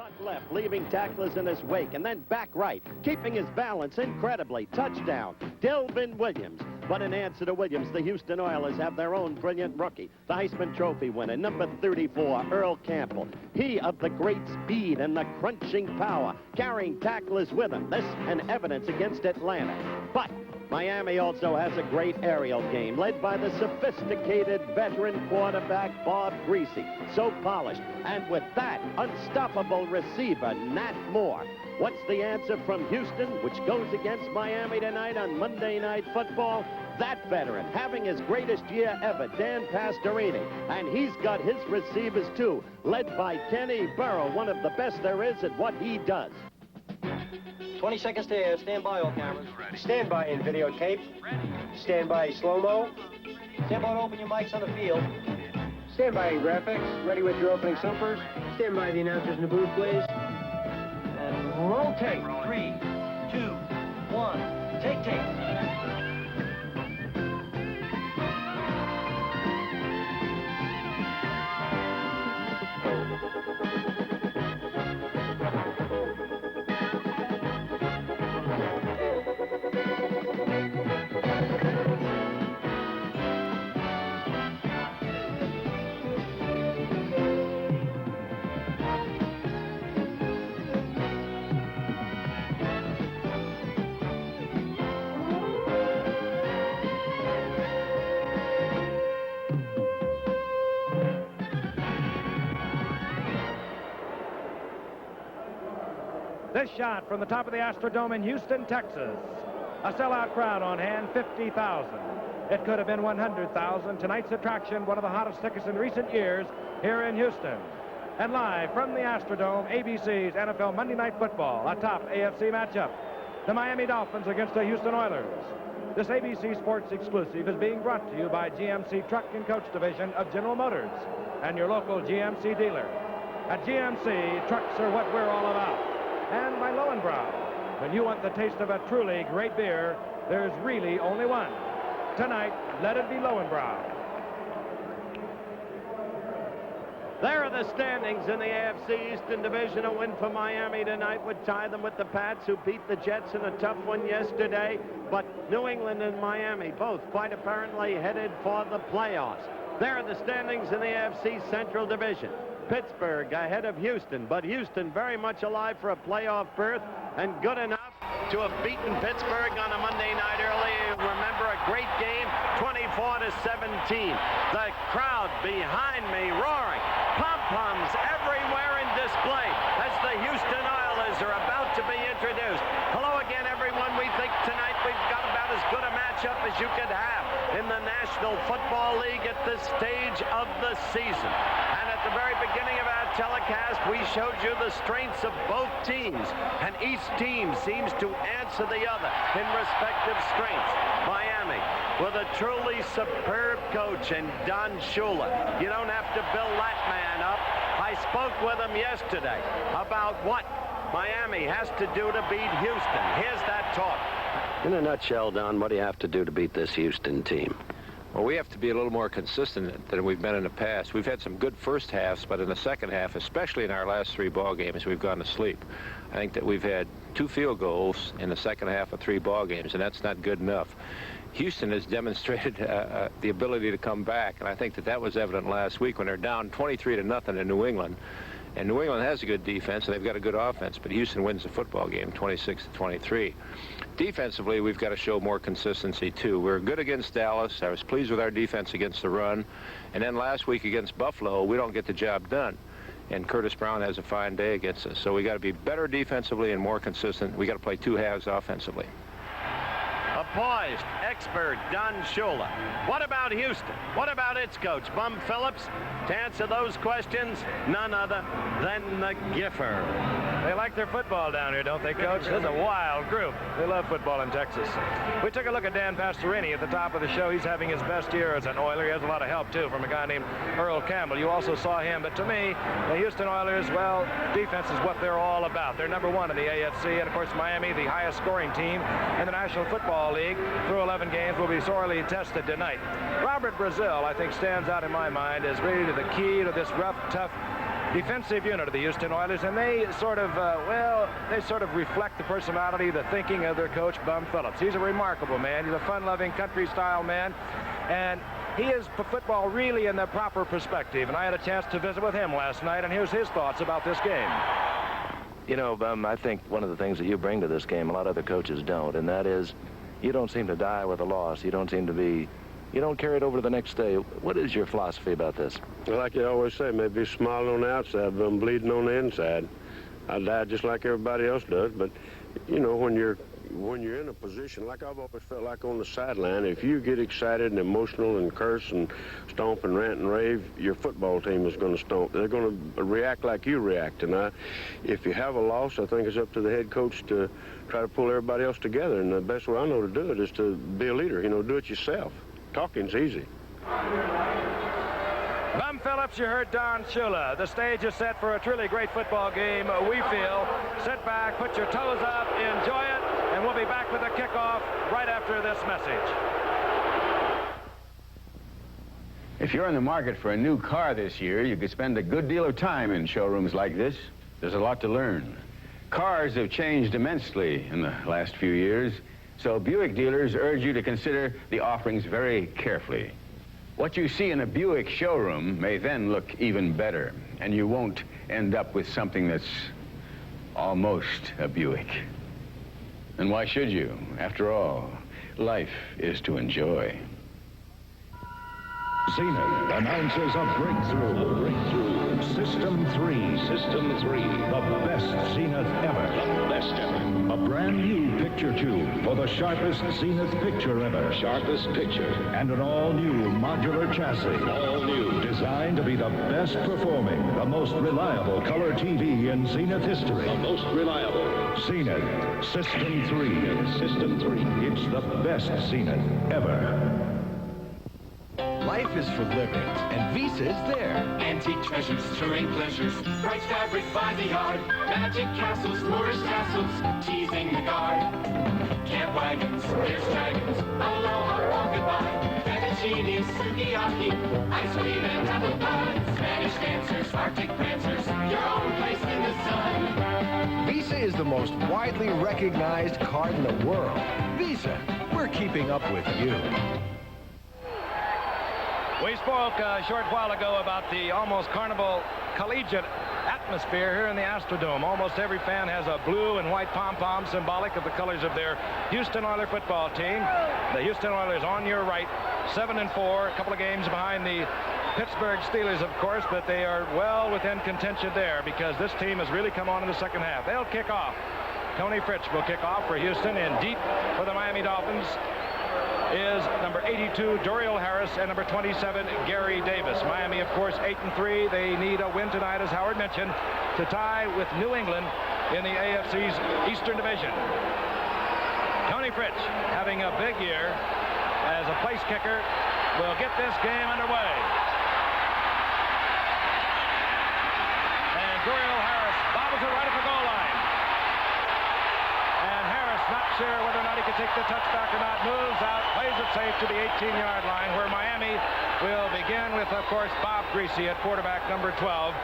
Cut left, leaving tacklers in his wake, and then back right, keeping his balance incredibly. Touchdown, Delvin Williams. But in answer to Williams, the Houston Oilers have their own brilliant rookie, the Heisman Trophy winner, number 34, Earl Campbell. He of the great speed and the crunching power, carrying tacklers with him. This and evidence against Atlanta. But Miami also has a great aerial game, led by the sophisticated veteran quarterback, Bob Greasy. So polished, and with that unstoppable receiver, Nat Moore. What's the answer from Houston, which goes against Miami tonight on Monday Night Football? That veteran, having his greatest year ever, Dan Pastorini. And he's got his receivers, too, led by Kenny Burrow, one of the best there is at what he does. 20 seconds to air. Stand by, all cameras. Ready. Stand by in videotape. Ready. Stand by slow-mo. Stand by to open your mics on the field. Stand by in graphics. Ready with your opening sumpers. Stand by the announcers in the booth, please. And roll tape. 3, 2, 1. Take tape. This shot from the top of the Astrodome in Houston, Texas. A sellout crowd on hand, 50,000. It could have been 100,000. Tonight's attraction, one of the hottest tickets in recent years here in Houston. And live from the Astrodome, ABC's NFL Monday Night Football, a top AFC matchup. The Miami Dolphins against the Houston Oilers. This ABC Sports exclusive is being brought to you by GMC Truck and Coach Division of General Motors and your local GMC dealer. At GMC, trucks are what we're all about. And by Lowenbrau. When you want the taste of a truly great beer, there's really only one. Tonight, let it be Lowenbrau. There are the standings in the AFC Eastern Division. A win for Miami tonight would tie them with the Pats, who beat the Jets in a tough one yesterday. But New England and Miami both quite apparently headed for the playoffs. There are the standings in the AFC Central Division. Pittsburgh ahead of Houston, but Houston very much alive for a playoff berth and good enough to have beaten Pittsburgh on a Monday night early. Remember, a great game, 24-17. The crowd behind me roaring. Pom-poms everywhere in display as the Houston Oilers are about to be introduced. Hello again, everyone. We think tonight we've got about as good a matchup as you could have in the National Football League at this stage of the season. And at the very beginning of our telecast, we showed you the strengths of both teams, and each team seems to answer the other in respective strengths. Miami, with a truly superb coach in Don Shula. You don't have to build that man up. I spoke with him yesterday about what Miami has to do to beat Houston. Here's that talk. In a nutshell, Don, what do you have to do to beat this Houston team? Well, we have to be a little more consistent than we've been in the past. We've had some good first halves, but in the second half, especially in our last 3 ball games, we've gone to sleep. I think that we've had 2 field goals in the second half of 3 ball games, and that's not good enough. Houston has demonstrated the ability to come back, and I think that that was evident last week when they're down 23-0 in New England. And New England has a good defense, and they've got a good offense, but Houston wins the football game 26-23. Defensively, we've got to show more consistency, too. We're good against Dallas. I was pleased with our defense against the run. And then last week against Buffalo, we don't get the job done. And Curtis Brown has a fine day against us. So we got to be better defensively and more consistent. We got to play 2 halves offensively. A poised, expert Don Shula. What about Houston? What about its coach, Bum Phillips? To answer those questions, none other than the Giffer. They like their football down here, don't they, Coach? This is a wild group. They love football in Texas. We took a look at Dan Pastorini at the top of the show. He's having his best year as an Oiler. He has a lot of help, too, from a guy named Earl Campbell. You also saw him. But to me, the Houston Oilers, well, defense is what they're all about. They're number 1 in the AFC. And, of course, Miami, the highest scoring team in the National Football League, through 11 games, will be sorely tested tonight. Robert Brazil, I think, stands out in my mind as really the key to this rough, tough defensive unit of the Houston Oilers, and they sort of, well, they sort of reflect the personality, the thinking of their coach, Bum Phillips. He's a remarkable man. He's a fun-loving, country-style man, and he is football really in the proper perspective, and I had a chance to visit with him last night, and here's his thoughts about this game. You know, Bum, I think one of the things that you bring to this game a lot of other coaches don't, and that is you don't seem to die with a loss. You don't seem to be, you don't carry it over to the next day. What is your philosophy about this? Well, like you always say, maybe smiling on the outside, but I'm bleeding on the inside. I die just like everybody else does, but, you know, when you're in a position, like I've always felt like on the sideline, if you get excited and emotional and curse and stomp and rant and rave, your football team is going to stomp. They're going to react like you react. And if you have a loss, I think it's up to the head coach to try to pull everybody else together. And the best way I know to do it is to be a leader. You know, do it yourself. Talking's easy. Bum Phillips, you heard Don Shula. The stage is set for a truly great football game, we feel. Sit back, put your toes up, enjoy it, and we'll be back with a kickoff right after this message. If you're in the market for a new car this year, you could spend a good deal of time in showrooms like this. There's a lot to learn. Cars have changed immensely in the last few years, so Buick dealers urge you to consider the offerings very carefully. What you see in a Buick showroom may then look even better, and you won't end up with something that's almost a Buick. And why should you? After all, life is to enjoy. Zenith announces a breakthrough. System 3. System 3. The best Zenith ever. The best ever. A brand new picture tube for the sharpest Zenith picture ever. Sharpest picture. And an all-new modular chassis. All new. Designed to be the best performing, the most reliable color TV in Zenith history. The most reliable. Zenith. System 3. System 3. It's the best Zenith ever. Life is for living, and Visa is there. Antique treasures, touring pleasures, bright fabric by the yard, magic castles, Moorish castles, teasing the guard. Camp wagons, there's dragons, aloha or goodbye, fettuccine, sukiyaki, ice cream and apple pie, Spanish dancers, Arctic prancers, your own place in the sun. Visa is the most widely recognized card in the world. Visa, we're keeping up with you. We spoke a short while ago about the almost carnival collegiate atmosphere here in the Astrodome. Almost every fan has a blue and white pom-pom symbolic of the colors of their Houston Oilers football team. The Houston Oilers on your right, 7-4, a couple of games behind the Pittsburgh Steelers, of course, but they are well within contention there because this team has really come on in the second half. They'll kick off. Tony Fritsch will kick off for Houston, and deep for the Miami Dolphins is number 82, Dorial Harris, and number 27, Gary Davis. Miami, of course, 8-3. They need a win tonight, as Howard mentioned, to tie with New England in the AFC's Eastern Division. Tony Fritsch, having a big year as a place kicker, will get this game underway. And Dorial Harris bobbles it right at the goal line. And Harris, not sure whether or not he can take the touchback or not, moves out, plays it safe to the 18-yard line, where Miami will begin with, of course, Bob Greasy at quarterback, number 12.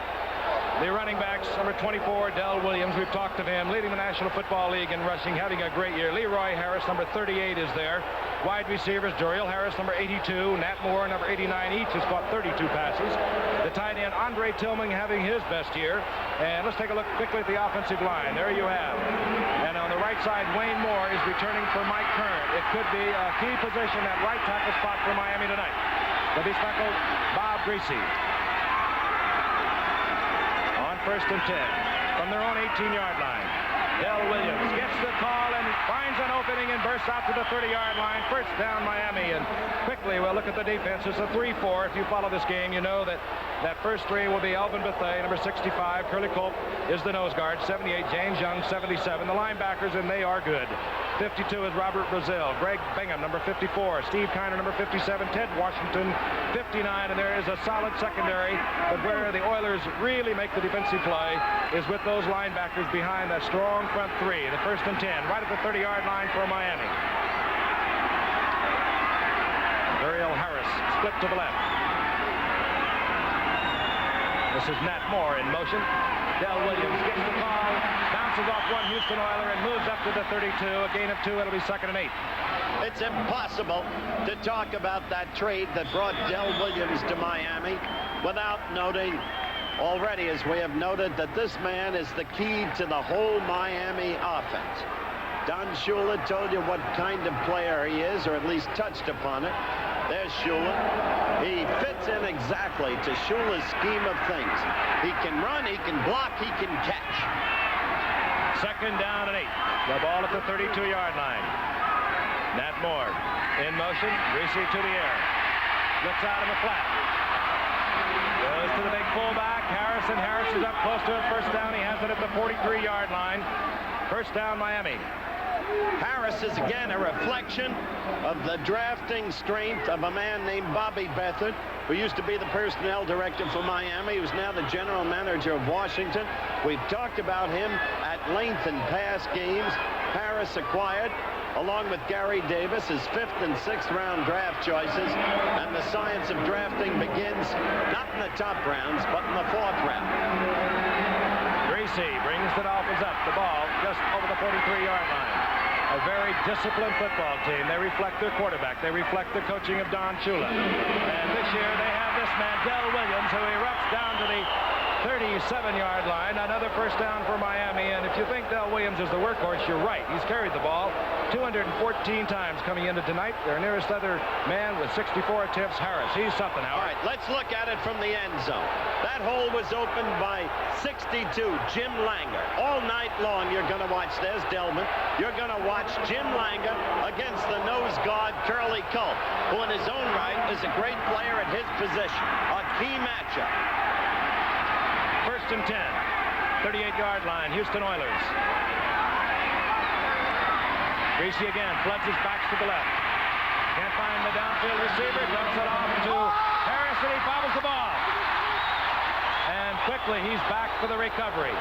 The running backs, number 24, Del Williams, we've talked of him, leading the National Football League in rushing, having a great year. Leroy Harris, number 38, is there. Wide receivers, Dorial Harris, number 82, Nat Moore, number 89, each has caught 32 passes. The tight end, Andre Tillman, having his best year. And let's take a look quickly at the offensive line. There you have. And on the right side, Wayne Moore is returning for Mike Kern. It could be a key position at right tackle spot for Miami tonight. The bespectacled Bob Greasy. On 1st and 10 from their own 18-yard line. Del Williams gets the call and finds an opening and bursts out to the 30-yard line. First down, Miami. And quickly, we'll look at the defense. It's a 3-4. If you follow this game, you know that first three will be Alvin Bethea, number 65. Curly Culp is the nose guard, 78. James Young, 77. The linebackers, and they are good. 52 is Robert Brazil. Greg Bingham, number 54. Steve Kiner, number 57. Ted Washington, 59. And there is a solid secondary. But where the Oilers really make the defensive play is with those linebackers behind that strong front three. The 1st and 10, right at the 30-yard line for Miami. Dorial Harris split to the left. This is Nat Moore in motion. Del Williams gets the call, bounces off one Houston Oiler and moves up to the 32. A gain of 2. It'll be 2nd and 8. It's impossible to talk about that trade that brought Del Williams to Miami without noting already, as we have noted, that this man is the key to the whole Miami offense. Don Shula told you what kind of player he is, or at least touched upon it. There's Shula. He fits in exactly to Shula's scheme of things. He can run, he can block, he can catch. 2nd down and 8. The ball at the 32-yard line. Nat Moore in motion. Greasy to the air. Looks out in the flat. Goes to the big fullback. Harris is up close to it. 1st down. He has it at the 43-yard line. 1st down, Miami. Harris is again a reflection of the drafting strength of a man named Bobby Beathard, who used to be the personnel director for Miami, who's now the general manager of Washington. We've talked about him at length in past games. Harris acquired, along with Gary Davis, his 5th and 6th round draft choices, and the science of drafting begins not in the top rounds, but in the 4th round. Greasy brings the Dolphins up. The ball just over the 43-yard line. A very disciplined football team. They reflect their quarterback. They reflect the coaching of Don Shula. And this year they have this man, Del Williams, who erupts down to the 37-yard line. Another 1st down for Miami. And if you think Del Williams is the workhorse, you're right. He's carried the ball 214 times coming into tonight. Their nearest other man with 64 attempts, Harris. He's something, Howard. All right, let's look at it from the end zone. That hole was opened by 62, Jim Langer. All night long, you're going to watch, there's Delman, you're going to watch Jim Langer against the nose guard, Curly Culp, who in his own right is a great player at his position. A key matchup. 1st and 10. 38-yard line, Houston Oilers. Greasy again, floods his backs to the left. Can't find the downfield receiver, dumps it off to Harris, and he fumbles the ball. And quickly, he's back for the recovery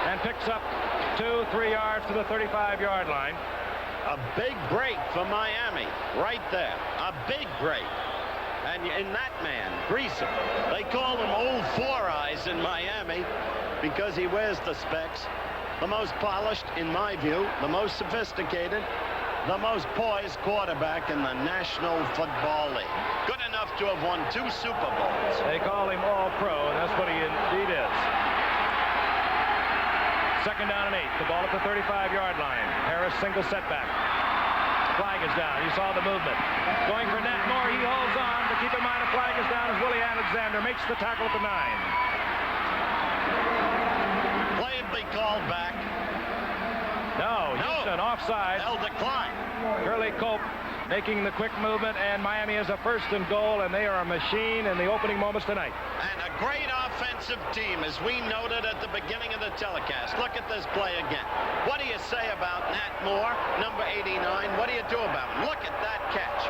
and picks up 2-3 yards to the 35-yard line. A big break for Miami right there. A big break. And in that man, Greasy, they call him Old Four Eyes in Miami because he wears the specs. The most polished, in my view, the most sophisticated, the most poised quarterback in the National Football League. Good enough to have won 2 Super Bowls. They call him All-Pro, and that's what he indeed is. 2nd down and 8. The ball at the 35-yard line. Harris single setback. Flag is down. You saw the movement. Going for Nat Moore. He holds on, but keep in mind a flag is down as Willie Alexander makes the tackle at the 9. Play it be called back. No, Houston offside. They'll decline. Curly Culp making the quick movement, and Miami has a 1st and goal, and they are a machine in the opening moments tonight. And a great offensive team, as we noted at the beginning of the telecast. Look at this play again. What do you say about Nat Moore, number 89? What do you do about him? Look at that catch.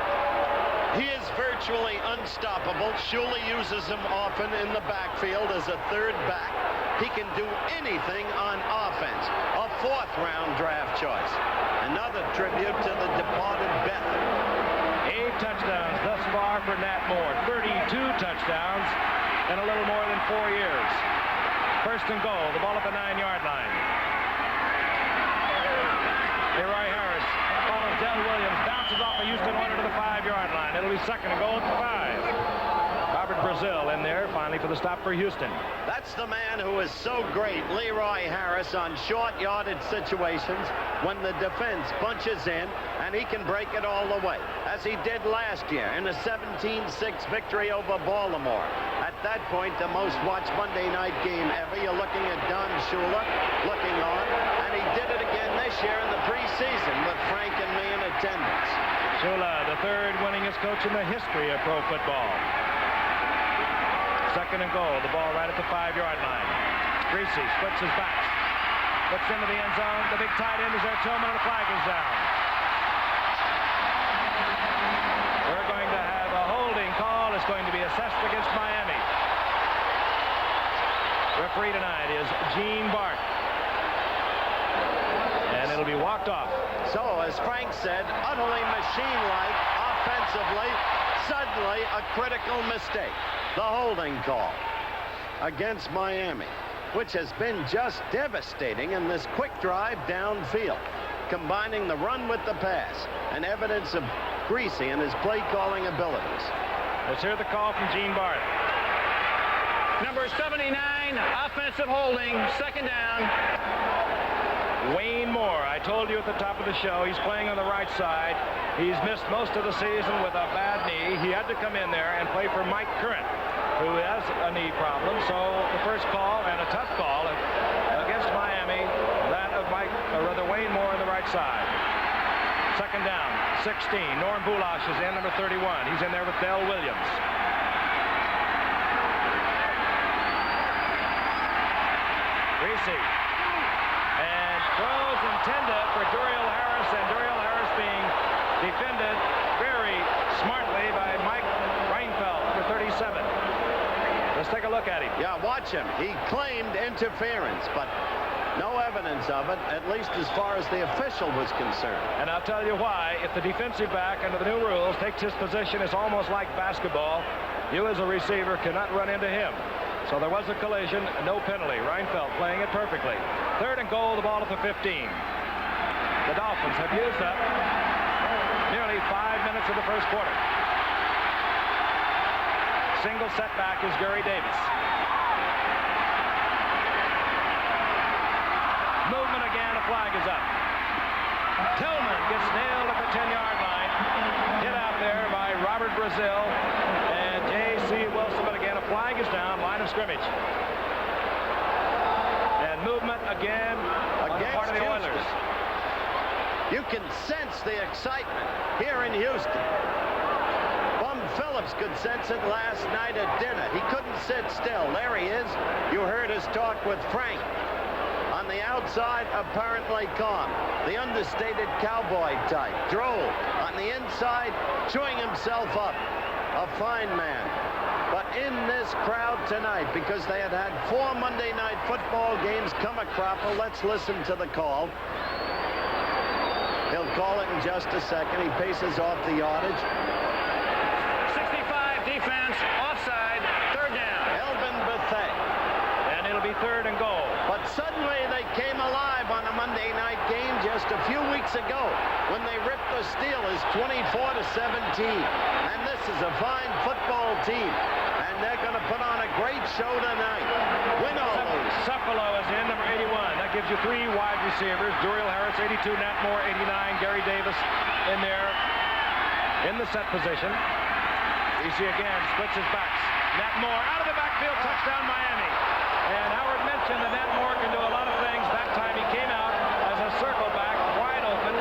He is virtually unstoppable. Shula uses him often in the backfield as a 3rd back. He can do anything on offense. A 4th round draft choice. Another tribute to the departed Beathard. 8 touchdowns thus far for Nat Moore. 32 touchdowns in a little more than 4 years. 1st and goal. The ball at the 9-yard line. Leroy Harris follows Del Williams. Bounces off a Houston Oiler to the 5-yard line. It'll be 2nd and goal at the 5. Robert Brazil in there finally for the stop for Houston. That's the man who is so great, Leroy Harris, on short yardage situations when the defense bunches in and he can break it all the way, as he did last year in a 17-6 victory over Baltimore. At that point, the most watched Monday night game ever. You're looking at Don Shula looking on, and he did it again this year in the preseason with Frank and me in attendance. Shula, the 3rd winningest coach in the history of pro football. 2nd and goal. The ball right at the 5-yard line. Greasy splits his backs. Looks into the end zone. The big tight end is there, Tillman, and the flag is down. We're going to have a holding call. It's going to be assessed against Miami. Referee tonight is Gene Bart. And it'll be walked off. So, as Frank said, utterly machine-like offensively, suddenly a critical mistake. The holding call. against Miami, which has been just devastating in this quick drive downfield, combining the run with the pass, and evidence of Greasy and his play-calling abilities. Let's hear the call from Gene Barth. Number 79, offensive holding, second down. Wayne Moore, I told you at the top of the show, he's playing on the right side. He's missed most of the season with a bad knee. He had to come in there and play for Mike Curran, who has a knee problem. So the first call, and a tough call against Miami, that of Wayne Moore on the right side. Second down, 16. Norm Bulash is in, number 31. He's in there with Dell Williams. Greasy. And throws intended for Duriel Harris, and Duriel Harris being defended very smartly by Mike Reinfeldt, number 37. Let's take a look at him. Yeah, watch him. He claimed interference, but no evidence of it, at least as far as the official was concerned. And I'll tell you why. If the defensive back, under the new rules, takes his position, it's almost like basketball. You as a receiver cannot run into him. So there was a collision, no penalty. Reinfeldt playing it perfectly. Third and goal, the ball at the 15. The Dolphins have used up nearly 5 minutes of the first quarter. Single setback is Gary Davis. Movement again, a flag is up. Tillman gets nailed at the 10-yard line. Hit out there by Robert Brazil and J.C. Wilson, but again, a flag is down, line of scrimmage. And movement again on the part of the Oilers. You can sense the excitement here in Houston. Bum Phillips could sense it last night at dinner. He couldn't sit still. There he is. You heard his talk with Frank. On the outside, apparently calm. The understated cowboy type. Droll. On the inside, chewing himself up. A fine man. But in this crowd tonight, because they had had 4 Monday Night Football games come a cropper, let's listen to the call. He'll call it in just a second. He paces off the yardage. 65 defense, offside, third down. Elvin Bethea. And it'll be third and goal. But suddenly they came alive on a Monday night game just a few weeks ago when they ripped the Steelers 24-17. And this is a fine football team. And they're going to put on a great show tonight. Win all those. Cephalo is in, number 81. That gives you 3 wide receivers. Duriel Harris, 82. Nat Moore, 89. Gary Davis in there in the set position. Easy again, splits his backs. Nat Moore out of the backfield, touchdown Miami. And Howard mentioned that Nat Moore can do a lot of things. That time he came out as a circle back, wide open.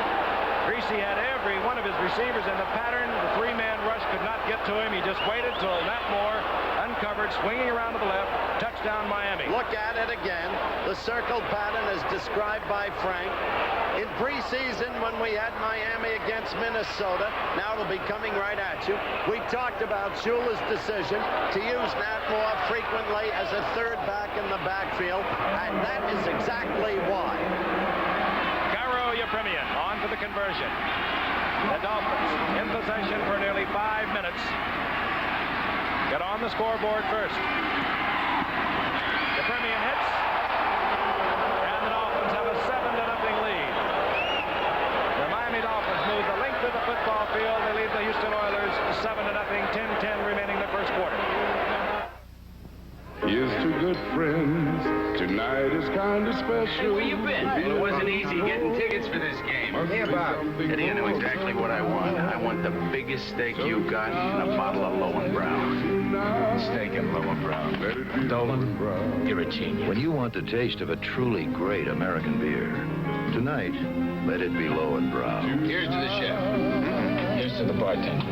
Greasy had every one of his receivers in the pattern. The 3-man rush could not get to him. He just waited till Nat Moore uncovered, swinging around to the left. Touchdown Miami. Look at it again. The circle pattern is described by Frank. In preseason, when we had Miami against Minnesota, now it'll be coming right at you. We talked about Shula's decision to use Nat Moore frequently as a third back in the backfield, and that is exactly why. Garo Yepremian on for the conversion. The Dolphins in possession for nearly 5 minutes. Get on the scoreboard first. Yepremian hits, and the Dolphins have a 7-0 lead. The Miami Dolphins move the length of the football field. They lead the Houston Oilers 7-0, 10-10 remaining the first quarter. Here's to good friends. Tonight is kind of special. Hey, where you been? It wasn't easy getting tickets for this game. Hey, Bob. Eddie, I know exactly what I want. I want the biggest steak you got and a bottle of Low and Brown. Steak and Low and Brown. Dolan, you're a genius. When you want the taste of a truly great American beer, tonight, let it be Low and Brown. Here's to the chef. Here's to the bartender.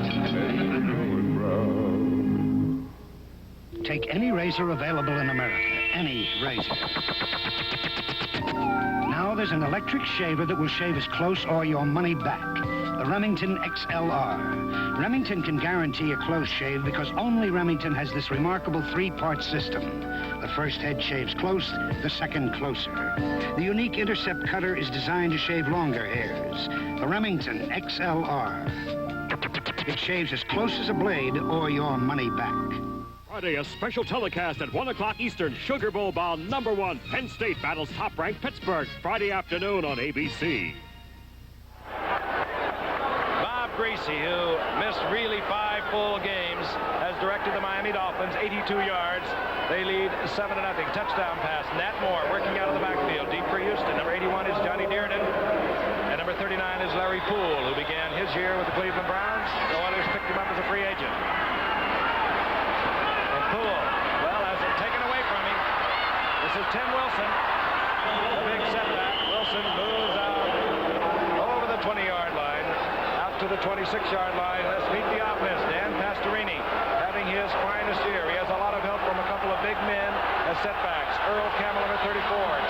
Take any razor available in America. Any razor. Now there's an electric shaver that will shave as close or your money back. The Remington XLR. Remington can guarantee a close shave because only Remington has this remarkable 3-part system. The first head shaves close, the second closer. The unique intercept cutter is designed to shave longer hairs. The Remington XLR. It shaves as close as a blade or your money back. Friday, a special telecast at 1 o'clock Eastern. Sugar Bowl bound #1. Penn State battles top-ranked Pittsburgh. Friday afternoon on ABC. Bob Greasy, who missed really 5 full games, has directed the Miami Dolphins 82 yards. They lead 7-0. Touchdown pass. Nat Moore working out of the backfield. Deep for Houston. Number 81 is Johnny Dearden. And number 39 is Larry Poole, who began his year with the Cleveland Browns. The Oilers picked him up as a free agent. And Poole, well, has it taken away from him. This is Tim Wilson. A big setback. Wilson moves out over the 20-yard line, out to the 26-yard line. Let's meet the offense. Dan Pastorini having his finest year. He has a lot of help from a couple of big men as setbacks. Earl Campbell, number 34.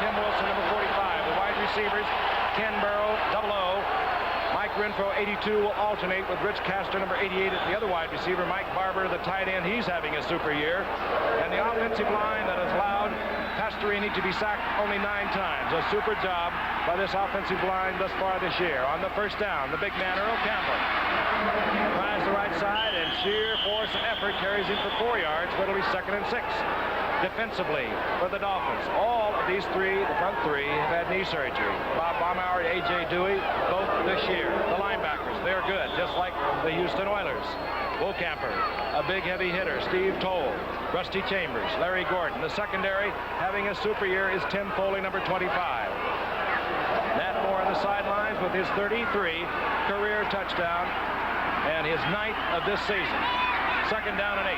Tim Wilson, number 45. The wide receivers, Ken Burrow, 00. Mike Renfro, 82, will alternate with Rich Castor, number 88, at the other wide receiver. Mike Barber, the tight end, he's having a super year. And the offensive line that has allowed Pastorini to be sacked only 9 times. A super job by this offensive line thus far this year. On the first down, the big man, Earl Campbell, finds the right side, and sheer force and effort carries him for 4 yards, but it'll be 2nd and 6. Defensively for the Dolphins, all of these 3, the front 3, have had knee surgery. Bob Baumauer and A.J. Dewey, both this year. The linebackers, they're good, just like the Houston Oilers. Wolfcamper, a big heavy hitter. Steve Toll, Rusty Chambers, Larry Gordon. The secondary having a super year is Tim Foley, number 25. Nat Moore on the sidelines with his 33 career touchdown and his 9th of this season. 2nd down and 8.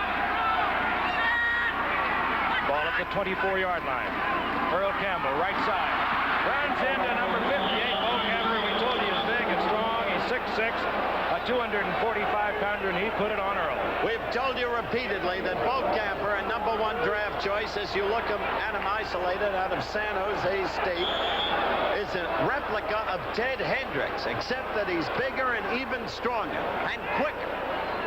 Ball at the 24-yard line. Earl Campbell, right side. Runs into number 58, Bo Camper. We told you he's big and strong. He's 6'6", a 245-pounder, and he put it on Earl. We've told you repeatedly that Bo Camper, a #1 draft choice, as you look at him isolated out of San Jose State, is a replica of Ted Hendricks, except that he's bigger and even stronger and quicker.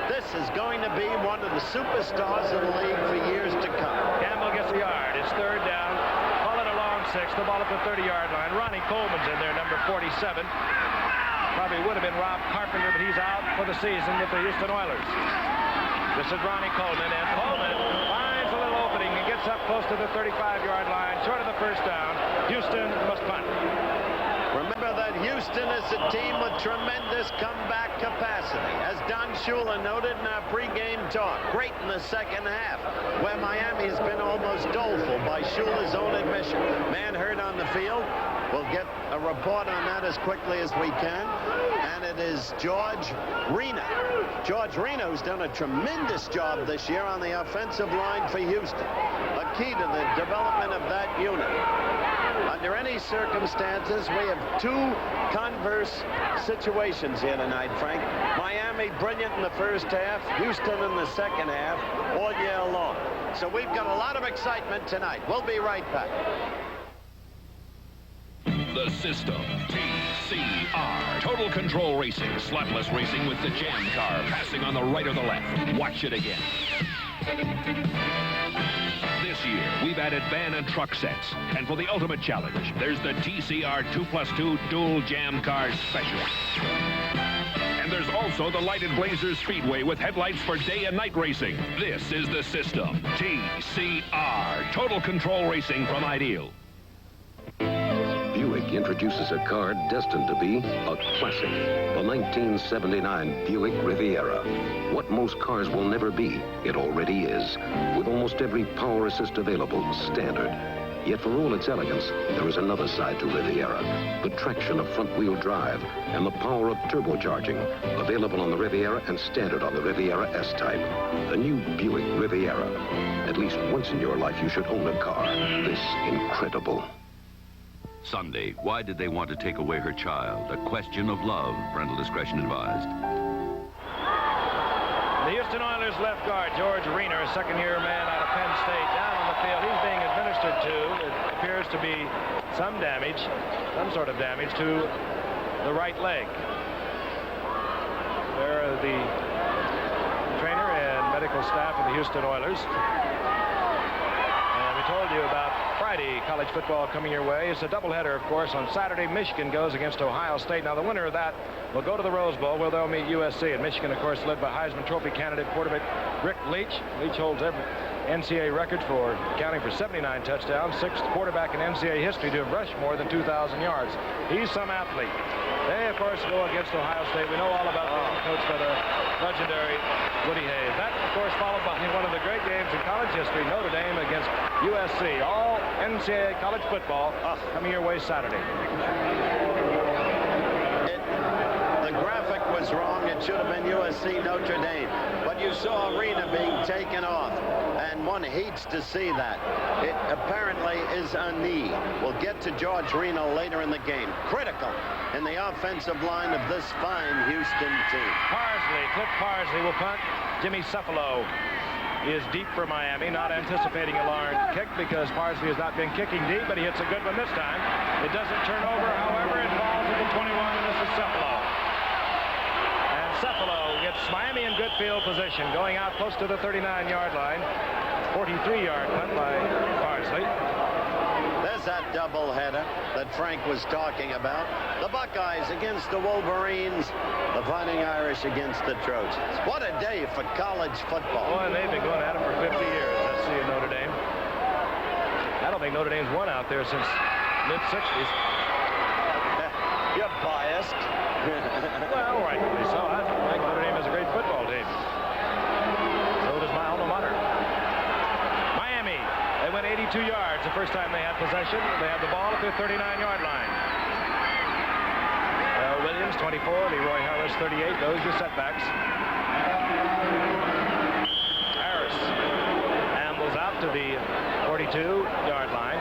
This is going to be one of the superstars of the league for years to come. Campbell gets a yard. It's 3rd down. Call it a long 6. The ball at the 30-yard line. Ronnie Coleman's in there, number 47. Probably would have been Rob Carpenter, but he's out for the season with the Houston Oilers. This is Ronnie Coleman, and Coleman finds a little opening and gets up close to the 35-yard line, short of the first down. Houston must punt. Remember that Houston is a team with tremendous comeback capacity. As Don Shula noted in our pregame talk, great in the second half, where Miami has been almost doleful by Shula's own admission. Man hurt on the field. We'll get a report on that as quickly as we can. And it is George Reno. George Reno's done a tremendous job this year on the offensive line for Houston. A key to the development of that unit. Under any circumstances, we have 2 converse situations here tonight, Frank. Miami brilliant in the first half, Houston in the second half, all year long. So we've got a lot of excitement tonight. We'll be right back. The system, TCR. Total control racing, slotless racing with the jam car, passing on the right or the left. Watch it again. This year, we've added van and truck sets. And for the ultimate challenge, there's the TCR 2+2 dual jam car special. And there's also the lighted Blazer Speedway with headlights for day and night racing. This is the system, TCR. Total control racing from Ideal. Buick introduces a car destined to be a classic. The 1979 Buick Riviera. What most cars will never be, it already is. With almost every power assist available, standard. Yet for all its elegance, there is another side to Riviera. The traction of front-wheel drive and the power of turbocharging. Available on the Riviera and standard on the Riviera S-Type. The new Buick Riviera. At least once in your life, you should own a car this incredible. Sunday, why did they want to take away her child? A question of love. Parental discretion advised. The Houston Oilers left guard, George Reno, a second-year man out of Penn State, down on the field. He's being administered to, it appears to be some damage, some sort of damage to the right leg. There are the trainer and medical staff of the Houston Oilers. And we told you about Friday college football coming your way. It's a doubleheader, of course. On Saturday, Michigan goes against Ohio State. Now, the winner of that will go to the Rose Bowl, where they'll meet USC. And Michigan, of course, led by Heisman Trophy candidate quarterback Rick Leach. Leach holds NCAA record for counting for 79 touchdowns, 6th quarterback in NCAA history to have rushed more than 2,000 yards. He's some athlete. They, of course, go against Ohio State. We know all about being coached by the legendary Woody Hayes. That, of course, followed by one of the great games in college history, Notre Dame against USC. All NCAA college football coming your way Saturday. The graphic was wrong. It should have been USC Notre Dame. But you saw Arena being taken off, and one hates to see that. It apparently is a knee. We'll get to George Reno later in the game. Critical in the offensive line of this fine Houston team. Cliff Parsley will punt. Jimmy Cephalo is deep for Miami, not anticipating a long kick because Parsley has not been kicking deep, but he hits a good one this time. It doesn't turn over, however, it falls at the 21, and this is Cephalo. And Cephalo gets Miami in good field position, going out close to the 39-yard line. 43-yard punt by Parsley. There's that doubleheader that Frank was talking about. The Buckeyes against the Wolverines. The Fighting Irish against the Trojans. What a day for college football. Boy, they've been going at it for 50 years. Let's see Notre Dame. I don't think Notre Dame's won out there since mid-60s. You're biased. Well, rightfully so. I think Notre Dame is a great football team. So does my alma mater. Miami, they went 82 yards the first time they had possession. They had the ball at their 39-yard line. Williams, 24. Leroy Harris, 38. Those are setbacks. Harris ambles out to the 42-yard line.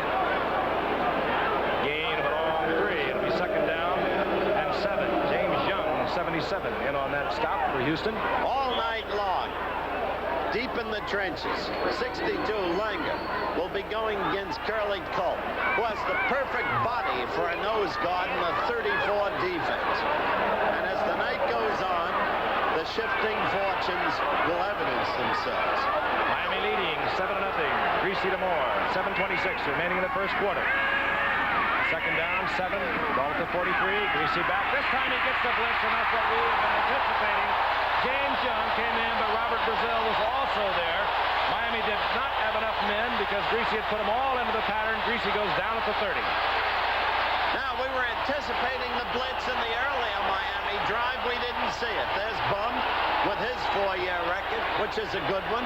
Gain of a long 3. It'll be second down and 7. James Young, 77, in on that stop for Houston. All night long. Deep in the trenches, 62 Langer will be going against Curly Culp, who has the perfect body for a nose guard in the 34 defense. And as the night goes on, the shifting fortunes will evidence themselves. Miami leading 7-0. Greasy to Moore, 7:26 remaining in the first quarter. Second down, 7. Ball at the 43. Greasy back. This time he gets the blitz, and that's what we have been anticipating. James Young came in, but Robert Brazil was also there. Miami did not have enough men because Greasy had put them all into the pattern. Greasy goes down at the 30. Now, we were anticipating the blitz in the earlier Miami drive. We didn't see it. There's Bum with his 4-year record, which is a good one.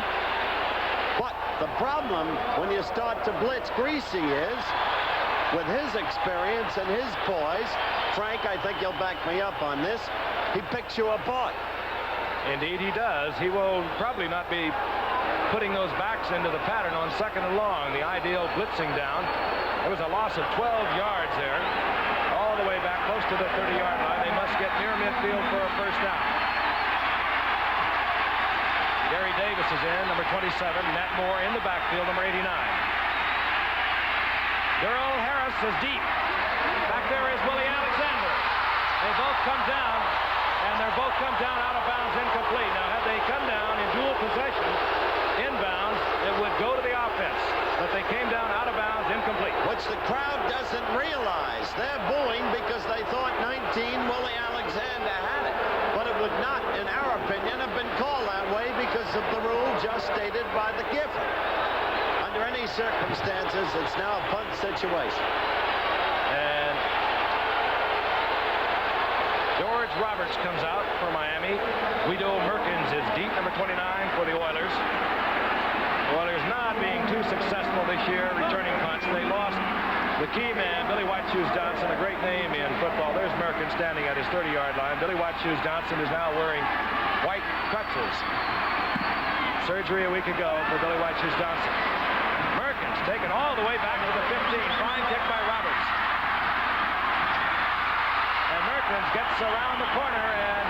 But the problem when you start to blitz Greasy is, with his experience and his poise, Frank, I think you'll back me up on this, he picks you apart. Indeed he does. He will probably not be putting those backs into the pattern on second and long. The ideal blitzing down. There was a loss of 12 yards there. All the way back close to the 30-yard line. They must get near midfield for a first down. Gary Davis is in, number 27. Matt Moore in the backfield, number 89. Darrell Harris is deep. Back there is Willie Alexander. They both come down. And they're both come down out of bounds, incomplete. Now, had they come down in dual possession, inbounds, it would go to the offense. But they came down out of bounds, incomplete. Which the crowd doesn't realize. They're booing because they thought 19 Willie Alexander had it. But it would not, in our opinion, have been called that way because of the rule just stated by the Gifford. Under any circumstances, it's now a punt situation. And George Roberts comes out for Miami. Guido Merkins is deep, number 29 for the Oilers. The Oilers not being too successful this year, returning punts. They lost the key man, Billy White Shoes Johnson, a great name in football. There's Merkins standing at his 30-yard line. Billy White Shoes Johnson is now wearing white crutches. Surgery a week ago for Billy White Shoes Johnson. Merkins taken all the way back to the 15. Fine kick by Roberts. And Merkins gets around the corner and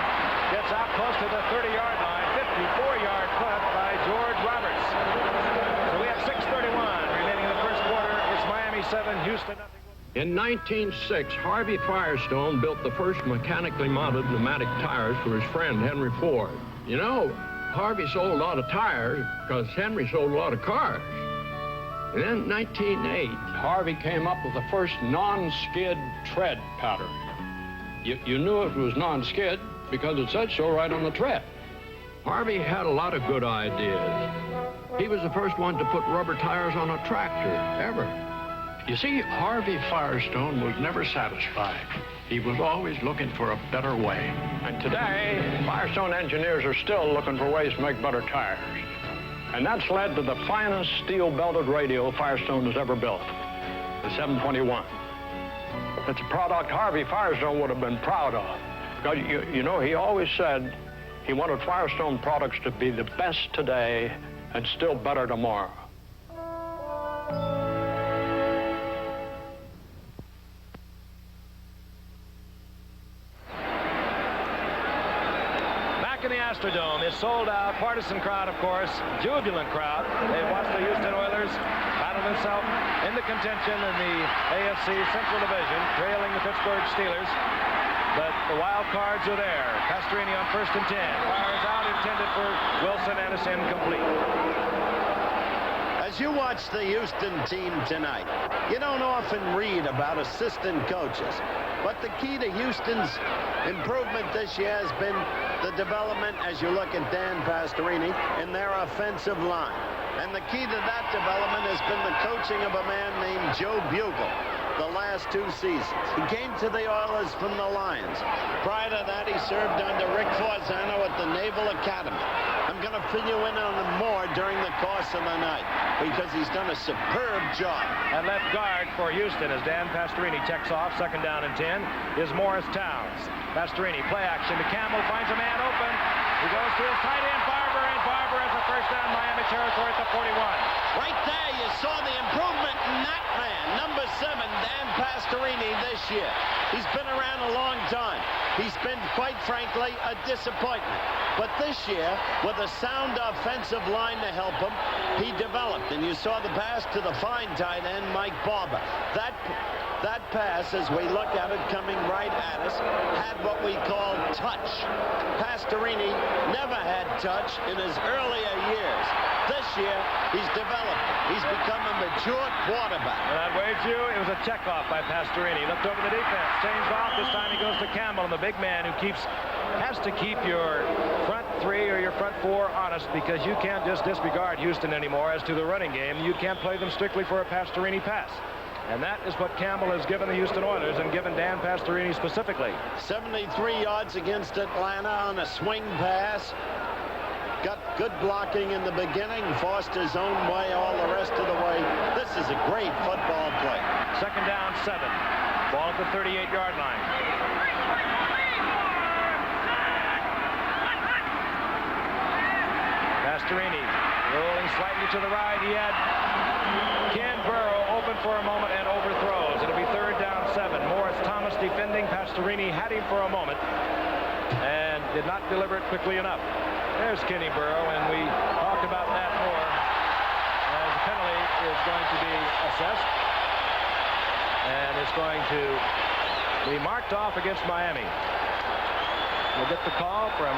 gets out close to the 30-yard line. 54-yard punt by George Roberts. So we have 6:31 remaining in the first quarter. It's Miami 7, Houston nothing. In 1906, Harvey Firestone built the first mechanically mounted pneumatic tires for his friend Henry Ford. You know, Harvey sold a lot of tires because Henry sold a lot of cars. And then in 1908, Harvey came up with the first non-skid tread pattern. You knew it was non-skid because it said so right on the tread. Harvey had a lot of good ideas. He was the first one to put rubber tires on a tractor, ever. You see, Harvey Firestone was never satisfied. He was always looking for a better way. And today, Firestone engineers are still looking for ways to make better tires. And that's led to the finest steel-belted radial Firestone has ever built, the 721. It's a product Harvey Firestone would have been proud of. Because, you know, he always said he wanted Firestone products to be the best today and still better tomorrow. Back in the Astrodome is sold out, partisan crowd, of course, jubilant crowd. They've watched the Houston Oilers battle themselves into contention in the AFC Central Division, trailing the Pittsburgh Steelers. But the wild cards are there. Pastorini on 1st and 10. Fires out, intended for Wilson, and it's incomplete. As you watch the Houston team tonight, you don't often read about assistant coaches. But the key to Houston's improvement this year has been the development, as you look at Dan Pastorini, in their offensive line. And the key to that development has been the coaching of a man named Joe Bugle the last 2 seasons. He came to the Oilers from the Lions. Prior to that, he served under Rick Forzano at the Naval Academy. I'm going to fill you in on him more during the course of the night because he's done a superb job. At left guard for Houston as Dan Pastorini checks off, 2nd down and 10, is Morris Towns. Pastorini, play action to Campbell, finds a man open. He goes to his tight end, Barber, and Barber has a first down Miami territory at the 41. Right there, you saw the improvement in that man, number 7, Dan Pastorini, this year. He's been around a long time. He's been, quite frankly, a disappointment. But this year, with a sound offensive line to help him, he developed. And you saw the pass to the fine tight end, Mike Barber. That pass, as we look at it coming right at us, had what we call touch. Pastorini never had touch in his earlier years. This year, he's developed. He's become a mature quarterback. And I'd wager you it was a checkoff by Pastorini. Looked over the defense, changed off. This time he goes to Campbell, and the big man who has to keep your front 3 or your front 4 honest, because you can't just disregard Houston anymore as to the running game. You can't play them strictly for a Pastorini pass. And that is what Campbell has given the Houston Oilers and given Dan Pastorini specifically. 73 yards against Atlanta on a swing pass. Got good blocking in the beginning, forced his own way all the rest of the way. This is a great football play. 2nd down, 7. Ball at the 38-yard line. Pastorini rolling slightly to the right. He had Ken Burrow open for a moment and overthrows. It'll be 3rd down, 7. Morris Thomas defending. Pastorini had him for a moment and did not deliver it quickly enough. There's Kenny Burrow, and we talked about that more as the penalty is going to be assessed. And it's going to be marked off against Miami. We'll get the call from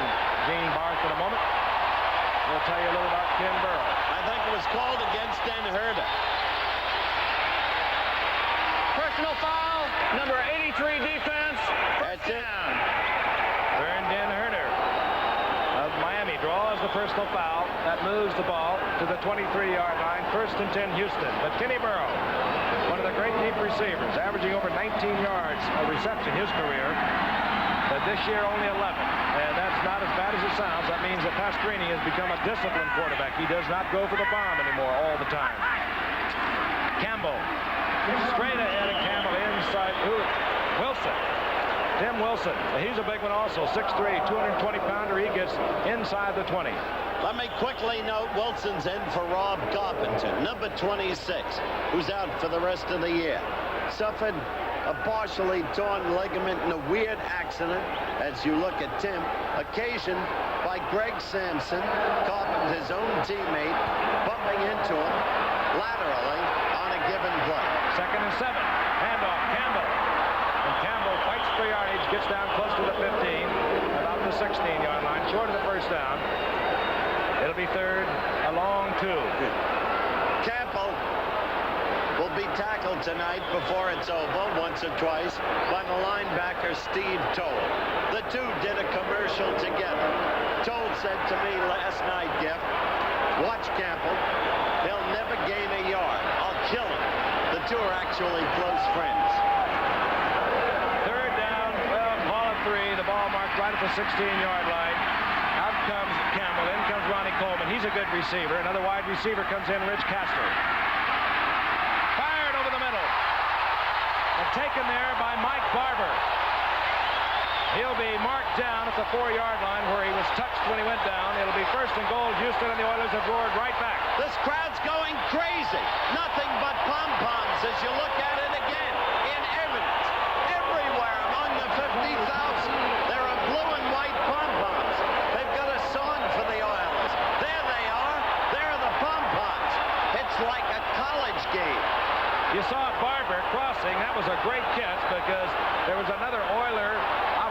Gene Barth in a moment. We'll tell you a little about Ken Burrow. I think it was called against Dan Herder. Personal foul, number 83 defense. That's it. Vern Den Herder of Miami draws the personal foul. That moves the ball to the 23-yard line. 1st and 10 Houston. But Kenny Burrow, one of the great deep receivers, averaging over 19 yards of reception his career. But this year only 11. And that's not as bad as it sounds. That means that Pastorini has become a disciplined quarterback. He does not go for the bomb anymore all the time. Campbell. Straight ahead of Campbell inside. Wilson. Tim Wilson. He's a big one also. 6'3", 220-pounder. He gets inside the 20. Let me quickly note Wilson's in for Rob Carpenter, number 26, who's out for the rest of the year. Suffered a partially torn ligament in a weird accident, as you look at Tim, occasioned by Greg Sampson, Carpenter's own teammate, bumping into him laterally on a given play. 2nd and 7. Handoff, Campbell. And Campbell fights for yardage, gets down close to the 15, about the 16-yard line, short of the first down. It'll be 3rd, a long 2. Campbell will be tackled tonight before it's over, once or twice, by the linebacker Steve Toll. The two did a commercial together. Toll said to me last night, Jeff, Watch Campbell. He'll never gain a yard. I'll kill him. The two are actually close friends. Third down, well, ball of 3. The ball marked right at the 16-yard line. Out comes Campbell. In comes Ronnie Coleman. He's a good receiver. Another wide receiver comes in, Rich Castor. Fired over the middle. And taken there by Mike Barber. He'll be marked down at the 4-yard line where he was touched when he went down. It'll be first and goal. Houston and the Oilers have roared right back. This crowd's going crazy. Nothing but pom-poms as you look at it again. In evidence. Everywhere among the 50,000. There are blue and white pom-poms. They've got a song for the Oilers. There they are. There are the pom-poms. It's like a college game. You saw Barber crossing. That was a great catch because there was another Oiler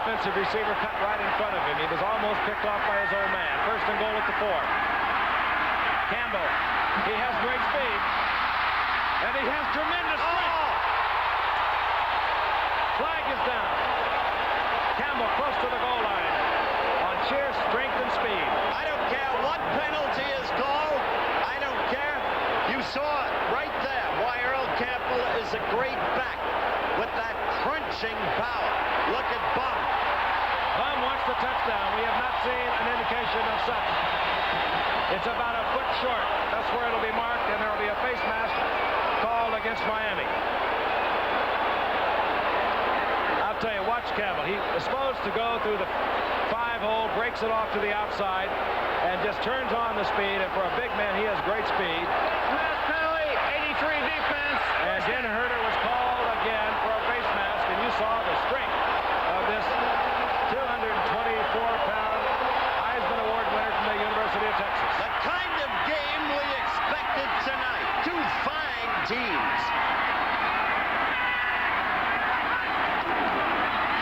offensive receiver cut right in front of him. He was almost picked off by his old man. First and goal at the 4. Campbell, he has great speed. And he has tremendous strength. Flag is down. Campbell close to the goal line on sheer strength and speed. I don't care what penalty is called. I don't care. You saw it right there. Why Earl Campbell is a great back with that crunching power. Look at Bum. Bum wants the touchdown. We have not seen an indication of such. It's about a foot short. That's where it'll be marked, and there will be a face mask called against Miami. I'll tell you, watch Campbell. He is supposed to go through the 5-hole, breaks it off to the outside, and just turns on the speed. And for a big man, he has great speed. Penalty, 83 defense. And Dan Herter was called again for a face mask, and you saw the strength of this 224-pound Heisman Award winner from the University of Texas. The kind of game we expected tonight. Two fine teams.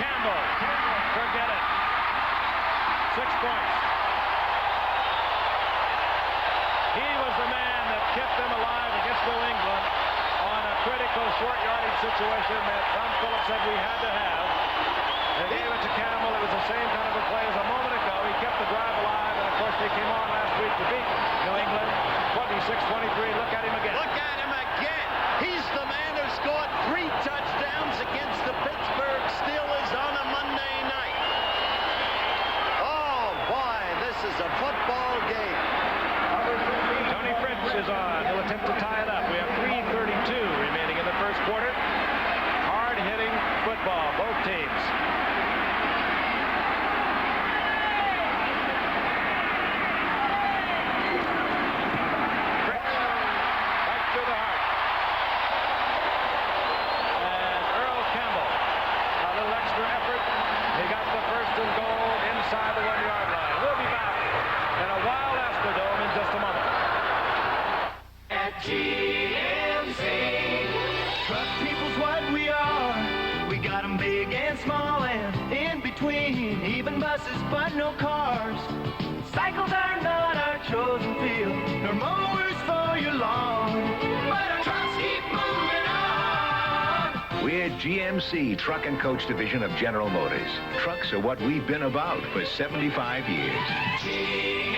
Campbell, forget it. 6 points. He was the man that kept them alive against New England on a critical short yardage situation that Tom Phillips said we had to have. They gave it to Campbell. It was the same kind of a play as a moment ago. He kept the drive alive, and of course they came on last week to beat New England 26-23. Look at him again. Look at him again. He's the man who scored 3 touchdowns against the Pittsburgh Steelers on a Monday night. Oh, boy, this is a football game. Tony Fritz is on. He'll attempt to tie it up. We have 3:32 remaining in the first quarter. Hard-hitting football, both teams. Fritz, right through the heart. And Earl Campbell, a little extra effort. He got the first and goal inside the 1-yard line. We'll be back in a wild Astrodome in just a moment. At GMC, truck people's what we are. We got 'em big and small and in between. Even buses, but no cars. Cycles are not our chosen field, nor mowers for your lawn. But our trucks keep moving on. We're GMC Truck and Coach Division of General Motors. Trucks are what we've been about for 75 years. GMC.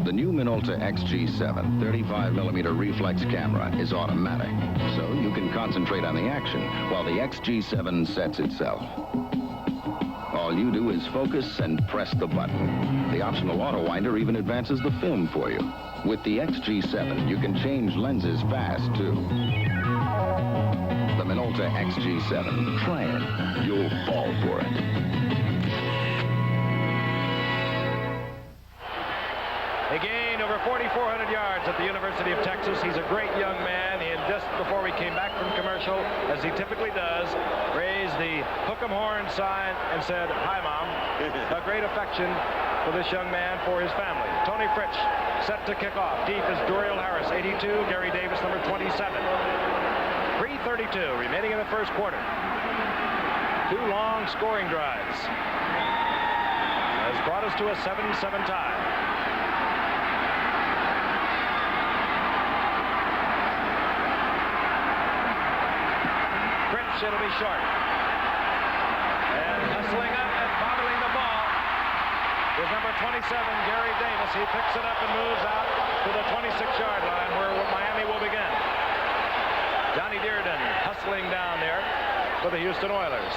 The new Minolta XG7 35mm reflex camera is automatic, so you can concentrate on the action while the XG7 sets itself. All you do is focus and press the button. The optional auto winder even advances the film for you. With the XG7, you can change lenses fast, too. The Minolta XG7. Try it. You'll fall for it. He gained over 4,400 yards at the University of Texas. He's a great young man. And just before we came back from commercial, as he typically does, raised the hook 'em horn sign and said, "Hi, Mom." A great affection for this young man, for his family. Tony Fritz set to kick off. Deep is Duriel Harris, 82. Gary Davis, number 27. 3:32 remaining in the first quarter. 2 long scoring drives has brought us to a 7-7 tie. It'll be short. And hustling up and bobbling the ball is number number 27, Gary Davis. He picks it up and moves out to the 26-yard line where Miami will begin. Johnny Dearden hustling down there for the Houston Oilers.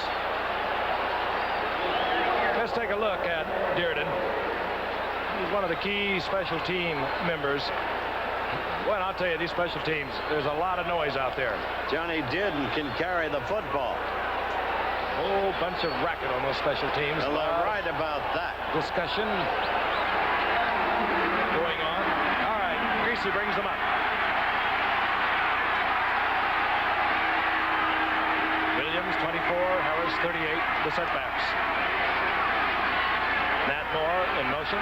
Let's take a look at Dearden. He's one of the key special team members. Well, I'll tell you, these special teams, there's a lot of noise out there. Johnny Dearden can carry the football. Whole bunch of racket on those special teams. Well, they're right about that. Discussion going on. All right, Greasy brings them up. Williams, 24, Harris, 38, the setbacks. Nat Moore in motion.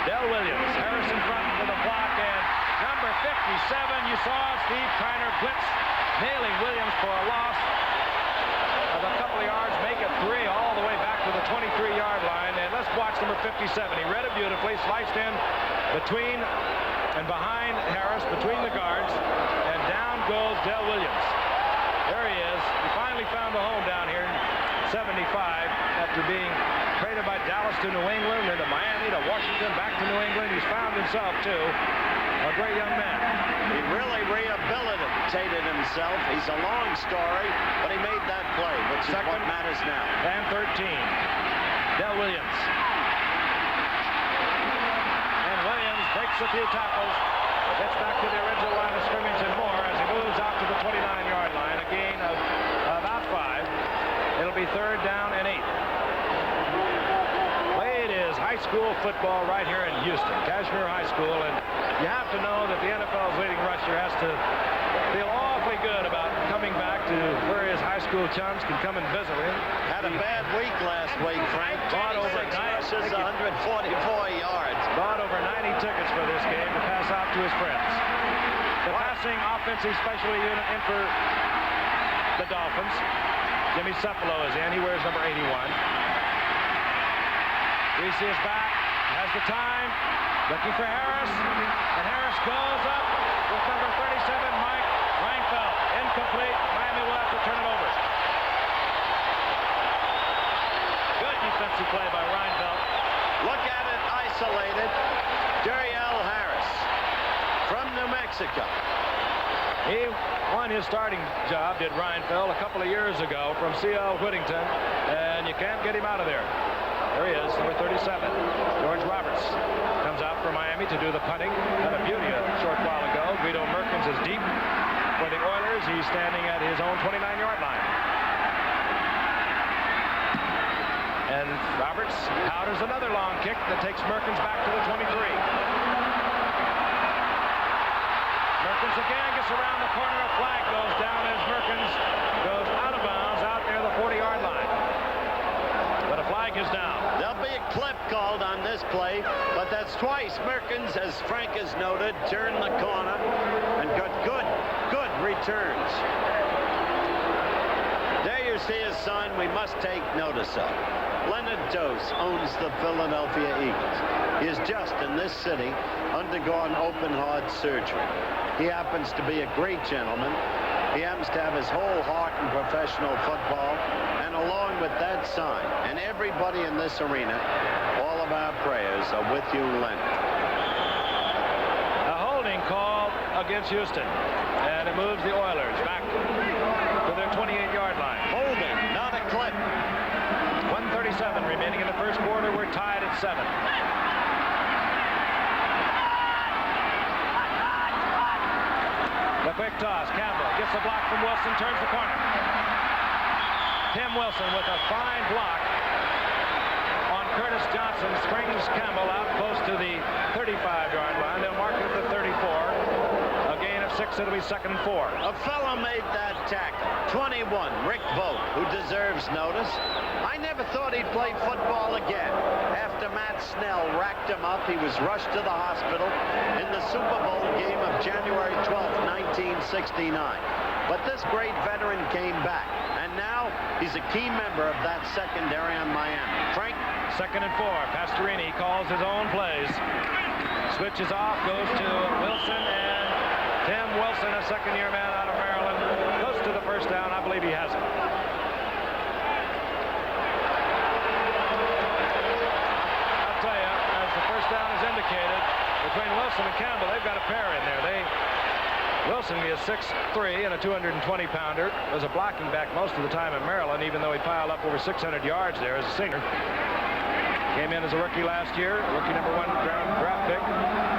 Del Williams, Harris in front with a block, and number 57, you saw Steve Kiner blitz, nailing Williams for a loss of a couple of yards, make it 3 all the way back to the 23-yard line. And let's watch number 57. He read it beautifully, sliced in between and behind Harris, between the guards, and down goes Del Williams. There he is. He finally found a home down here in 75 after being traded by Dallas to New England, then to Miami, to Washington, back to New England. He's found himself, too. A great young man. He really rehabilitated himself. He's a long story, but he made that play, which is what matters now. And 13. Del Williams. And Williams breaks a few tackles, gets back to the original line of scrimmage and more as he moves out to the 29-yard line. A gain of about 5. It'll be 3rd down and 8. It is high school football right here in Houston, Kashmir High School, and you have to know that the NFL's leading rusher has to feel awfully good about coming back to where his high school chums can come and visit him. Had a bad week last week, Frank. Bought over 96 rushes, 144 yards. Bought over 90 tickets for this game to pass out to his friends. The passing offensive specialty unit in for the Dolphins. Jimmy Cephalo is in. He wears number 81. Greasy is back, has the time, looking for Harris, and Harris goes up with number 37, Mike Reinfeldt. Incomplete. Miami will have to turn it over. Good defensive play by Reinfeldt. Look at it isolated. Dariel Harris from New Mexico. He won his starting job, did Reinfeldt, a couple of years ago from C.L. Whittington, and you can't get him out of there. There he is, number 37. George Roberts comes out for Miami to do the punting. Had a beauty a short while ago. Guido Merkins is deep for the Oilers. He's standing at his own 29-yard line. And Roberts powders another long kick that takes Merkins back to the 23. Merkins again gets around the corner. A flag goes down as Merkins goes out of bounds out near the 40-yard line. But a flag is down. There'll be a clip called on this play, but that's twice Merkins, as Frank has noted, turned the corner and got good returns. There you see his son we must take notice of. Leonard Dose owns the Philadelphia Eagles. He has just, in this city, undergone open heart surgery. He happens to be a great gentleman. He happens to have his whole heart in professional football. And along with that sign, and everybody in this arena, all of our prayers are with you, Leonard. A holding call against Houston. And it moves the Oilers back to their 28-yard line. Holding, not a clip. 1:37 remaining in the first quarter. We're tied at 7. The quick toss. Campbell gets the block from Wilson, turns the corner. Tim Wilson with a fine block on Curtis Johnson, springs Campbell out close to the 35-yard line. They'll mark it at the 34. A gain of 6. It'll be 2nd and 4. A fellow made that tackle. 21, Rick Vogt, who deserves notice. I never thought he'd play football again. After Matt Snell racked him up, he was rushed to the hospital in the Super Bowl game of January 12, 1969. But this great veteran came back, and now he's a key member of that secondary on Miami. Frank? 2nd and 4. Pastorini calls his own plays. Switches off, goes to Wilson, and Tim Wilson, a second-year man out of Maryland, goes to the first down. I believe he has it. I'll tell you, down as indicated between Wilson and Campbell. They've got a pair in there. Wilson is 6'3" and a 220-pounder. Was a blocking back most of the time in Maryland, even though he piled up over 600 yards there as a senior. Came in as a rookie last year, rookie #1 draft pick.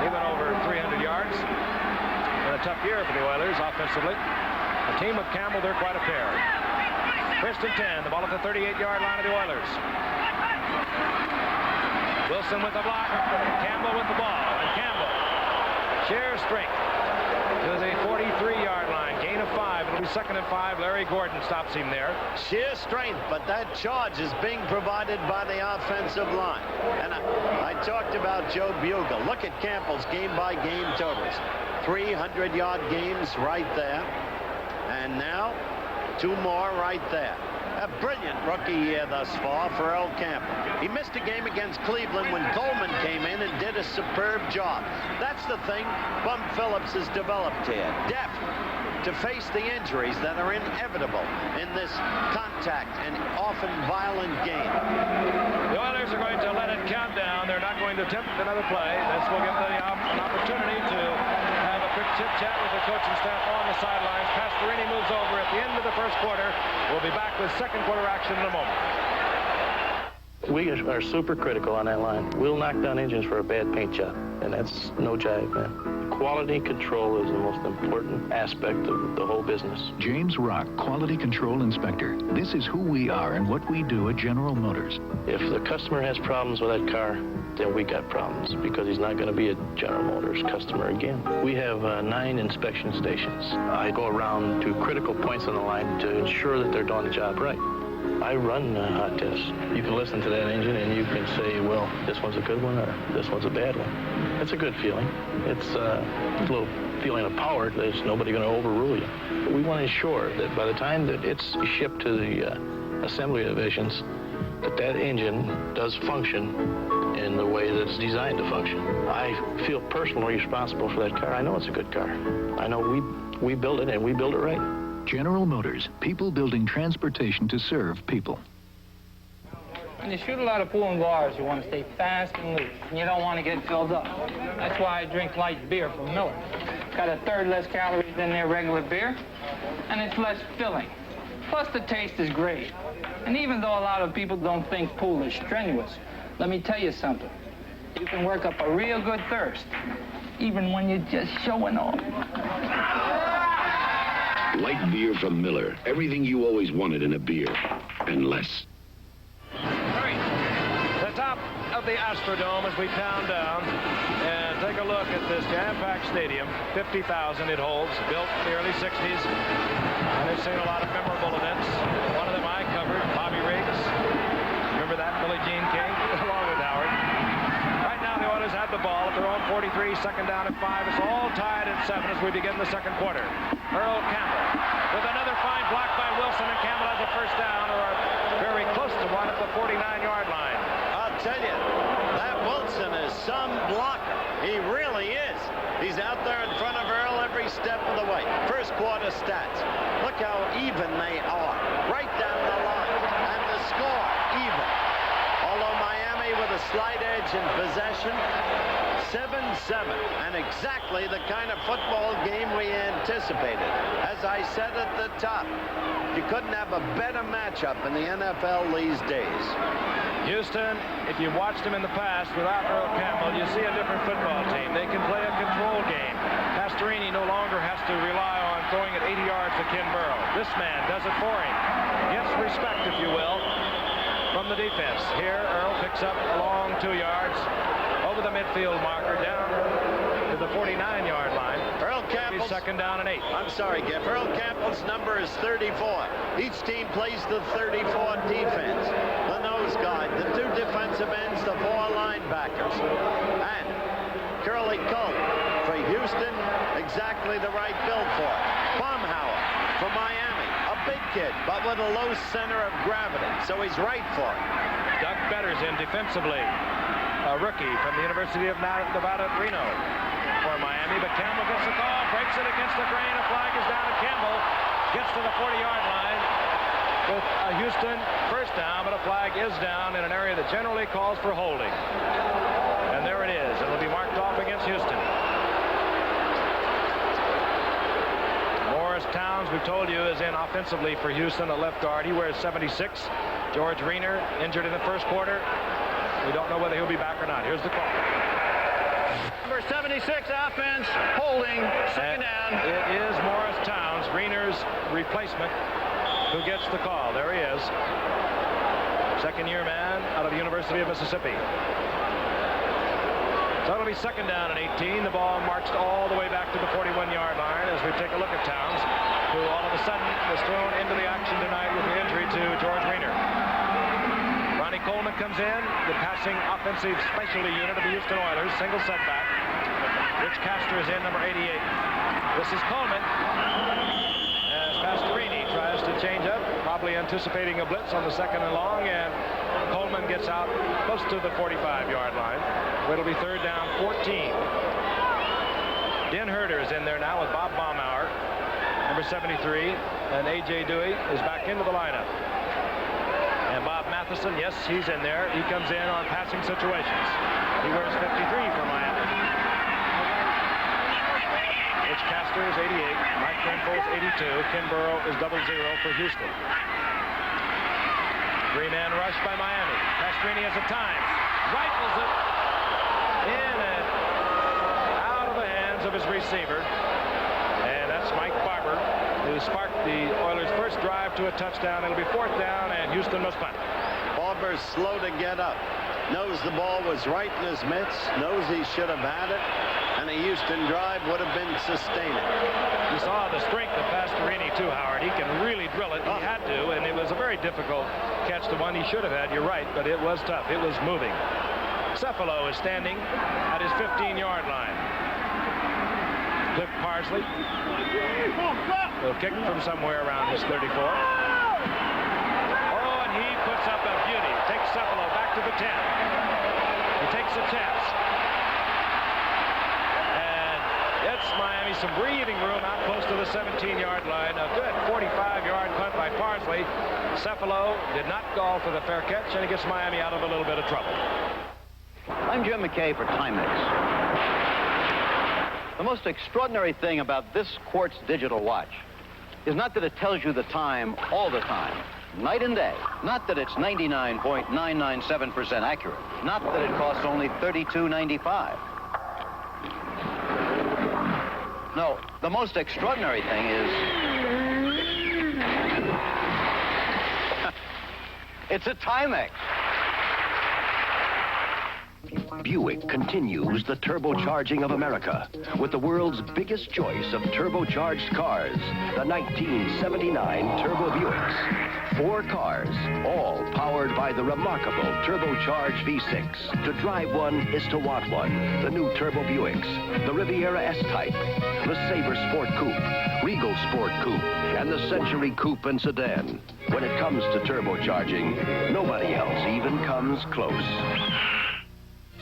He went over 300 yards. And a tough year for the Oilers offensively. A team with Campbell, they're quite a pair. First and 10, the ball at the 38-yard line of the Oilers. Wilson with the block, Campbell with the ball, and Campbell, sheer strength to the 43-yard line, gain of 5. It'll be 2nd and 5. Larry Gordon stops him there. Sheer strength, but that charge is being provided by the offensive line. And I talked about Joe Bugle. Look at Campbell's game-by-game totals. 300-yard games right there. And now, 2 more right there. A brilliant rookie year thus far for Earl Campbell. He missed a game against Cleveland when Coleman came in and did a superb job. That's the thing Bum Phillips has developed here. Depth to face the injuries that are inevitable in this contact and often violent game. The Oilers are going to let it count down. They're not going to attempt another play. This will give them an opportunity to have a quick chit-chat with the coaching staff on the sidelines. Pastorini moves over at the end of the first quarter. We'll be back with second quarter action in a moment. We are super critical on that line. We'll knock down engines for a bad paint job, and that's no jive, man. Quality control is the most important aspect of the whole business. James Rock, Quality Control Inspector. This is who we are and what we do at General Motors. If the customer has problems with that car, then we got problems, because he's not going to be a General Motors customer again. We have 9 inspection stations. I go around to critical points on the line to ensure that they're doing the job right. I run hot tests. You can listen to that engine and you can say, well, this one's a good one or this one's a bad one. It's a good feeling. It's a little feeling of power. There's nobody going to overrule you. But we want to ensure that by the time that it's shipped to the assembly divisions, that engine does function in the way that it's designed to function. I feel personally responsible for that car. I know it's a good car. I know we build it and we build it right. General Motors, people building transportation to serve people. When you shoot a lot of pool and bars, you want to stay fast and loose, and you don't want to get filled up. That's why I drink light beer from Miller. Got a third less calories than their regular beer, and it's less filling. Plus, the taste is great. And even though a lot of people don't think pool is strenuous, let me tell you something. You can work up a real good thirst, even when you're just showing off. Light beer from Miller. Everything you always wanted in a beer, and less. The top of the Astrodome as we pound down and take a look at this jam-packed stadium. 50,000 it holds, built in the early 60s. And they've seen a lot of memorable events. One of them I covered, Bobby Riggs. Remember that, Billie Jean King, along with Howard. Right now the Oilers have the ball at their own 43, second down at 5. It's all tied at 7 as we begin the second quarter. Earl Campbell with another fine block by Wilson, and Campbell has a first down, or very close to one at the 49-yard line. I'll tell you, that Wilson is some blocker. He really is. He's out there in front of Earl every step of the way. First quarter stats. Look how even they are. Right down the line. And the score, even. Although Miami with a slight edge in possession, 7-7, and exactly the kind of football game we anticipated. As I said at the top, you couldn't have a better matchup in the NFL these days. Houston, if you watched them in the past without Earl Campbell, you see a different football team. They can play a control game. Pastorini no longer has to rely on throwing it 80 yards to Ken Burrow. This man does it for him. Gets respect, if you will, from the defense. Here, Earl picks up a long 2 yards over the midfield marker down to the 49-yard line. Earl Campbell's second down and 8. I'm sorry, Giff. Earl Campbell's number is 34. Each team plays the 34 defense. The nose guard, the 2 defensive ends, the 4 linebackers. And Curly Cole for Houston, exactly the right build for it. Baumhauer for Miami, a big kid, but with a low center of gravity, so he's right for it. Doug Betters in defensively. A rookie from the University of Nevada at Reno for Miami, but Campbell gets the call, breaks it against the grain. A flag is down, and Campbell gets to the 40-yard line with a Houston first down, but a flag is down in an area that generally calls for holding. And there it is. It'll be marked off against Houston. Morris Towns, we've told you, is in offensively for Houston at left guard. He wears 76. George Reiner injured in the first quarter. We don't know whether he'll be back or not. Here's the call. Number 76 offense, holding, second down. It is Morris Towns, Reiner's replacement, who gets the call. There he is. Second-year man out of the University of Mississippi. So it'll be second down and 18. The ball marched all the way back to the 41-yard line as we take a look at Towns, who all of a sudden was thrown into the action tonight with the injury to George Reiner. Ronnie Coleman comes in, the passing offensive specialty unit of the Houston Oilers, single setback. Rich Castor is in, number 88. This is Coleman as Pastorini tries to change up, probably anticipating a blitz on the second and long, and Coleman gets out close to the 45-yard line. It'll be third down, 14. Den Herder is in there now with Bob Baumauer, number 73, and A.J. Dewey is back into the lineup. And Bob Matheson, yes, he's in there. He comes in on passing situations. He wears 53 for Miami. Rich Castor is 88. Mike Crenfell is 82. Ken Burrow is 00 for Houston. Three-man rush by Miami. Pastorini has a time. Rifles it in and out of the hands of his receiver. And that's Mike Barber, who sparked the Oilers' first drive to a touchdown. It'll be fourth down, and Houston must punt. Barber's slow to get up. Knows the ball was right in his mitts. Knows he should have had it. And a Houston drive would have been sustaining. You saw the strength of Pastorini, too, Howard. He can really drill it. He had to, and it was a very difficult catch, the one he should have had. You're right, but it was tough. It was moving. Cephalo is standing at his 15-yard line. Cliff Parsley will kick from somewhere around his 34. Oh, and he puts up a beauty. Takes Cephalo back to the 10. He takes a chance. It's Miami some breathing room out close to the 17-yard line. A good 45-yard punt by Parsley. Cephalo did not go for the fair catch, and he gets Miami out of a little bit of trouble. I'm Jim McKay for Timex. The most extraordinary thing about this quartz digital watch is not that it tells you the time all the time, night and day. Not that it's 99.997% accurate. Not that it costs only $32.95. No, the most extraordinary thing is... it's a Timex. Buick continues the turbocharging of America with the world's biggest choice of turbocharged cars, the 1979 Turbo Buicks. 4 cars, all powered by the remarkable turbocharged V6. To drive one is to want one. The new Turbo Buicks, the Riviera S-Type, the Sabre Sport Coupe, Regal Sport Coupe, and the Century Coupe and Sedan. When it comes to turbocharging, nobody else even comes close.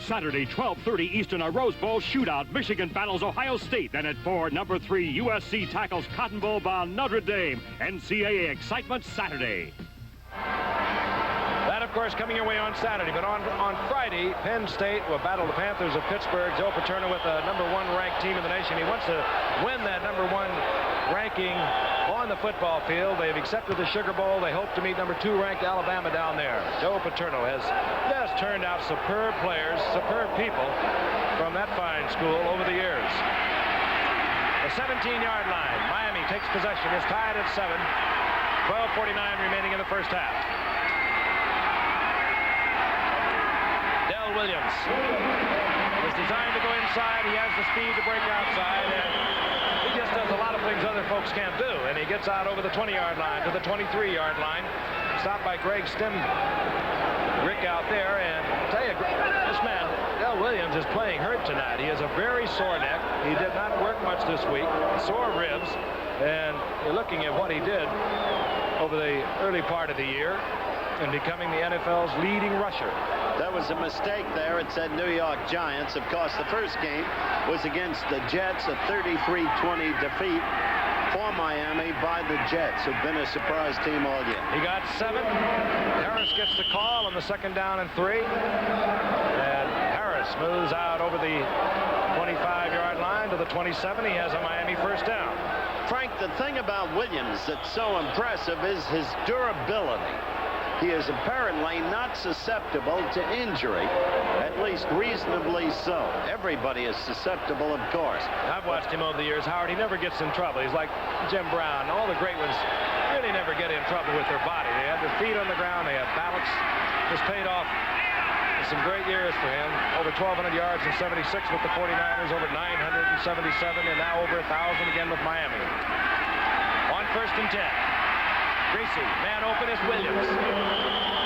Saturday, 12:30 Eastern, a Rose Bowl shootout. Michigan battles Ohio State. Then at 4, number 3, USC tackles Cotton Bowl bound Notre Dame. NCAA excitement Saturday. That, of course, coming your way on Saturday. But on Friday, Penn State will battle the Panthers of Pittsburgh. Joe Paterno with the number 1 ranked team in the nation. He wants to win that number 1 ranking on the football field. They've accepted the Sugar Bowl. They hope to meet number 2 ranked Alabama down there. Joe Paterno has just turned out superb players, superb people from that fine school over the years. The 17-yard line. Miami takes possession. It's tied at 7. 12:49 remaining in the first half. Del Williams is designed to go inside. He has the speed to break outside, and he just does a lot of things other folks can't do. And he gets out over the 20-yard line to the 23-yard line. Stopped by Greg Rick out there, and I'll tell you, this man, Del Williams, is playing hurt tonight. He has a very sore neck. He did not work much this week. Sore ribs, and you're looking at what he did over the early part of the year and becoming the NFL's leading rusher. That was a mistake there. It said New York Giants. Of course, the first game was against the Jets, a 33-20 defeat for Miami by the Jets, who've been a surprise team all year. He got 7. Harris gets the call on the second down and 3. And Harris Harris moves out over the 25-yard line to the 27. He has a Miami first down. Frank, the thing about Williams that's so impressive is his durability. He is apparently not susceptible to injury, at least reasonably so. Everybody is susceptible, of course. I've watched him over the years, Howard. He never gets in trouble. He's like Jim Brown. All the great ones really never get in trouble with their body. They have their feet on the ground. They have balance. This paid off. Some great years for him. Over 1,200 yards in 76 with the 49ers, over 977, and now over 1,000 again with Miami. On 1st and 10. Greasy, man open is Williams.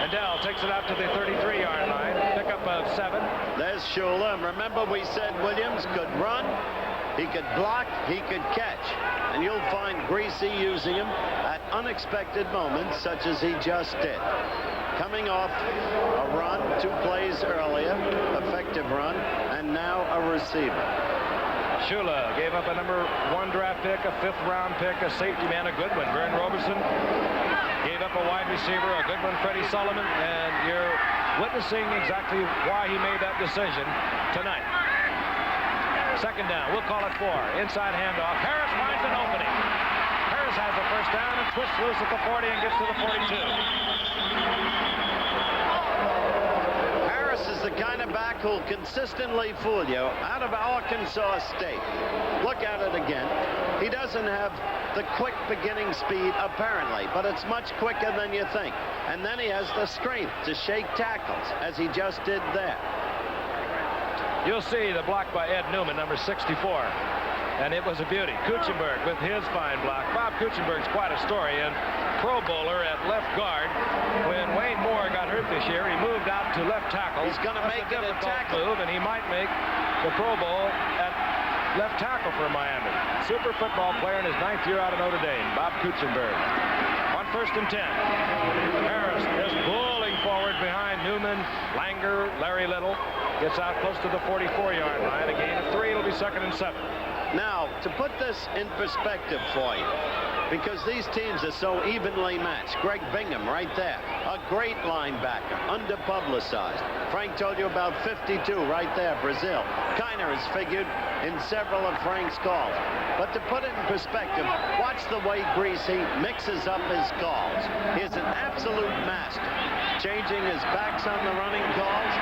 And Dell takes it out to the 33-yard line. Pickup of 7. There's Shula. Remember we said Williams could run, he could block, he could catch. And you'll find Greasy using him at unexpected moments, such as he just did. Coming off a run 2 plays earlier, effective run, and now a receiver. Shula gave up a number 1 draft pick, a 5th round pick, a safety man, a good one. Vern Roberson gave up a wide receiver, a good one, Freddie Sullivan, and you're witnessing exactly why he made that decision tonight. 2nd down, we'll call it 4. Inside handoff. Harris finds an opening. Harris has the first down and twists loose at the 40 and gets to the 42. Harris is the kind of back who'll consistently fool you out of Arkansas State. Look at it again. He doesn't have the quick beginning speed, apparently, but it's much quicker than you think. And then he has the strength to shake tackles, as he just did there. You'll see the block by Ed Newman, number 64. And it was a beauty. Kuchenberg with his fine block. Bob Kuchenberg's quite a story, and Pro Bowler at left guard. When Wayne Moore got hurt this year, he moved out to left tackle. He's going to make it a tackle move, and he might make the Pro Bowl at left tackle for Miami. Super football player in his 9th year out of Notre Dame, Bob Kuchenberg. On 1st and 10. Harris is bowling forward behind Newman, Langer, Larry Little. Gets out close to the 44-yard line. A gain of 3. It'll be 2nd and 7. Now, to put this in perspective for you, because these teams are so evenly matched. Greg Bingham right there, a great linebacker, underpublicized. Frank told you about 52 right there, Brazil. Kiner is figured in several of Frank's calls. But to put it in perspective, watch the way Greasy mixes up his calls. He is an absolute master, changing his backs on the running calls,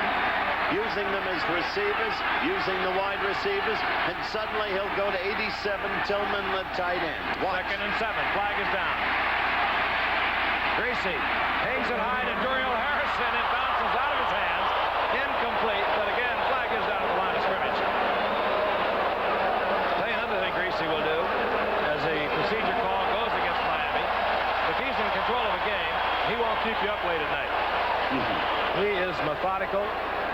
using them as receivers, using the wide receivers, and suddenly he'll go to 87, Tillman, the tight end. Watch. 2nd and 7. Flag is down. Greasy hangs it high to Duriel Harrison. It bounces out of his hands. Incomplete, but again, flag is down at the line of scrimmage. Tell you another thing Greasy will do as a procedure call goes against Miami. If he's in control of a game, he won't keep you up late at night. He is methodical.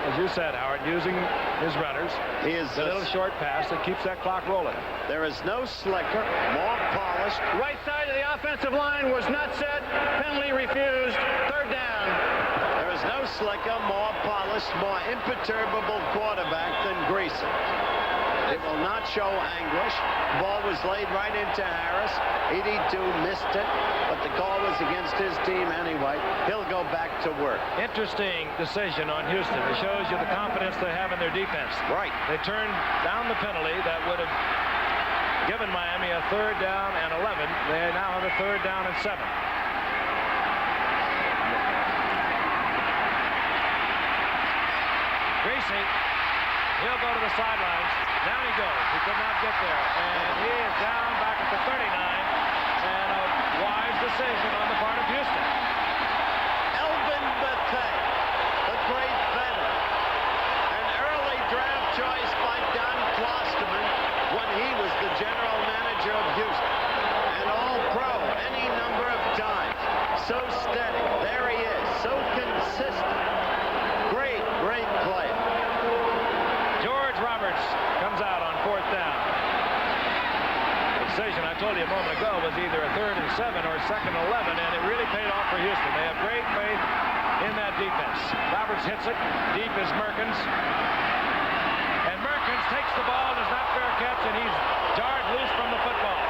As you said, Howard, using his runners. He is the little short pass that keeps that clock rolling. There is no slicker, more polished. Right side of the offensive line was not set. Penalty refused. 3rd down. There is no slicker, more polished, more imperturbable quarterback than Greasy. It will not show anguish. The ball was laid right into Harris. 82 missed it, but the call was against his team anyway. He'll go back to work. Interesting decision on Houston. It shows you the confidence they have in their defense. Right. They turned down the penalty that would have given Miami a 3rd down and 11. They now have a 3rd down and 7. Greasy, he'll go to the sidelines. Down he goes. He could not get there. And he is down back at the 39. And a wise decision on the part of Houston. Elvin Bethea, the great veteran. An early draft choice by Don Klosterman when he was the general manager of Houston. An all-pro any number of times. So steady. There he is. So consistent. Great, great player. George Roberts comes out on 4th down. The decision I told you a moment ago was either a 3rd and 7 or a 2nd and 11, and it really paid off for Houston. They have great faith in that defense. Roberts hits it. Deep is Merkins. And Merkins takes the ball, does not fair catch, and he's jarred loose from the football.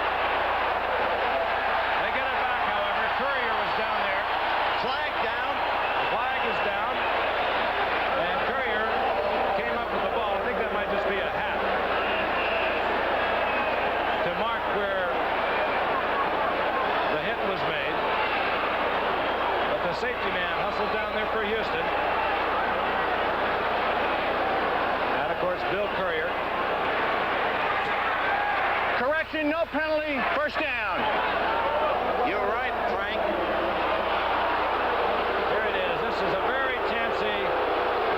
They get it back, however. Courier was down there. Flag down. The flag is down. And Courier came up with safety man hustles down there for Houston. And, of course, Bill Courier. Correction, no penalty, first down. You're right, Frank. Here it is. This is a very chancy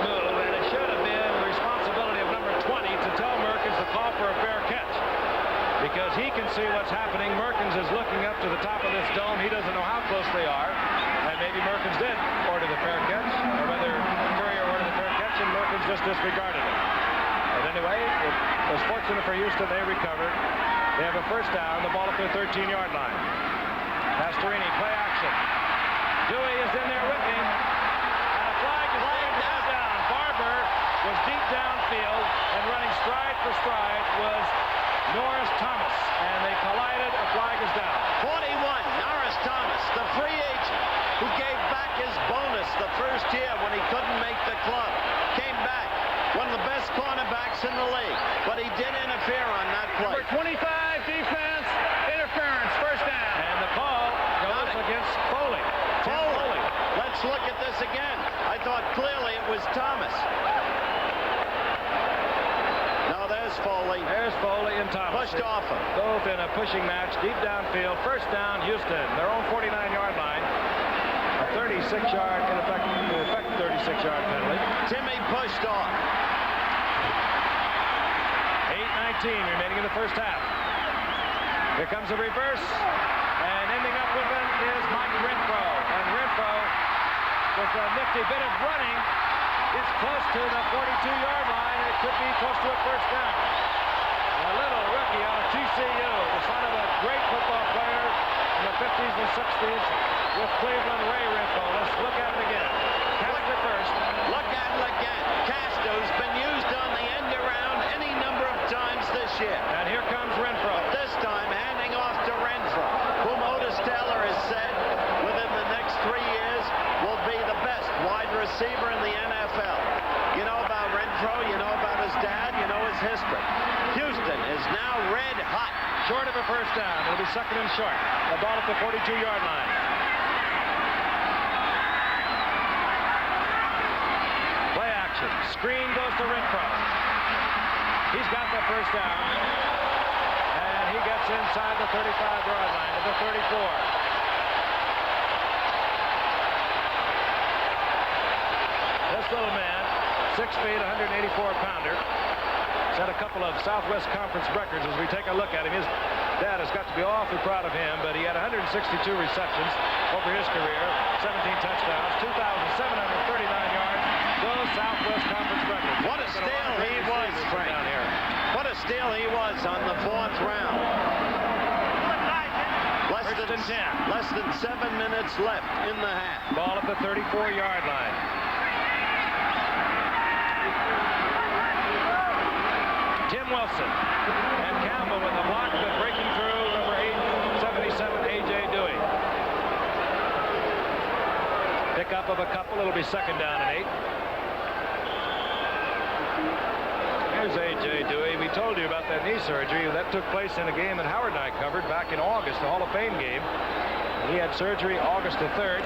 move, and it should have been the responsibility of number 20 to tell Merkins to call for a fair catch, because he can see what's happening. Merkins is looking up to the top of this dome. He doesn't know how close they are, and maybe Merkins did order the fair catch, or whether Courier ordered the fair catch and Merkins just disregarded it. But anyway, it was fortunate for Houston. They recovered. They have a first down, the ball at their 13-yard line. Pastorini, play action. Dewey is in there with him, and a flag is down. Barber was deep downfield, and running stride for stride was Norris Thomas, and they collided. A flag is down. 41, Norris Thomas, the free agent who gave back his bonus the first year when he couldn't make the club. Came back, one of the best cornerbacks in the league, but he did interfere on that play. Number 25, defense, interference, first down. And the call goes against Foley. Foley. Let's look at this again. I thought clearly it was Thomas. No, there's Foley. There's Foley and Thomas. Pushed off him. Both in a pushing match, deep downfield. First down, Houston. Their own 49-yard line. A 36-yard, in effect 36-yard penalty. Timmy pushed off. 8:19 remaining in the first half. Here comes a reverse, and ending up with it is Mike Renfro. And Renfro, with a nifty bit of running, is close to the 42-yard line. It could be close to a first down. A little rookie out of TCU, the son of a great football player in the 50s and 60s with Cleveland, Ray Renfro. Let's look at it again. Castro first. Look at it again. Castro's been used on the end around any number of times this year. And here comes Renfro. This time handing off to Renfro, whom Otis Taylor has said within the next 3 years will be the best wide receiver in the NFL. You know about Renfro, you know about his dad, you know his history. Houston is now red hot. Short of a first down. It'll be second and short. The ball at the 42-yard line. Play action. Screen goes to Renfro. He's got the first down. And he gets inside the 35-yard line to the 34. This little man, 6 feet, 184-pounder, set a couple of Southwest Conference records as we take a look at him. His dad has got to be awfully proud of him, but he had 162 receptions over his career, 17 touchdowns, 2,739 yards, those Southwest Conference records. What a steal he was, Frank. Down here. What a steal he was on the 4th round. Less than 7 minutes left in the half. Ball at the 34-yard line. Tim Wilson and Campbell with the block, but breaking through number 877, A.J. Dewey. Pick up of a couple. It'll be second down and 8. Here's A.J. Dewey. We told you about that knee surgery. That took place in a game that Howard and I covered back in August, the Hall of Fame game. He had surgery August the 3rd.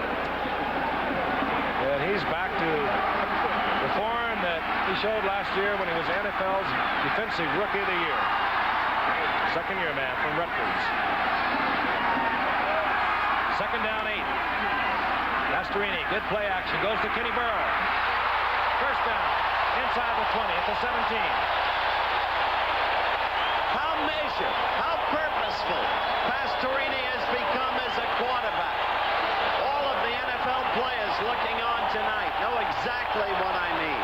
And he's back to the form that he showed last year when he was NFL's Defensive Rookie of the Year. Second-year man from Rutgers. Second down 8. Pastorini, good play action. Goes to Kenny Burrow. First down. Inside the 20 at the 17. How measured, how purposeful Pastorini has become as a quarterback. All of the NFL players looking on tonight know exactly what I mean.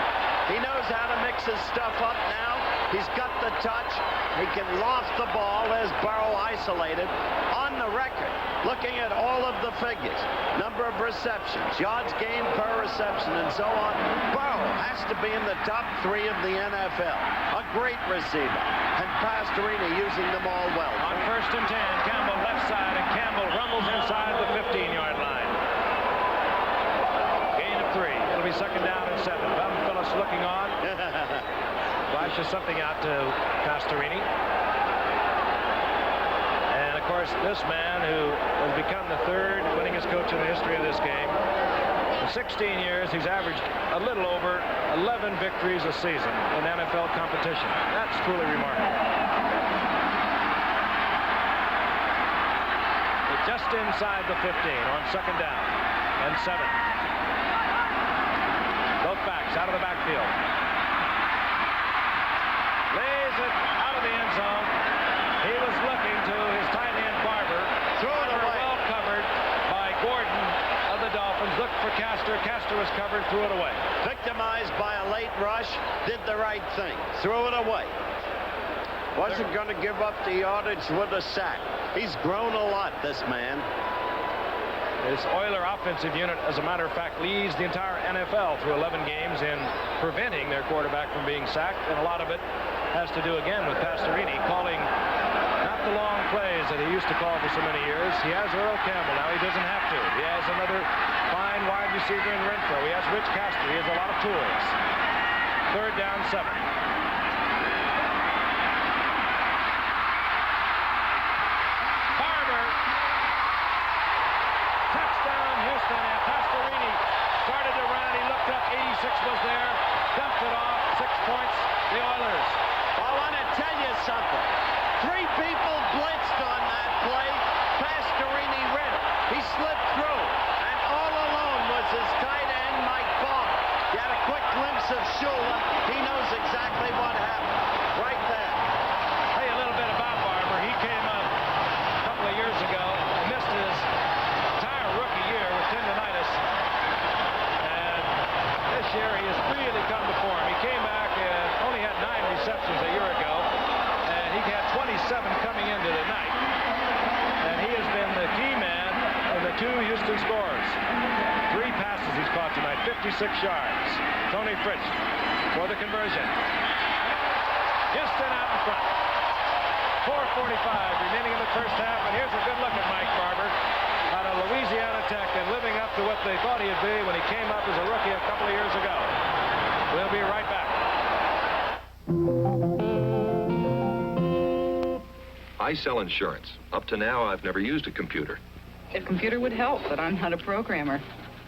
He knows how to mix his stuff up now. He's got the touch. He can loft the ball. There's Burrow isolated. On the record, looking at all of the figures, number of receptions, yards gained per reception, and so on, Burrow has to be in the top 3 of the NFL. A great receiver. And Pastorini using them all well. On first and 10, Campbell left side, and Campbell rumbles inside the 15-yard line. Gain of 3. It'll be second down and 7. Bum Phillips looking on. Flashes something out to Pastorini. And, of course, this man who has become the 3rd winningest coach in the history of this game In 16 years, he's averaged a little over 11 victories a season in NFL competition. That's truly remarkable. They're just inside the 15 on second down and 7. Both backs out of the backfield. Lays it out of the end zone. He was looking to his tight end Barber. Threw it away. Well covered by Gordon of the Dolphins. Looked for Castor. Castor was covered. Threw it away. Victimized by a late rush. Did the right thing. Threw it away. Wasn't going to give up the yardage with a sack. He's grown a lot, this man. This Oiler offensive unit, as a matter of fact, leads the entire NFL through 11 games in preventing their quarterback from being sacked, and a lot of it has to do again with Pastorini calling not the long plays that he used to call for so many years. He has Earl Campbell now. He doesn't have to. He has another fine wide receiver in Renfro. He has Rich Castor. He has a lot of tools. Third down, 7. Was there, dumped it off, 6 points, the Oilers. I want to tell you something. 3 people blitzed on that play. Pastorini read it. He slipped through, and all alone was his tight end, Mike Ball. He had a quick glimpse of Shula. He knows exactly what happened. Right there. Hey, a little bit about Barber. He came up a couple of years ago, missed his entire rookie year with tendonitis. This year he has really come to form. He came back and only had 9 receptions a year ago, and he had 27 coming into the night. And he has been the key man in the 2 Houston scores. 3 passes he's caught tonight, 56 yards. Tony Fritz for the conversion. Houston out in front. 4:45 remaining in the first half, and here's a good look at Mike Barber out of Louisiana Tech and living up to what they thought he'd be when he came up as a rookie a couple of years ago. We'll be right back. I sell insurance. Up to now, I've never used a computer. A computer would help, but I'm not a programmer.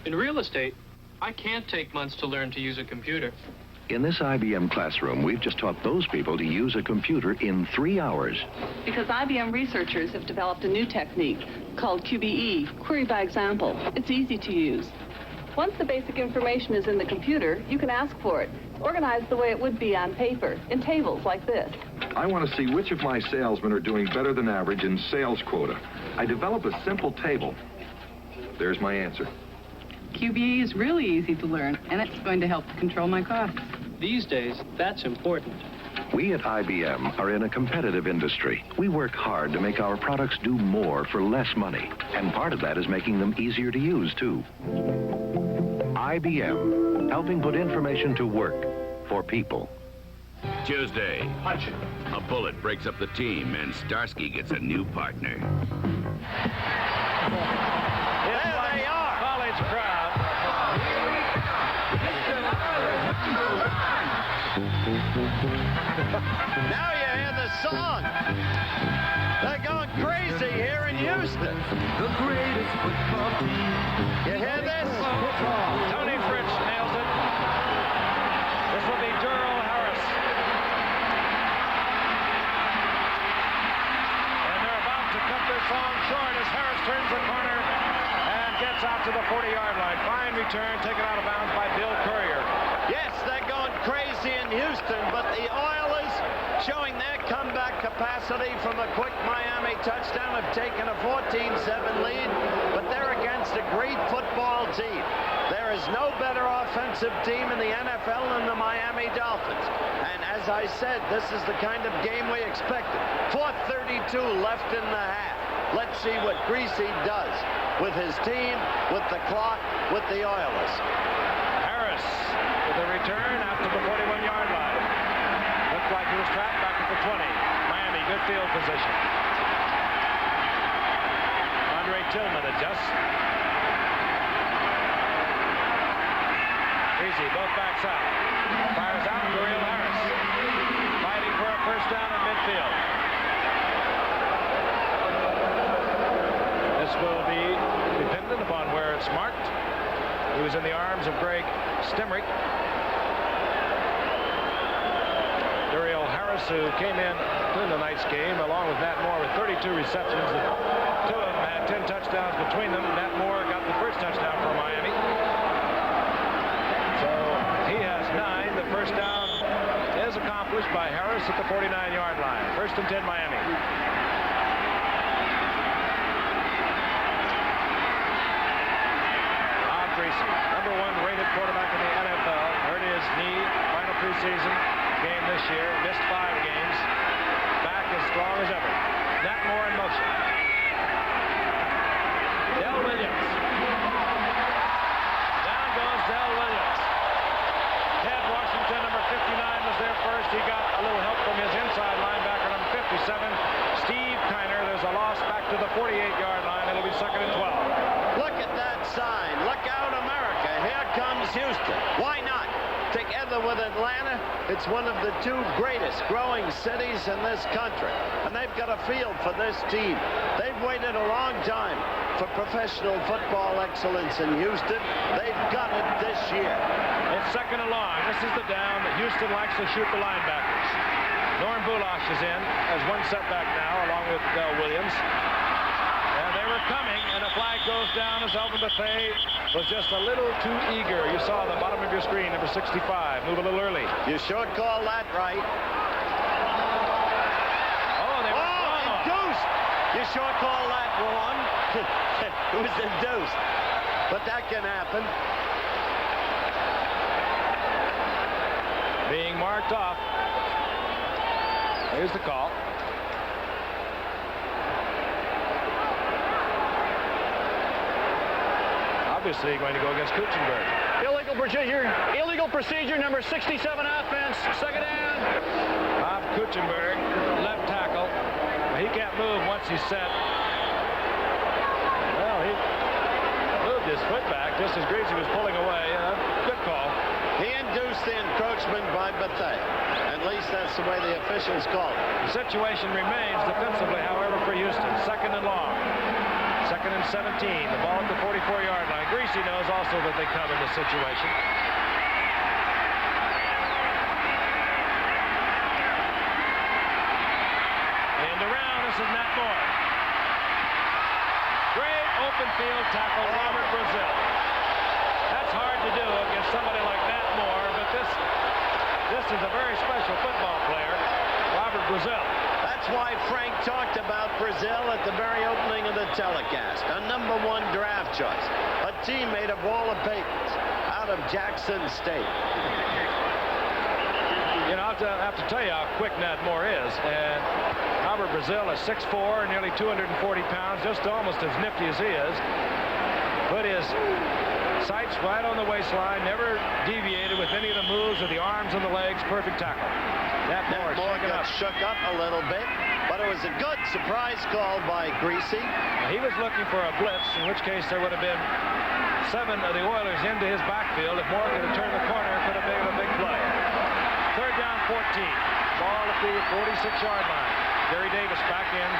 In real estate, I can't take months to learn to use a computer. In this IBM classroom, we've just taught those people to use a computer in 3 hours. Because IBM researchers have developed a new technique called QBE, Query by Example. It's easy to use. Once the basic information is in the computer, you can ask for it, organized the way it would be on paper, in tables like this. I want to see which of my salesmen are doing better than average in sales quota. I develop a simple table. There's my answer. QBE is really easy to learn, and it's going to help control my costs. These days, that's important. We at IBM are in a competitive industry. We work hard to make our products do more for less money, and part of that is making them easier to use, too. IBM, helping put information to work for people. Tuesday, a bullet breaks up the team, and Starsky gets a new partner. There they are. College crowd. Now you hear the song. They're going crazy here in Houston. The greatest football team. You hear this? Tony Fritz nails it. This will be Durrell Harris. And they're about to cut their song short as Harris turns the corner and gets out to the 40-yard line. Fine return, taken out of bounds by Bill Courier. Yes, they're going crazy in Houston, but the Oilers, showing their comeback capacity from a quick Miami touchdown, have taken a 14-7 lead, but they're against a great football team. There is no better offensive team in the NFL than the Miami Dolphins. And as I said, this is the kind of game we expected. 4:32 left in the half. Let's see what Greasy does with his team, with the clock, with the Oilers. Harris with a return out to the 41-yard line. Looked like he was trapped back at the 20. Miami, good field position. Andre Tillman adjusts. Easy, both backs out. Fires out, Durrell Harris. Fighting for a first down in midfield. This will be dependent upon where it's marked. He was in the arms of Greg Stemrick. Duriel Harris, who came in tonight's game, along with Nat Moore, with 32 receptions. Two of them had 10 touchdowns between them. Nat Moore got the first touchdown for Miami. So he has 9. The first down is accomplished by Harris at the 49-yard line. First and 10, Miami. Greasy, number 1 rated quarterback in the NFL, hurt his knee, final preseason game this year, missed 5 games, back as strong as ever. Nat Moore in motion. Del Williams. Down goes Del Williams. Ted Washington, number 59, was there first. He got a little help from his inside linebacker, number 57, Steve Kiner. There's a loss back to the 48-yard line. It'll be 2nd and 12. Look at that sign. Look out, America. Here comes Houston. Why not? Together with Atlanta, it's one of the 2 greatest growing cities in this country. And they've got a feel for this team. They've waited a long time for professional football excellence in Houston. They've got it this year. It's 2nd and long. This is the down that Houston likes to shoot the linebackers. Norm Bulash is in as 1 setback now, along with Del Williams. They were coming, and a flag goes down as Elvin Bethea was just a little too eager. You saw the bottom of your screen, number 65, move a little early. You sure call that right. Oh, they were induced. You sure call that wrong. It was induced. But that can happen. Being marked off. Here's the call. Obviously going to go against Kuchenberg. Illegal procedure, number 67 offense, 2nd down. Bob Kuchenberg, left tackle. He can't move once he's set. Well, he moved his foot back just as Greasy was pulling away. Good call. He induced the encroachment by Bethea. At least that's the way the officials call it. The situation remains defensively, however, for Houston. 2nd and long. 2nd and 17. The ball at the 44-yard line. Greasy knows also that they come in this situation. And around, this is Nat Moore. Great open field tackle, Robert Brazil. That's hard to do against somebody like Nat Moore, but this is a very special football player, Robert Brazil. That's why Frank talked about Brazil at the very opening of the telecast. A number 1 draft choice. A teammate of Walter Payton's out of Jackson State. You know, I'll have to tell you how quick Nat Moore is. And Robert Brazil is 6'4", nearly 240 pounds, just almost as nifty as he is. Put his sights right on the waistline, never deviated with any of the moves of the arms and the legs. Perfect tackle. Nat Moore got shook up a little bit, but it was a good surprise call by Greasy. He was looking for a blitz, in which case there would have been 7 of the Oilers into his backfield. If Moore could have turned the corner, it could have been a big play. 3rd down, 14. Ball at the 46-yard line. Gary Davis back in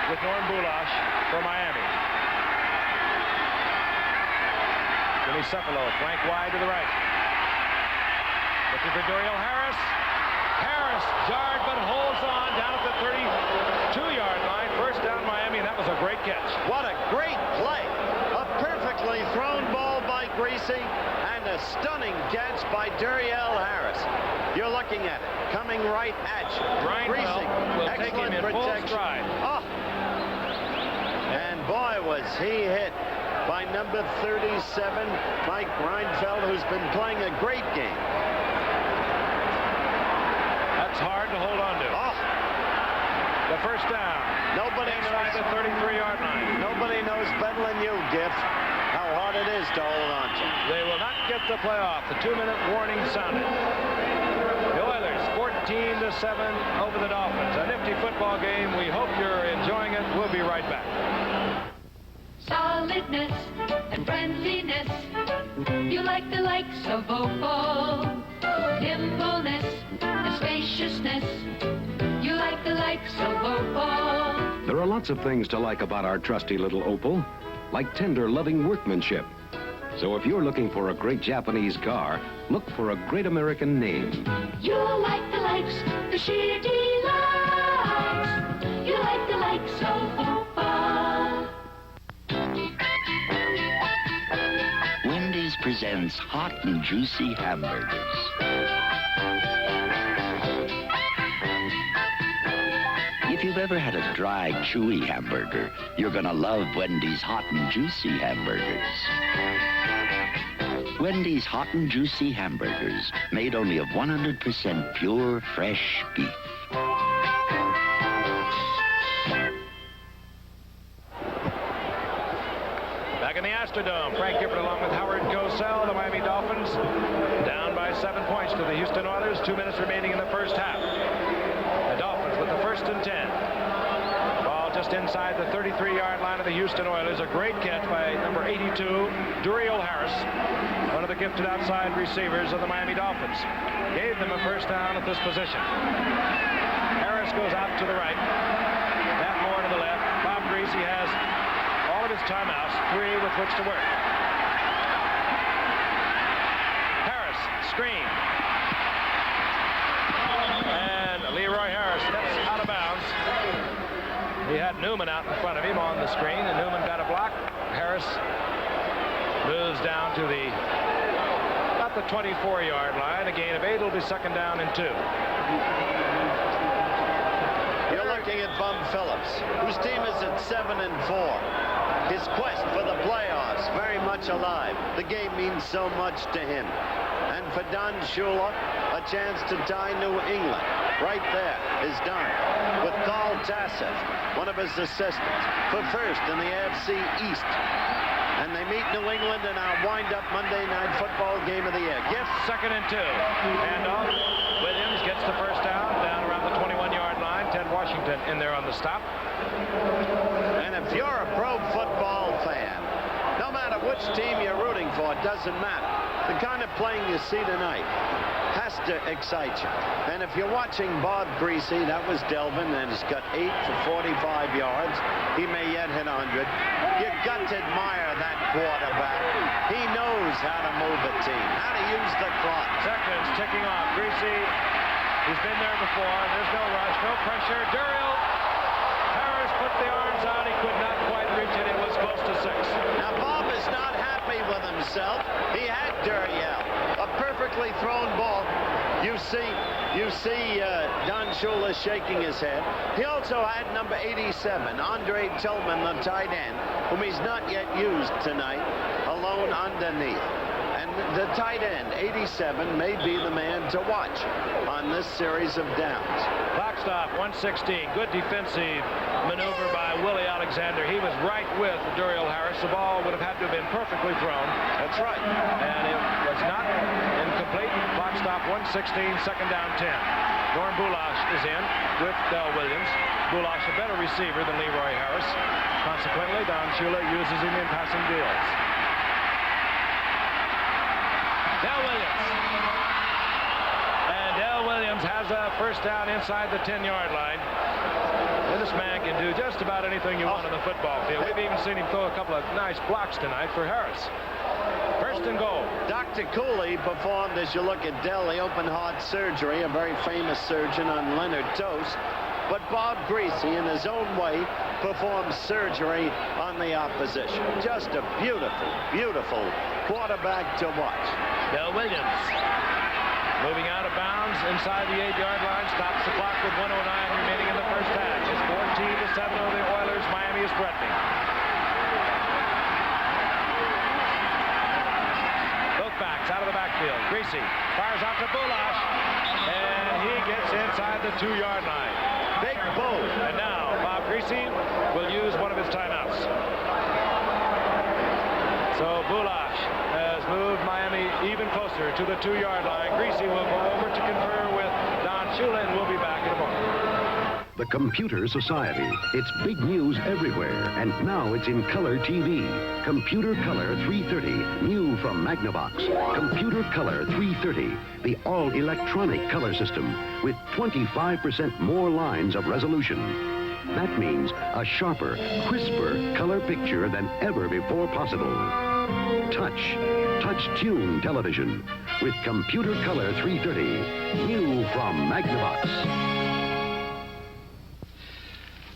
with Norm Bulash for Miami. Jimmy Cephalo, flank wide to the right. Looking for Duriel Harris. Harris jarred but holds on down at the 32-yard line. First down Miami, and that was a great catch. What a great play. A perfectly thrown ball by Greasy and a stunning catch by Duriel Harris. You're looking at it, coming right at you. Greasy will take him in full stride. Oh. And boy, was he hit by number 37, Mike Reinfeldt, who's been playing a great game. That's hard to hold on to. Oh. The first down. Nobody knows the 33-yard line. Nobody knows better than you, Giff, how hard it is to hold on to. They will not get the playoff. The 2-minute warning sounded. The Oilers 14-7 over the Dolphins. A nifty football game. We hope you're enjoying it. We'll be right back. Solidness and friendliness. You like the likes of Opal. Nimbleness and spaciousness. You like the likes of Opal. There are lots of things to like about our trusty little Opal, like tender, loving workmanship, So if you're looking for a great Japanese car, look for a great American name. You'll like the likes, the sheer delights. You like the likes of Opal. Wendy's presents hot and juicy hamburgers. If you've ever had a dry, chewy hamburger, you're gonna love Wendy's hot and juicy hamburgers. Wendy's hot and juicy hamburgers, made only of 100% pure, fresh beef. Back in the Astrodome, Frank Gifford along with Howard Cosell, the Miami Dolphins, down by 7 points to the Houston Oilers. 2 minutes remaining in the first half. The Dolphins with the 1st and 10. Ball just inside the 33-yard line of the Houston Oilers. A great catch by number 82, Duriel Harris, one of the gifted outside receivers of the Miami Dolphins. Gave them a first down at this position. Harris goes out to the right. Matt Moore to the left. Bob Greasy has all of his timeouts, 3 with which to work. Harris, screen. And Leroy Harris steps out of bounds. He had Newman out in front of him on the screen, and Newman got a block. Harris moves down to about the 24-yard line. A gain of 8. It'll be 2nd down and 2. You're looking at Bum Phillips, whose team is at 7 and 4. His quest for the playoffs very much alive. The game means so much to him. And for Don Shula, a chance to tie New England. Right there is done with Carl Tassif, one of his assistants, for first in the AFC East. And they meet New England in our wind-up Monday Night Football game of the year. Gift 2nd and 2. Handoff. Williams gets the first down around the 21-yard line. Ted Washington in there on the stop. And if you're a pro football fan, no matter which team you're rooting for, it doesn't matter. The kind of playing you see tonight has to excite you. And if you're watching Bob Greasy, that was Delvin, and he's got 8 for 45 yards. He may yet hit 100. You got to admire that quarterback. He knows how to move a team, how to use the clock. Seconds ticking off. Greasy, he's been there before. There's no rush, no pressure. Duriel Harris put the arms out. He could not quite reach it. It was close to 6. Now, Bob is not happy with himself. He had Duriel. A perfectly thrown ball. You see Don Shula shaking his head. He also had number 87, Andre Tillman, the tight end, whom he's not yet used tonight, alone underneath. And the tight end, 87, may be the man to watch on this series of downs. Clock stop, 1:16. Good defensive maneuver by Willie Alexander. He was right with Duriel Harris. The ball would have had to have been perfectly thrown. That's right. And it was not incomplete. Clock stop, 1:16, 2nd down 10. Norm Bulash is in with Del Williams. Bulash a better receiver than Leroy Harris. Consequently, Don Shula uses him in passing deals. Del Williams. And Del Williams has a first down inside the 10-yard line. And this man can do just about anything you want on the football field. We've even seen him throw a couple of nice blocks tonight for Harris. 1st and goal. Dr. Cooley performed, as you look at Del, the open heart surgery, a very famous surgeon on Leonard Toast. But Bob Greasy, in his own way, performed surgery on the opposition. Just a beautiful, beautiful quarterback to watch. Del Williams moving out of bounds inside the 8-yard line, stops the clock with 1:09 remaining in the first half. It's 14-7 over the Oilers. Miami is threatening. Both backs out of the backfield. Greasy fires out to Bulash, and he gets inside the 2-yard line. Big boom. And now Bob Greasy will use one of his timeouts. So Bulash has moved Miami even closer to the 2-yard line. Greasy will go over to confer with Don Shula, and we'll be back in a moment. The Computer Society. It's big news everywhere, and now it's in color TV. Computer Color 330, new from Magnavox. Computer Color 330, the all-electronic color system with 25% more lines of resolution. That means a sharper, crisper color picture than ever before possible. touch. Touch Tune television with Computer Color 330. New from Magnavox.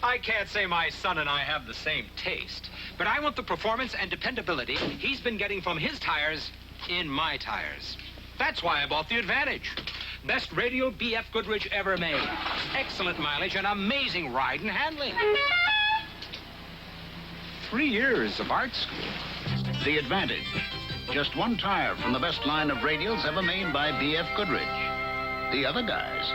I can't say my son and I have the same taste, but I want the performance and dependability he's been getting from his tires in my tires. That's why I bought the Advantage. Best radial BF Goodrich ever made. Excellent mileage and amazing ride and handling. 3 years of art school. The Advantage. Just one tire from the best line of radials ever made by BF Goodrich. The other guys.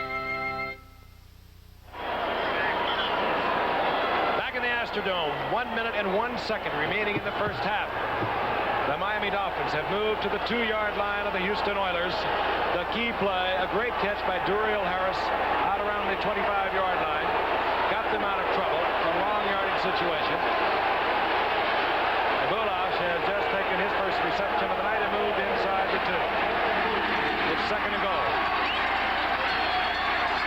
Back in the Astrodome, 1 minute and 1 second remaining in the first half. The Miami Dolphins have moved to the 2-yard line of the Houston Oilers. The key play, a great catch by Duriel Harris out around the 25-yard line. Got them out of trouble, a long yardage situation. Bulash has just taken his first reception of the night and moved inside the 2. It's second and goal.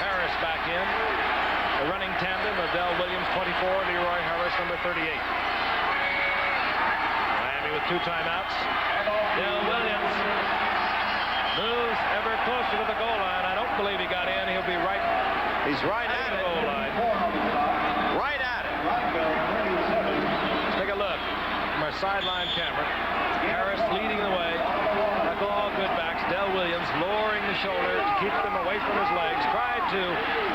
Harris back in. The running tandem of Del Williams, 24, Leroy Harris, number 38. Miami with 2 timeouts. Del Williams moves ever closer to the goal line. I don't believe he got in. He'll be right. He's right at the goal line. Right at it. Let's take a look from our sideline camera. Harris leading the way. All good backs. Del Williams lowering the shoulder to keep them away from his legs. Tried to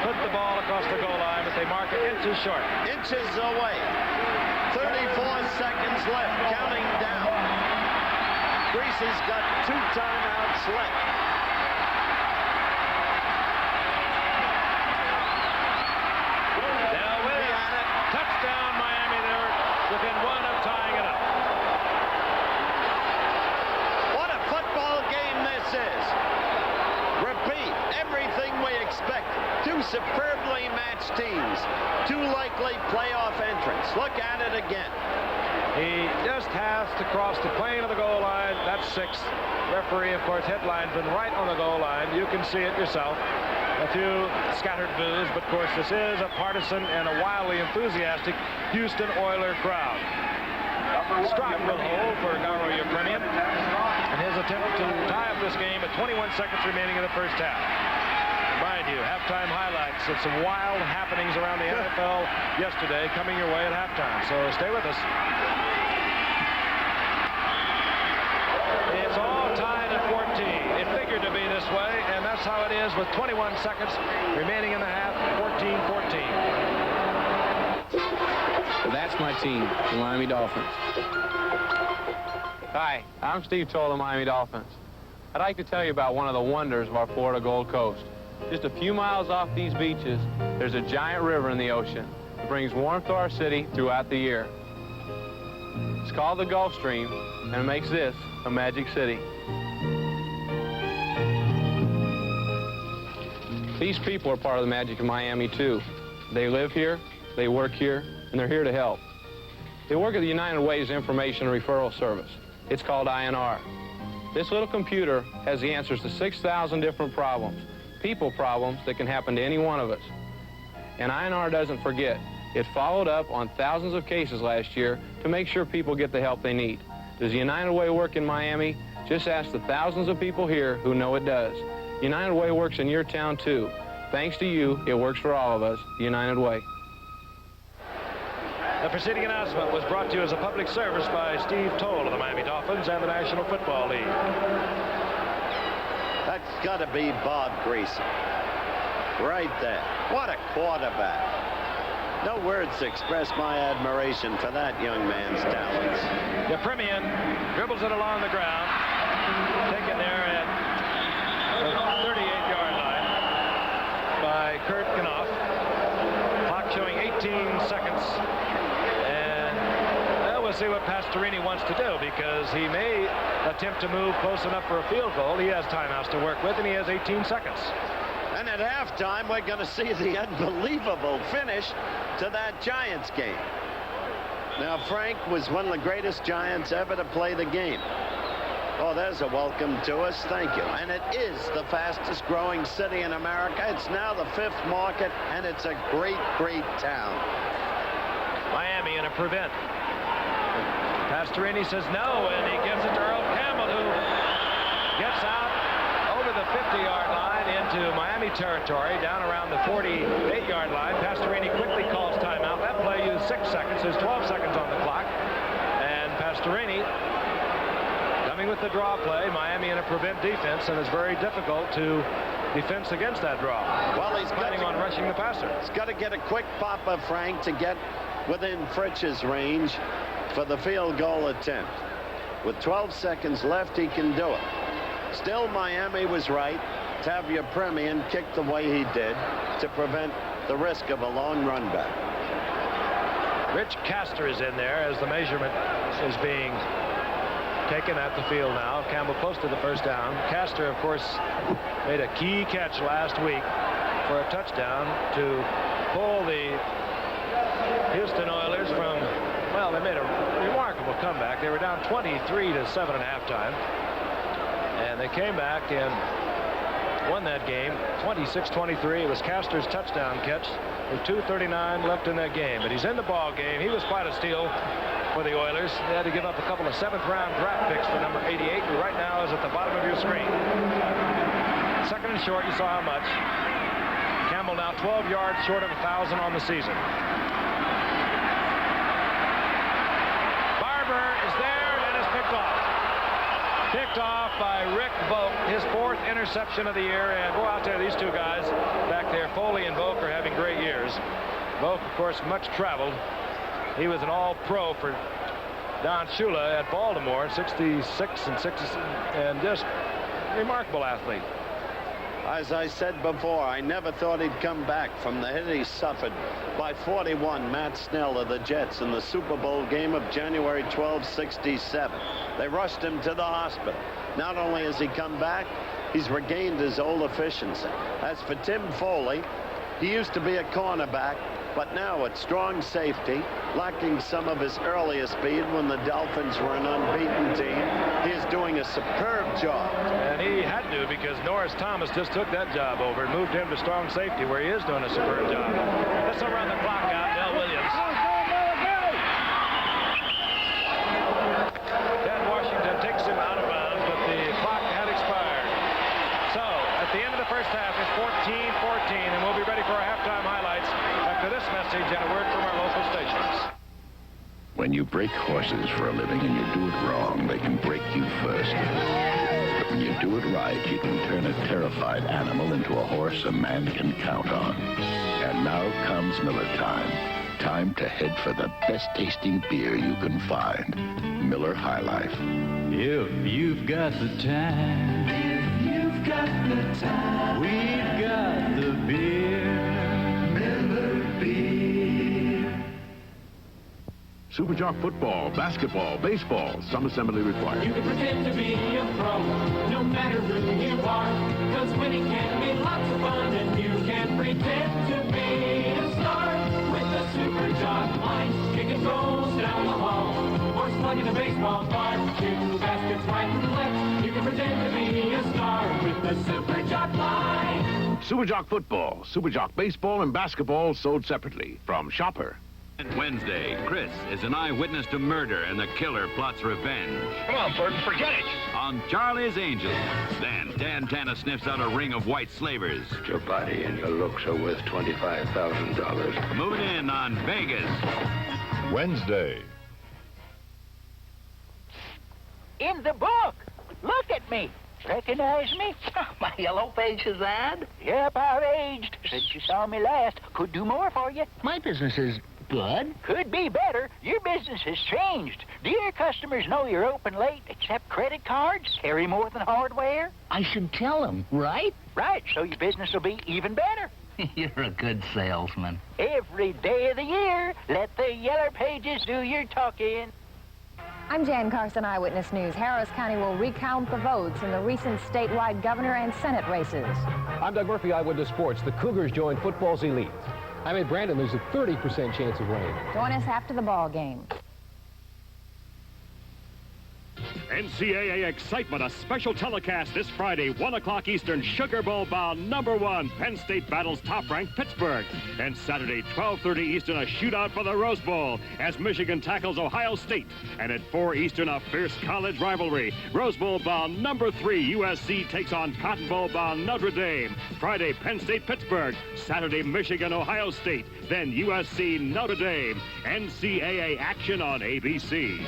put the ball across the goal line, but they mark it inches short. Inches away. 34 seconds left, counting down. Greasy's got 2 timeouts left. Del Williams. Touchdown, Miami. They're within 1 of tying it up. What a football game this is. Repeat, everything we expected. 2 superbly matched teams. 2 likely playoff entrants. Look at it again. He just has to cross the plane of the goal line. That's 6. Referee, of course, headlinesman right on the goal line. You can see it yourself. A few scattered boos, but of course this is a partisan and a wildly enthusiastic Houston Oiler crowd. Strike will hold for Garo Yepremian in his attempt to tie up this game at 21 seconds remaining in the first half. Mind you, halftime highlights of some wild happenings around the NFL yesterday coming your way at halftime, so stay with us. It's all tied at 14. It figured to be this way, and that's how it is with 21 seconds remaining in the half, 14-14. That's my team, the Miami Dolphins. Hi, I'm Steve Toll of the Miami Dolphins. I'd like to tell you about one of the wonders of our Florida Gold Coast. Just a few miles off these beaches, there's a giant river in the ocean that brings warmth to our city throughout the year. It's called the Gulf Stream, and it makes this a magic city. These people are part of the magic of Miami, too. They live here, they work here, and they're here to help. They work at the United Way's Information and Referral Service. It's called INR. This little computer has the answers to 6,000 different problems, people problems that can happen to any one of us. And INR doesn't forget. It followed up on thousands of cases last year to make sure people get the help they need. Does the United Way work in Miami? Just ask the thousands of people here who know it does. United Way works in your town, too. Thanks to you, it works for all of us, the United Way. The preceding announcement was brought to you as a public service by Steve Toll of the Miami Dolphins and the National Football League. That's got to be Bob Greasy. Right there. What a quarterback. No words express my admiration for that young man's talents. Yepremian dribbles it along the ground. Taken there at the 38-yard line by Kurt Knopf. Clock showing 18 seconds. And well, we'll see what Pastorini wants to do, because he may attempt to move close enough for a field goal. He has timeouts to work with, and he has 18 seconds. And at halftime, we're going to see the unbelievable finish to that Giants game. Now, Frank was one of the greatest Giants ever to play the game. Oh, there's a welcome to us. Thank you. And it is the fastest growing city in America. It's now the 5th market, and it's a great, great town. Miami in a prevent. Pastorini says no, and he gives it to Earl Campbell, who gets out over the 50-yard line into Miami territory, down around the 48-yard line. Pastorini quickly calls timeout. That play used 6 seconds. There's 12 seconds on the clock. And Pastorini coming with the draw play. Miami in a prevent defense, and it's very difficult to defense against that draw. Well, he's planning on rushing the passer. He's got to get a quick pop of Frank to get within Fritch's range for the field goal attempt. With 12 seconds left, he can do it. Still, Miami was right to have your Premian kick the way he did to prevent the risk of a long run back. Rich Castor is in there as the measurement is being taken at the field now. Campbell close to the first down. Castor, of course, made a key catch last week for a touchdown to pull the Houston Oilers from, well, they made a remarkable comeback. They were down 23-7 at halftime. And they came back and won that game 26-23. It was Castor's touchdown catch with 2:39 left in that game. But he's in the ball game. He was quite a steal for the Oilers. They had to give up a couple of 7th-round draft picks for number 88, who right now is at the bottom of your screen. Second and short, you saw how much. Campbell now 12 yards short of 1,000 on the season. Barber is there and is picked off. Picked off by Rick Vogt, his 4th interception of the year. And boy, I'll tell you, these two guys back there, Foley and Vogt, are having great years. Vogt, of course, much traveled. He was an all-pro for Don Shula at Baltimore, 66 and 60, and just remarkable athlete. As I said before, I never thought he'd come back from the hit he suffered by 41 Matt Snell of the Jets in the Super Bowl game of January 12, 67. They rushed him to the hospital. Not only has he come back, he's regained his old efficiency. As for Tim Foley, he used to be a cornerback, but now at strong safety, lacking some of his earlier speed when the Dolphins were an unbeaten team. He is doing a superb job. And he had to, because Norris Thomas just took that job over and moved him to strong safety, where he is doing a superb job. Let's run the clock out. Del Williams. Ted Washington takes him out of bounds, but the clock had expired. So, at the end of the first half, it's 14-14, and we'll be ready for our halftime highlights after this message and a word from our local stations. When you break horses for a living and you do it wrong, they can break you first. But when you do it right, you can turn a terrified animal into a horse a man can count on. And now comes Miller time. Time to head for the best tasting beer you can find. Miller High Life. If you've got the time, if you've got the time, we've got the beer. Miller Beer. Super Jock football, basketball, baseball, some assembly required. You can pretend to be a pro, no matter who you are, because winning can be lots of fun, and you can pretend to be a star with the Super Jock line. Kicking goals down the hall, or slugging a baseball bar, 2 baskets right and left. You can pretend to be a star with the Super Jock line. Super Jock football, Super Jock baseball, and basketball sold separately from Shopper. Wednesday, Chris is an eyewitness to murder and the killer plots revenge. Come on, Burton, forget it. On Charlie's Angels. Then Dan Tanner sniffs out a ring of white slavers. Your body and your looks are worth $25,000. Moving in on Vegas. Wednesday. In the book. Look at me. Recognize me? My Yellow Pages ad? Yep, I've aged since you saw me last. Could do more for you. My business is good. Could be better. Your business has changed. Do your customers know you're open late, accept credit cards, carry more than hardware? I should tell them, right? Right, so your business will be even better. You're a good salesman. Every day of the year, let the Yellow Pages do your talking. I'm Jan Carson, Eyewitness News. Harris County will recount the votes in the recent statewide governor and Senate races. I'm Doug Murphy, Eyewitness Sports. The Cougars join football's elite. I made Brandon lose a 30% chance of winning. Join us after the ball game. NCAA excitement, a special telecast this Friday, 1 o'clock Eastern, Sugar Bowl bound #1. Penn State battles top-ranked Pittsburgh. And Saturday, 12:30 Eastern, a shootout for the Rose Bowl as Michigan tackles Ohio State. And at 4 Eastern, a fierce college rivalry. Rose Bowl bound #3, USC takes on Cotton Bowl bound Notre Dame. Friday, Penn State, Pittsburgh. Saturday, Michigan, Ohio State. Then USC, Notre Dame. NCAA action on ABC.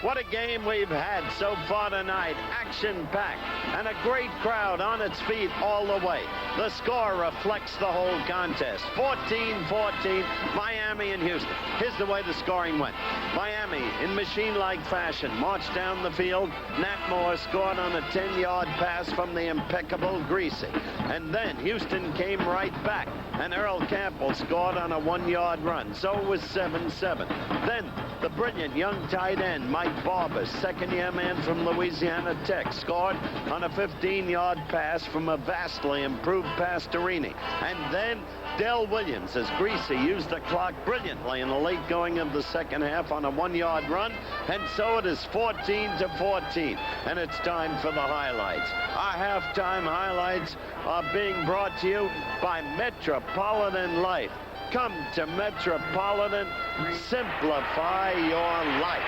What a game we've had so far tonight. Action-packed and a great crowd on its feet all the way. The score reflects the whole contest. 14-14, Miami and Houston. Here's the way the scoring went. Miami, in machine-like fashion, marched down the field. Nat Moore scored on a 10-yard pass from the impeccable Greasy. And then Houston came right back, and Earl Campbell scored on a 1-yard run. So it was 7-7. Then the brilliant young tight end, Mike Barber, second-year man from Louisiana Tech, scored on a 15-yard pass from a vastly improved Pastorini. And then Del Williams, as Greasy used the clock brilliantly in the late going of the second half on a 1-yard run. And so it is 14-14. And it's time for the highlights. Our halftime highlights are being brought to you by Metropolitan Life. Come to Metropolitan. Simplify your life.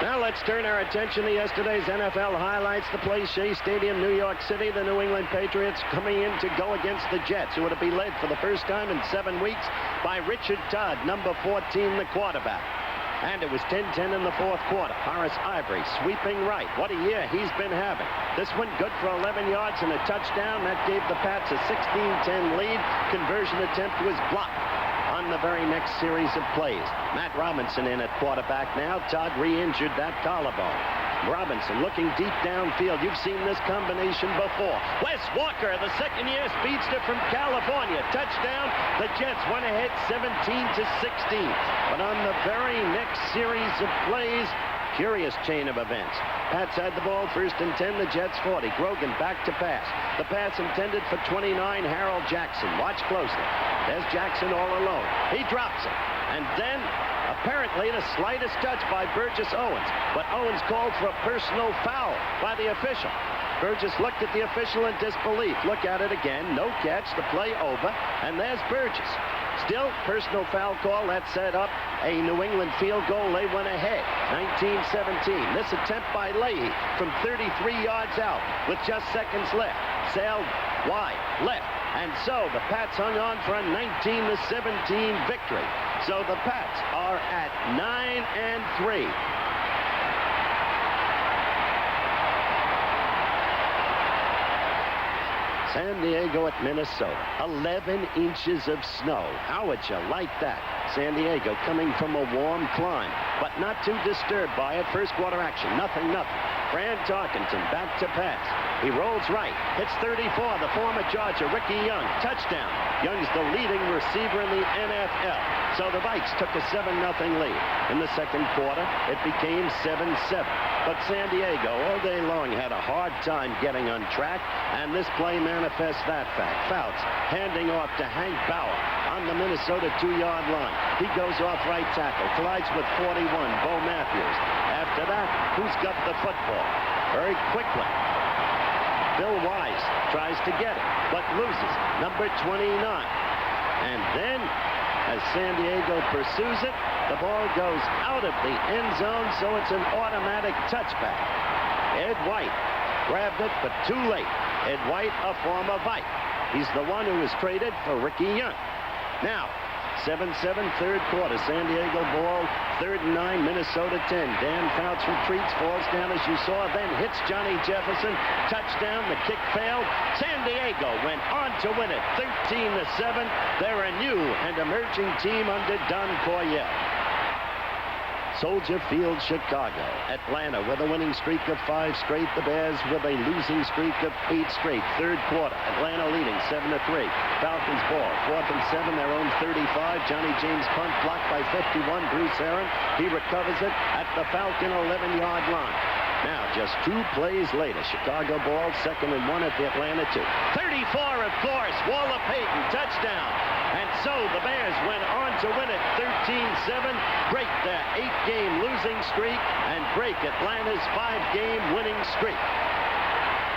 Now let's turn our attention to yesterday's NFL highlights. The play, Shea Stadium, New York City. The New England Patriots coming in to go against the Jets, who would be led for the first time in 7 weeks by Richard Todd, number 14, the quarterback. And it was 10-10 in the fourth quarter. Horace Ivory sweeping right. What a year he's been having. This one good for 11 yards and a touchdown. That gave the Pats a 16-10 lead. Conversion attempt was blocked on the very next series of plays. Matt Robinson in at quarterback now. Todd re-injured that collarbone. Robinson looking deep downfield. You've seen this combination before. Wes Walker, the second-year speedster from California. Touchdown. The Jets went ahead 17-16. But on the very next series of plays, curious chain of events. Pats had the ball, 1st and 10, the Jets 40. Grogan back to pass. The pass intended for 29, Harold Jackson. Watch closely. There's Jackson all alone. He drops it. And then, apparently, the slightest touch by Burgess Owens. But Owens called for a personal foul by the official. Burgess looked at the official in disbelief. Look at it again. No catch. The play over. And there's Burgess. Still, personal foul call. That set up a New England field goal. They went ahead, 19-17. This attempt by Leahy from 33 yards out with just seconds left. Sailed wide left. And so the Pats hung on for a 19-17 victory. So the Pats are at 9-3. San Diego at Minnesota. 11 inches of snow. How would you like that? San Diego coming from a warm climb, but not too disturbed by it. First quarter action, nothing. Fran Tarkenton back to pass. He rolls right, hits 34, the former Georgia, Ricky Young, touchdown. Young's the leading receiver in the NFL. So the Vikes took a 7-0 lead. In the second quarter, it became 7-7. But San Diego all day long had a hard time getting on track, and this play manifests that fact. Fouts handing off to Hank Bauer on the Minnesota 2-yard line. He goes off right tackle, collides with 41, Bo Matthews. After that, who's got the football? Very quickly, Bill Wise tries to get it, but loses number 29. And then, as San Diego pursues it, the ball goes out of the end zone, so it's an automatic touchback. Ed White grabbed it, but too late. Ed White, a former Vike. He's the one who was traded for Ricky Young. Now, 7-7, third quarter. San Diego ball, 3rd and 9, Minnesota 10. Dan Fouts retreats, falls down as you saw, then hits Johnny Jefferson. Touchdown, the kick failed. San Diego went on to win it, 13-7. They're a new and emerging team under Don Coryell. Soldier Field, Chicago. Atlanta with a winning streak of 5 straight. The Bears with a losing streak of 8 straight. Third quarter, Atlanta leading 7-3. Falcons ball, 4th and 7, their own 35. Johnny James punt blocked by 51. Bruce Aaron, he recovers it at the Falcon 11-yard line. Now, just 2 plays later, Chicago ball, 2nd and 1 at the Atlanta 2. 34, of course, Waller Payton, touchdown. And so the Bears went on to win it 13-7, break their 8-game losing streak, and break Atlanta's 5-game winning streak.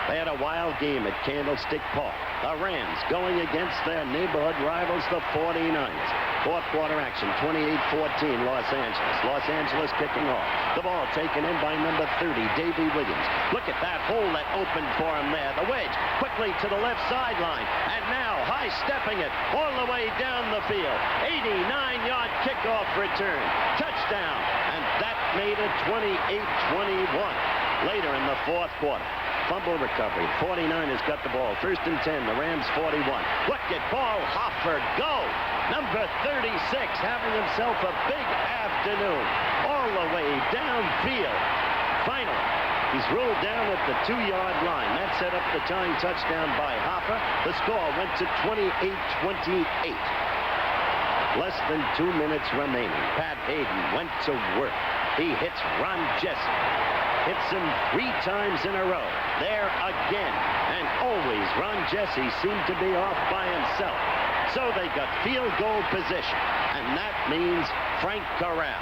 They had a wild game at Candlestick Park. The Rams going against their neighborhood rivals, the 49ers. Fourth quarter action, 28-14, Los Angeles. Los Angeles kicking off. The ball taken in by number 30, Davey Williams. Look at that hole that opened for him there. The wedge quickly to the left sideline. And now high-stepping it all the way down the field. 89-yard kickoff return. Touchdown. And that made it 28-21. Later in the fourth quarter. Fumble recovery. 49ers got the ball. First and 10. The Rams 41. Look at Paul Hofer go. Number 36 having himself a big afternoon. All the way downfield. Finally, he's ruled down at the 2-yard line. That set up the tying touchdown by Hofer. The score went to 28-28. Less than 2 minutes remaining. Pat Hayden went to work. He hits Ron Jesse. Hits him 3 times in a row. There again. And always Ron Jesse seemed to be off by himself. So they got field goal position. And that means Frank Corral.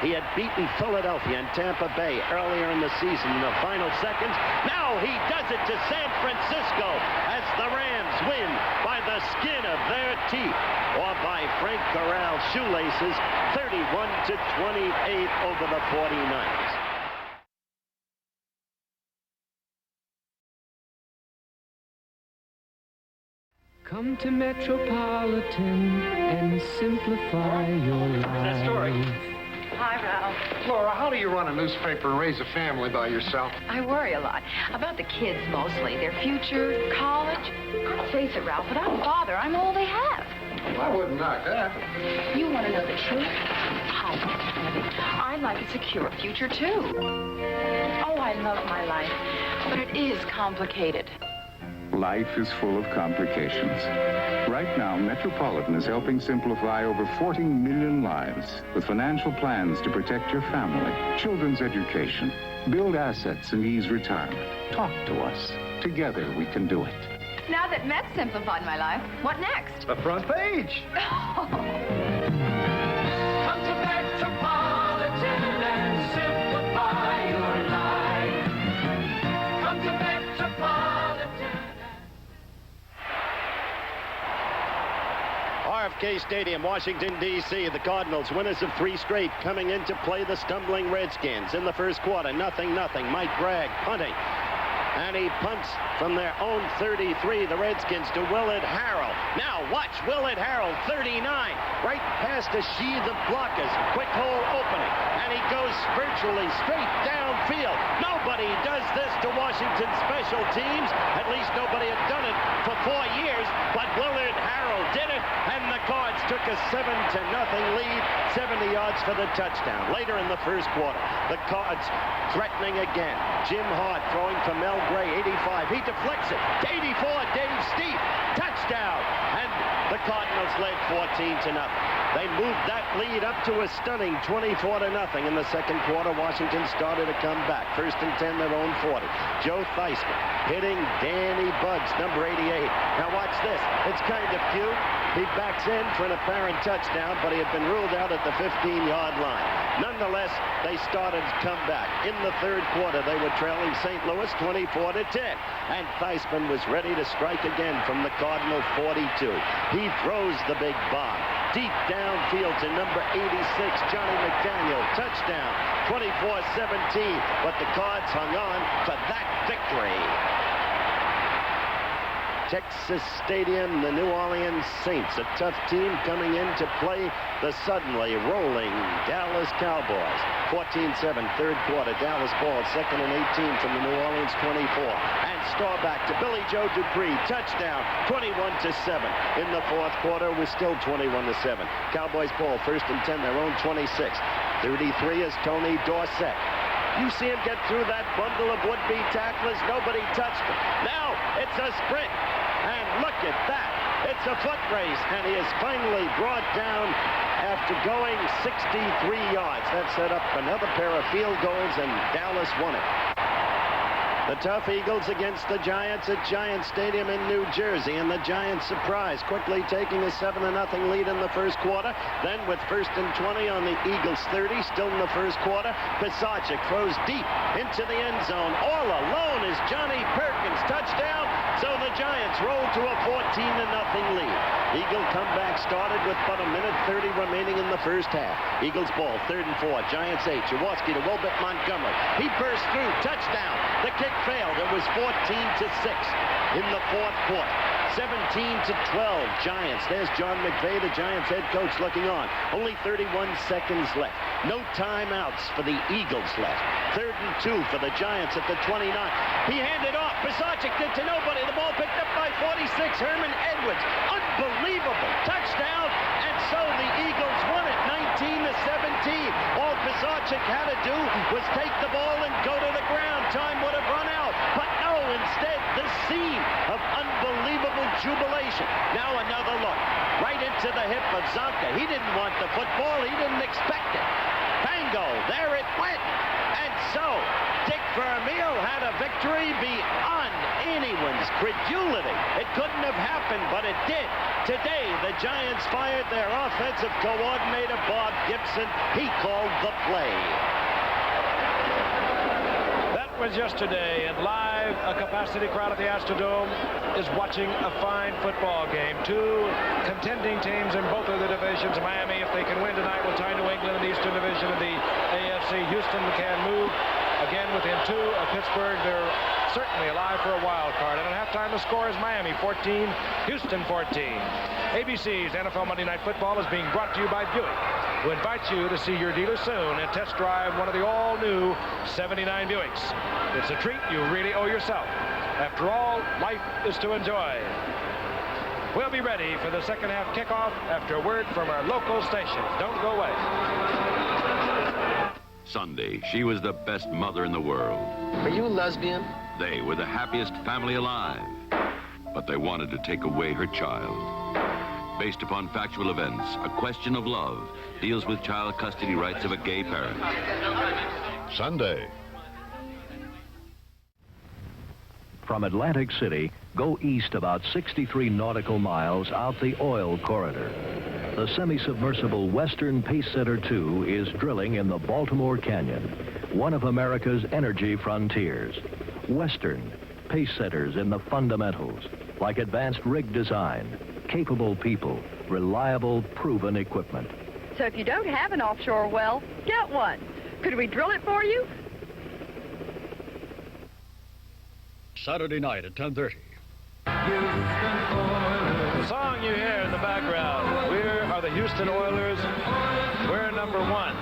He had beaten Philadelphia and Tampa Bay earlier in the season in the final seconds. Now he does it to San Francisco as the Rams win by the skin of their teeth. Or by Frank Corral's shoelaces, 31-28 over the 49ers. Come to Metropolitan and simplify your life. That story. Hi, Ralph. Laura, how do you run a newspaper and raise a family by yourself? I worry a lot about the kids mostly, their future, college. Face it, Ralph, but I don't bother. I'm all they have. Well, I wouldn't knock that. You want to know the truth? Hi, Debbie. I'd like a secure future, too. Oh, I love my life, but it is complicated. Life is full of complications. Right now, Metropolitan is helping simplify over 40 million lives with financial plans to protect your family, children's education, build assets, and ease retirement. Talk to us. Together, we can do it. Now that Met simplified my life, what next? The front page. Come to Metropolitan and simplify your life. Come to Metropolitan. RFK Stadium, Washington, D.C. The Cardinals, winners of 3 straight, coming in to play the stumbling Redskins. In the first quarter, 0-0. Mike Bragg punting. And he punts from their own 33, the Redskins, to Willard Harrell. Now watch Willard Harrell, 39, right past a sheath of blockers. Quick hole opening. And he goes virtually straight downfield. Nobody does this to Washington special teams. At least nobody had done it for 4 years. But Willard Harrell did it, and the Cards took a 7-0 lead, 70 yards for the touchdown. Later in the first quarter, the Cards threatening again. Jim Hart throwing for Mel Gray, 85. He deflects it to 84, Dave Steep. Touchdown. And the Cardinals led 14-0. They moved that lead up to a stunning 24-0. In the second quarter, Washington started to come back. First and 10, their own 40. Joe Theismann hitting Danny Buggs, number 88. Now watch this. It's kind of cute. He backs in for an apparent touchdown, but he had been ruled out at the 15-yard line. Nonetheless, they started to come back. In the third quarter, they were trailing St. Louis 24-10. And Theismann was ready to strike again from the Cardinal 42. He throws the big bomb deep downfield to number 86, Johnny McDaniel. Touchdown, 24-17. But the Cards hung on for that victory. Texas Stadium, the New Orleans Saints, a tough team coming in to play the suddenly rolling Dallas Cowboys. 14-7, third quarter, Dallas ball, 2nd and 18 from the New Orleans 24. And Staubach to Billy Joe Dupree, touchdown, 21-7. In the fourth quarter, was still 21-7. Cowboys ball, 1st and 10, their own 26. 33 is Tony Dorsett. You see him get through that bundle of would-be tacklers. Nobody touched him. Now it's a sprint. And look at that. It's a foot race. And he is finally brought down after going 63 yards. That set up another pair of field goals, and Dallas won it. The tough Eagles against the Giants at Giant Stadium in New Jersey, and the Giants surprise, quickly taking a 7-0 lead in the first quarter. Then with 1st and 20 on the Eagles 30, still in the first quarter, Pisarcik throws deep into the end zone. All alone is Johnny Perkins. Touchdown. So the Giants roll to a 14-0 lead. Eagle comeback started with but a minute 30 remaining in the first half. Eagles ball, 3rd and 4. Giants 8. Jaworski to Wilbert Montgomery. He burst through. Touchdown. The kick failed. It was 14-6 in the fourth quarter. 17-12 Giants. There's John McVay, the Giants head coach, looking on. Only 31 seconds left. No timeouts for the Eagles left. 3rd and 2 for the Giants at the 29. He handed off. Pisarcik did to nobody. The ball picked up by 46. Herman Edwards. Unbelievable. Touchdown. And so the Eagles won it 19-17. All Pisarcik had to do was take the ball and go to the ground. Time would have run out. But no, instead, the scene of unbelievable jubilation. Now another look. Right into the hip of Zonka. He didn't want the football. He didn't expect it. Bango. There it went. And so, Dick Vermeil had a victory beyond anyone's credulity. It couldn't have happened, but it did. Today, the Giants fired their offensive coordinator, Bob Gibson. He called the play. That was yesterday, and live, a capacity crowd at the Astrodome is watching a fine football game. Two contending teams in both of the divisions. Miami, if they can win tonight, will tie New England in the Eastern Division of the AFC. Houston can move again within 2 of Pittsburgh. They're certainly alive for a wild card. And at halftime, the score is Miami 14, Houston 14. ABC's NFL Monday Night Football is being brought to you by Buick, who invites you to see your dealer soon and test drive one of the all-new 79 Buicks. It's a treat you really owe yourself. After all, life is to enjoy. We'll be ready for the second half kickoff after a word from our local station. Don't go away. Sunday, she was the best mother in the world. Are you a lesbian? They were the happiest family alive. But they wanted to take away her child. Based upon factual events, A Question of Love deals with child custody rights of a gay parent. Sunday. From Atlantic City, go east about 63 nautical miles out the oil corridor. The semi-submersible Western Pace Setter 2 is drilling in the Baltimore Canyon, one of America's energy frontiers. Western Pace Setters in the fundamentals, like advanced rig design, capable people, reliable, proven equipment. So if you don't have an offshore well, get one. Could we drill it for you? Saturday night at 10:30. The song you hear in the background, we are the Houston Oilers. We're #1.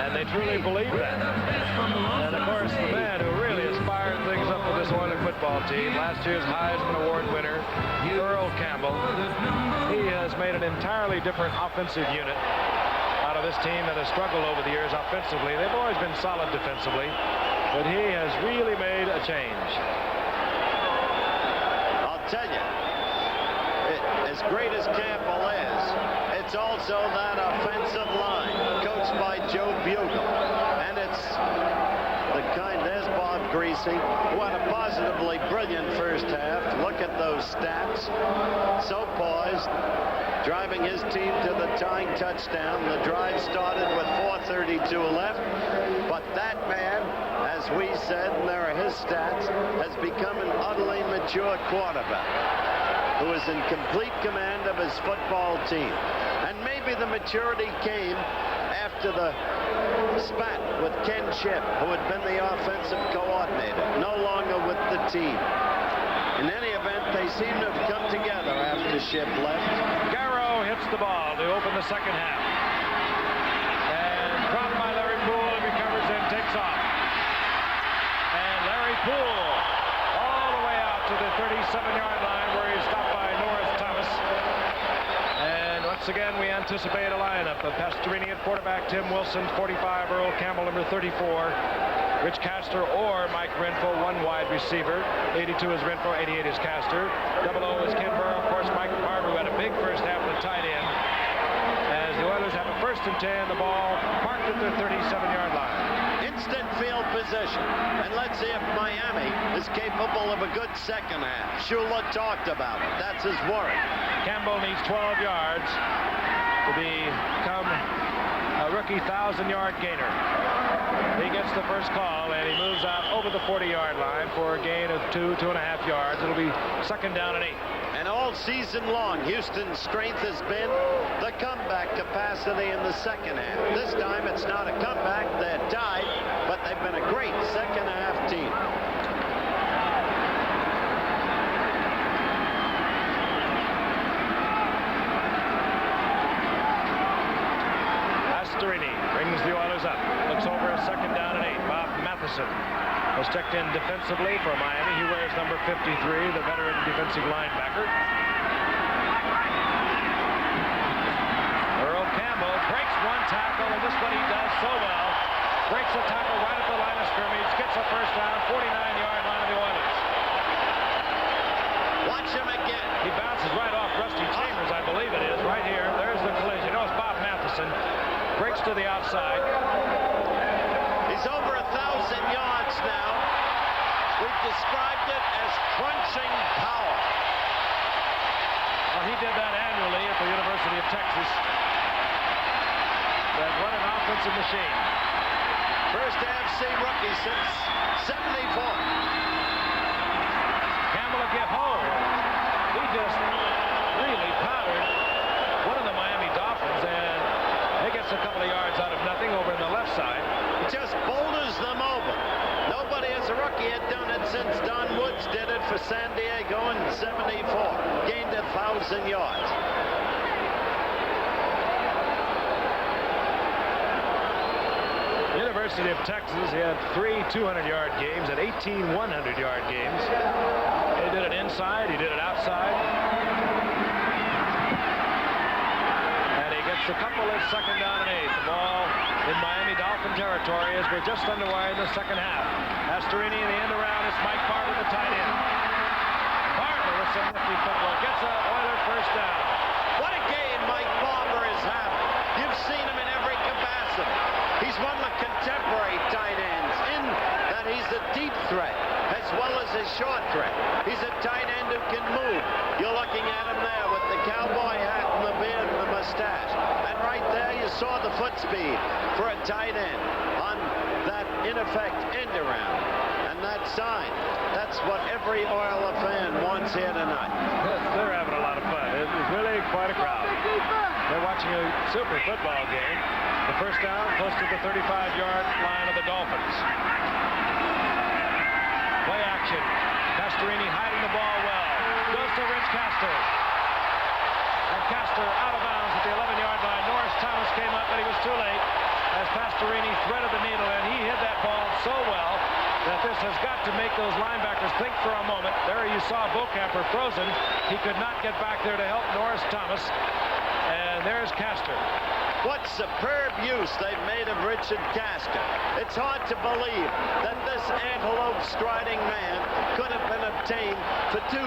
And they truly believe that. And of course, the man who really inspired things up for this Oiler football team, last year's Heisman Award winner, Earl Campbell, he has made an entirely different offensive unit out of this team that has struggled over the years offensively. They've always been solid defensively, but he has really made a change. I'll tell you, as great as Campbell is, it's also that offensive line coached by Joe Bugle. And it's the kind, there's Bob Greasy, who had a positively brilliant first half. Look at those stats. So poised, driving his team to the tying touchdown. The drive started with 4:32 left, but that man, as we said, and there are his stats, has become an utterly mature quarterback who is in complete command of his football team. And maybe the maturity came after the spat with Ken Shipp, who had been the offensive coordinator, no longer with the team. In any event, they seem to have come together after Shipp left. Garrow hits the ball to open the second half. And dropped by Larry Poole, recovers and takes off. And Larry Poole all the way out to the 37-yard line where he's stopped by Norris Thomas. And once again, we anticipate a lineup of Pastorini at quarterback, Tim Wilson, 45, Earl Campbell, number 34, Rich Castor or Mike Renfro, one wide receiver. 82 is Renfro, 88 is Castor. 00 is Ken Burrow. Of course, Mike Barber, who had a big first half with a tight end. As the Oilers have a first and 10. The ball parked at their 37-yard line. Instant field position. And let's see if Miami is capable of a good second half. Shula talked about it. That's his worry. Campbell needs 12 yards to become a rookie 1,000-yard gainer. He gets the first call, and he moves out over the 40-yard line for a gain of 2.5 yards. It'll be second down and 8. And all season long, Houston's strength has been the comeback capacity in the second half. This time, it's not a comeback. They're tied, but they've been a great second half team. Astrodome brings the Oilers up. Looks over a second down and 8. Bob Matheson was checked in defensively for Miami. He wears number 53, the veteran defensive linebacker. Earl Campbell breaks one tackle, and this one he does so well. Breaks a tackle right at the line of scrimmage, gets a first down, 49-yard line of the Oilers. Watch him again. He bounces right off Rusty Chambers, I believe it is, right here. There's the collision. Oh, it's Bob Matheson. Breaks to the outside. He's over 1,000 yards now. We've described it as crunching power. Well, he did that annually at the University of Texas. But what an offensive machine. First AFC rookie since 74. Campbell will get home. He just really powered one of the Miami Dolphins, and he gets a couple of yards out of nothing over in the left side. He just boulders them over. Nobody as a rookie had done it since Don Woods did it for San Diego in 74. Gained 1,000 yards. University of Texas, he had 3 200-yard games and 18 100-yard games. He did it inside, he did it outside. And he gets a couple at second down and 8. The ball in Miami Dolphin territory as we're just underway in the second half. Astrodome in the end around. It's Mike Barber, the tight end. Barber with some nifty footwork gets a Oiler first down. What a game Mike Barber is having. You've seen him in every capacity. He's one of the contemporary tight ends in that he's a deep threat as well as a short threat. He's a tight end who can move. You're looking at him there with the cowboy hat and the beard and the mustache. And right there you saw the foot speed for a tight end on that, in effect, end around. And that sign, that's what every Oiler fan wants here tonight. They're having a lot of fun. It's really quite a crowd. They're watching a super football game. The first down close to the 35-yard line of the Dolphins. Play action. Pastorini hiding the ball well. Goes to Rich Castor. And Castor out of bounds at the 11-yard line. Norris Thomas came up, but he was too late as Pastorini threaded the needle, and he hit that ball so well that this has got to make those linebackers think for a moment. There you saw Bokamper frozen. He could not get back there to help Norris Thomas. And there's Castor. What superb use they've made of Richard Castor. It's hard to believe that this antelope striding man could have been obtained for 2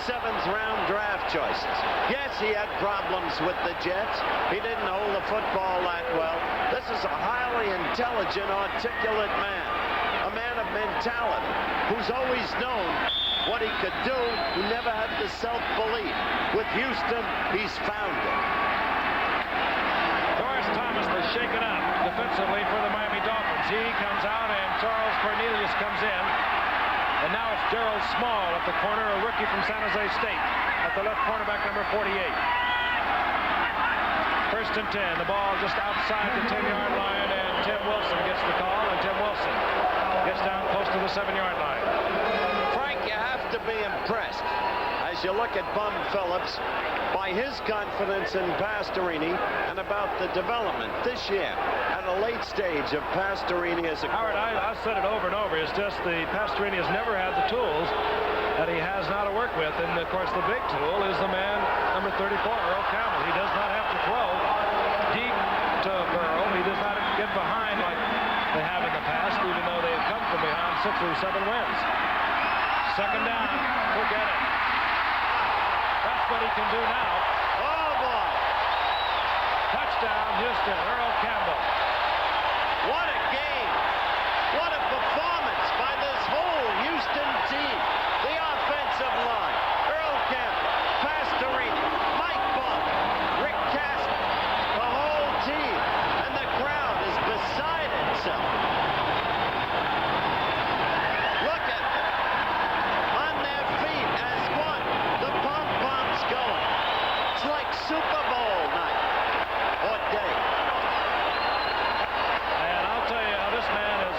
seventh-round draft choices. Yes, he had problems with the Jets. He didn't hold the football that well. This is a highly intelligent, articulate man. A man of mentality who's always known what he could do. He never had the self-belief. With Houston, he's found it. Thomas was shaken up defensively for the Miami Dolphins. He comes out and Charles Cornelius comes in. And now it's Gerald Small at the corner, a rookie from San Jose State, at the left cornerback, number 48. First and 10. The ball just outside the 10-yard line, and Tim Wilson gets the call, and Tim Wilson gets down close to the 7-yard line. Frank, you have to be impressed as you look at Bum Phillips by his confidence in Pastorini and about the development this year at a late stage of Pastorini as a Howard, I've said it over and over. It's just the Pastorini has never had the tools that he has now to work with. And, of course, the big tool is the man, number 34, Earl Campbell. He does not have to throw deep to Burrow. He does not get behind like they have in the past, even though they've come from behind 6 or 7 wins. Second down, forget it. That's what he can do now. Oh, boy. Touchdown, Houston, Earl Campbell. What a game. What a performance by this whole Houston team. The offensive line, Earl Campbell, Pastorini, Mike Bond, Rick Castle, the whole team. And the crowd is beside itself. Look at them. On their feet as one. The pom-poms going. It's like Super Bowl night or day. And I'll tell you how this man has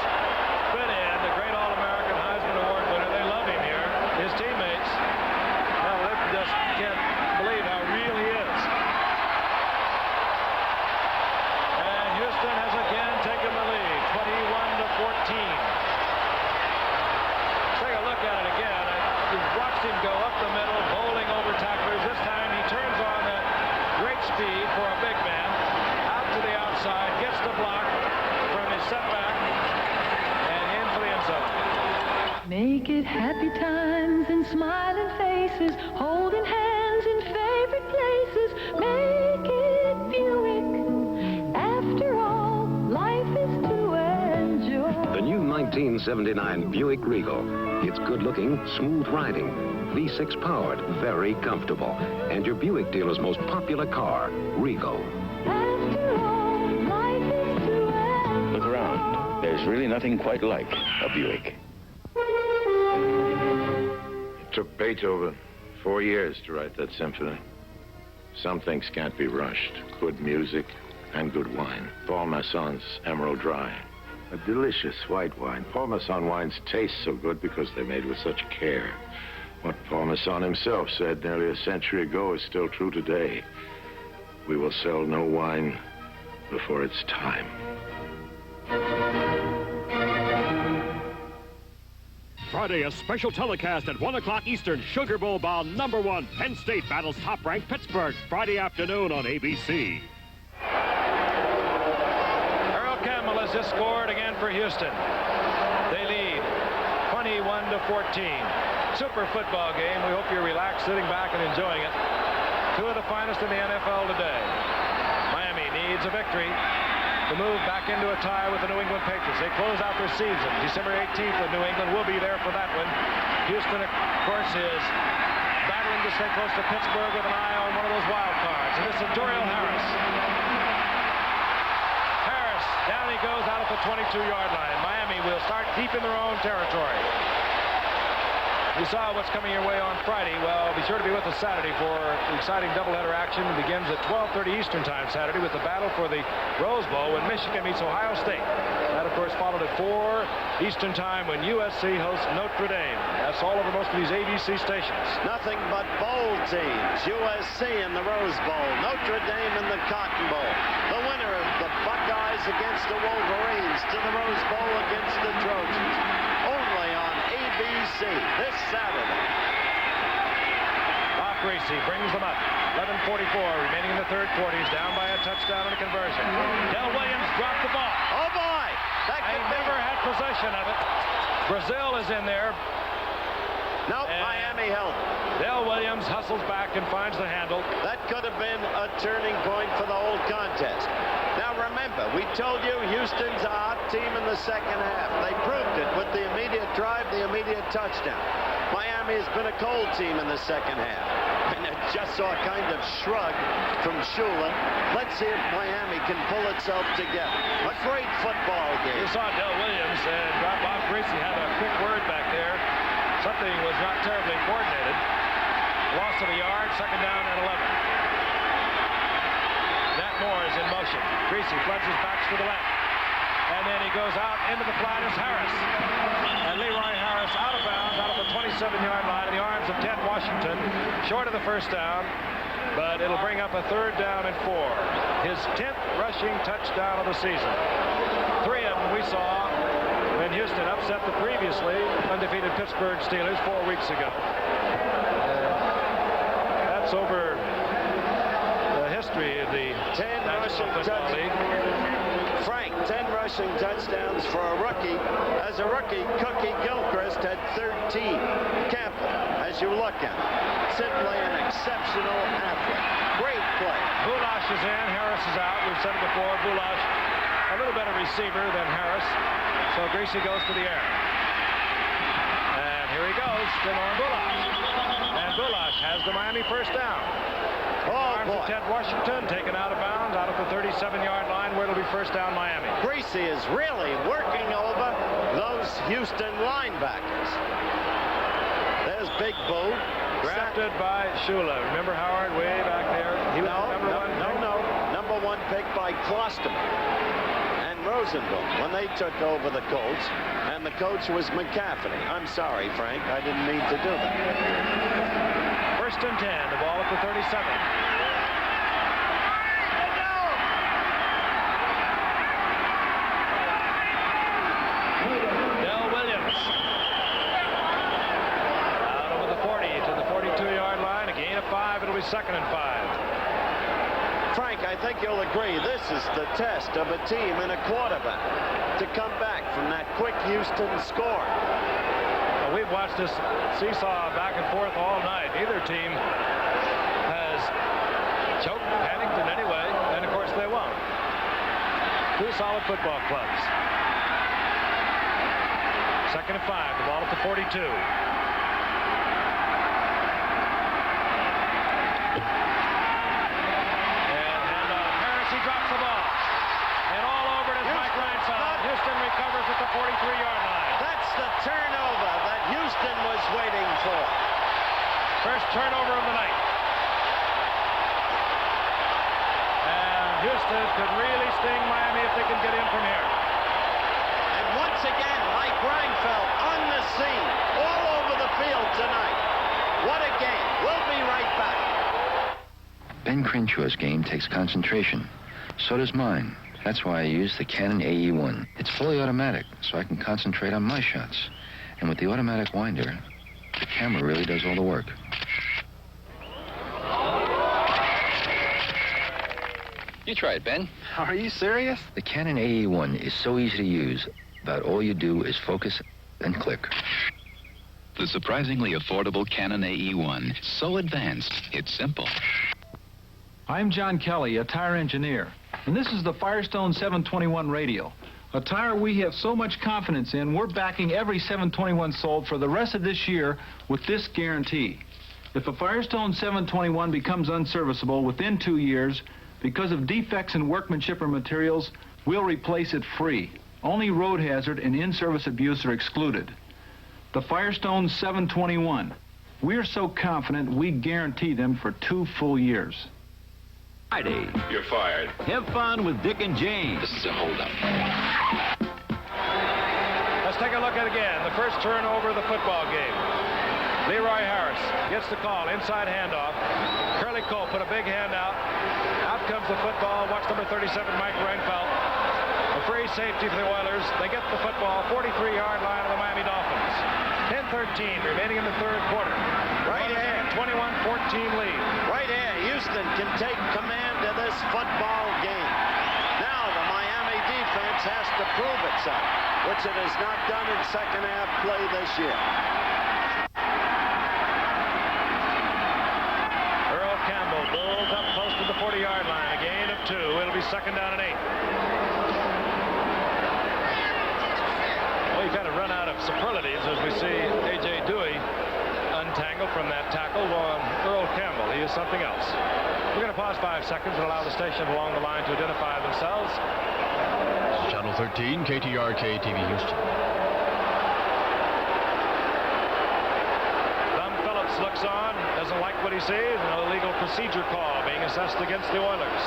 fit in, the great All-American Heisman Award winner. They love him here. His teammates, well, they just can't believe how real he is. And Houston has again taken the lead, 21-14. Take a look at it again. You've watched him go up the middle, bowling over tacklers. This time he turns on that great speed for a big man. Out to the outside, gets the block from his setback, and in for the end zone. Make it happy times and smiling faces, holding hands in favorite places. Make it Buick. After all, life is to enjoy. The new 1979 Buick Regal. It's good-looking, smooth riding, V6 powered, very comfortable. And your Buick dealer's most popular car, Regal. After all, life is to enjoy. Look around. There's really nothing quite like a Buick. It took Beethoven 4 years to write that symphony. Some things can't be rushed. Good music and good wine. Paul Masson's Emerald Dry. A delicious white wine. Paul Masson wines taste so good because they're made with such care. What Paul Masson himself said nearly a century ago is still true today. We will sell no wine before it's time. Friday, a special telecast at 1 o'clock Eastern. Sugar Bowl bound #1. Penn State battles top-ranked Pittsburgh. Friday afternoon on ABC. Earl Campbell has just scored again for Houston. They lead 21-14. Super football game. We hope you're relaxed, sitting back and enjoying it. Two of the finest in the NFL today. Miami needs a victory to move back into a tie with the New England Patriots. They close out their season. December 18th in New England. We'll be there for that one. Houston, of course, is battling to stay close to Pittsburgh with an eye on one of those wild cards. And this is Dorial Harris. Harris, down he goes out at the 22-yard line. Miami will start deep in their own territory. You saw what's coming your way on Friday. Well, be sure to be with us Saturday for the exciting doubleheader action. It begins at 12:30 Eastern Time Saturday with the battle for the Rose Bowl when Michigan meets Ohio State. That, of course, followed at 4 Eastern Time when USC hosts Notre Dame. That's all over most of these ABC stations. Nothing but bowl teams. USC in the Rose Bowl. Notre Dame in the Cotton Bowl. The winner of the Buckeyes against the Wolverines to the Rose Bowl against the Trojans. Only on ABC this Saturday. Bob Greasy brings them up. 11:44 remaining in the third quarter. He's down by a touchdown and a conversion. Del Williams dropped the ball. Oh, boy! That They never had possession of it. Brazil is in there. Nope, Miami held. Del Williams hustles back and finds the handle. That could have been a turning point for the whole contest. Now remember, we told you Houston's a hot team in the second half. They proved it with the immediate drive, the immediate touchdown. Miami has been a cold team in the second half. And I just saw a kind of shrug from Shula. Let's see if Miami can pull itself together. A great football game. You saw Del Williams and Bob Greasy had a quick word back there. Something was not terribly coordinated. Loss of a yard, second down and 11. Nat Moore is in motion. Greasy floods his backs to the left. And then he goes out into the flat as Harris. And Leroy Harris out of bounds, out of the 27-yard line in the arms of Ted Washington. Short of the first down, but it'll bring up a third down and 4. His 10th rushing touchdown of the season. 3 of them we saw when Houston upset the previously undefeated Pittsburgh Steelers 4 weeks ago. That's over the history of the 10 rushing touchdowns. Frank, 10 rushing touchdowns for a rookie. As a rookie, Cookie Gilchrist had 13. Campbell, as you look at him, simply an exceptional athlete. Great play. Bulash is in. Harris is out. We've said it before. Bulash, a little better receiver than Harris. So Greasy goes to the air. And here he goes to Norm Bulash. And Bulash has the Miami first down. Arms of Ted Washington taken out of bounds out of the 37-yard line where it'll be first down Miami. Greasy is really working over those Houston linebackers. There's Big Boo. Drafted by Shula. Remember Howard way back there? He was number one pick by Klosterman and Rosenbaum when they took over the Colts, and the coach was McCaffrey. I'm sorry, Frank. I didn't mean to do that. First and 10. The ball at the 37. Del Williams. Out over the 40 to the 42-yard line. A gain of 5. It'll be second and 5. Frank, I think you'll agree this is the test of a team and a quarterback to come back from that quick Houston score. Well, we've watched this seesaw back and forth all night. Neither team has choked, panicked in any way, and of course they won't. Two solid football clubs. Second and 5, the ball at the 42. Drops the ball. And all over it is Mike Reinfeldt. Houston recovers at the 43-yard line. That's the turnover that Houston was waiting for. First turnover of the night. And Houston could really sting Miami if they can get in from here. And once again, Mike Reinfeldt on the scene, all over the field tonight. What a game. We'll be right back. Ben Crenshaw's game takes concentration. So does mine. That's why I use the Canon AE1. It's fully automatic, so I can concentrate on my shots. And with the automatic winder, the camera really does all the work. You try it, Ben. Are you serious? The Canon AE1 is so easy to use. About all you do is focus and click. The surprisingly affordable Canon AE1. So advanced, it's simple. I'm John Kelly, a tire engineer, and this is the Firestone 721 radio, a tire we have so much confidence in, we're backing every 721 sold for the rest of this year with this guarantee. If a Firestone 721 becomes unserviceable within 2 years because of defects in workmanship or materials, we'll replace it free. Only road hazard and in-service abuse are excluded. The Firestone 721. We're so confident we guarantee them for 2 full years. Friday. You're fired. Have fun with Dick and Jane. This is a holdup. Let's take a look at again. The first turnover of the football game. Leroy Harris gets the call. Inside handoff. Curly Cole put a big hand out. Out comes the football. Watch number 37, Mike Reinfeldt. A free safety for the Oilers. They get the football. 43-yard line of the Miami Dolphins. 10-13 remaining in the third quarter. Right here. 21-14 lead. Right here. Houston can take command of this football game. Now the Miami defense has to prove itself, which it has not done in second half play this year. Earl Campbell bulls up close to the 40-yard line. A gain of 2. It'll be second down and 8. Well, you kind of run out of superlatives as we see A.J. Dewey untangled from that tackle on Earl Campbell. He is something else. We're going to pause 5 seconds and allow the station along the line to identify themselves. Channel 13, KTRK TV Houston. Thumb Phillips looks on, doesn't like what he sees. An illegal procedure call being assessed against the Oilers.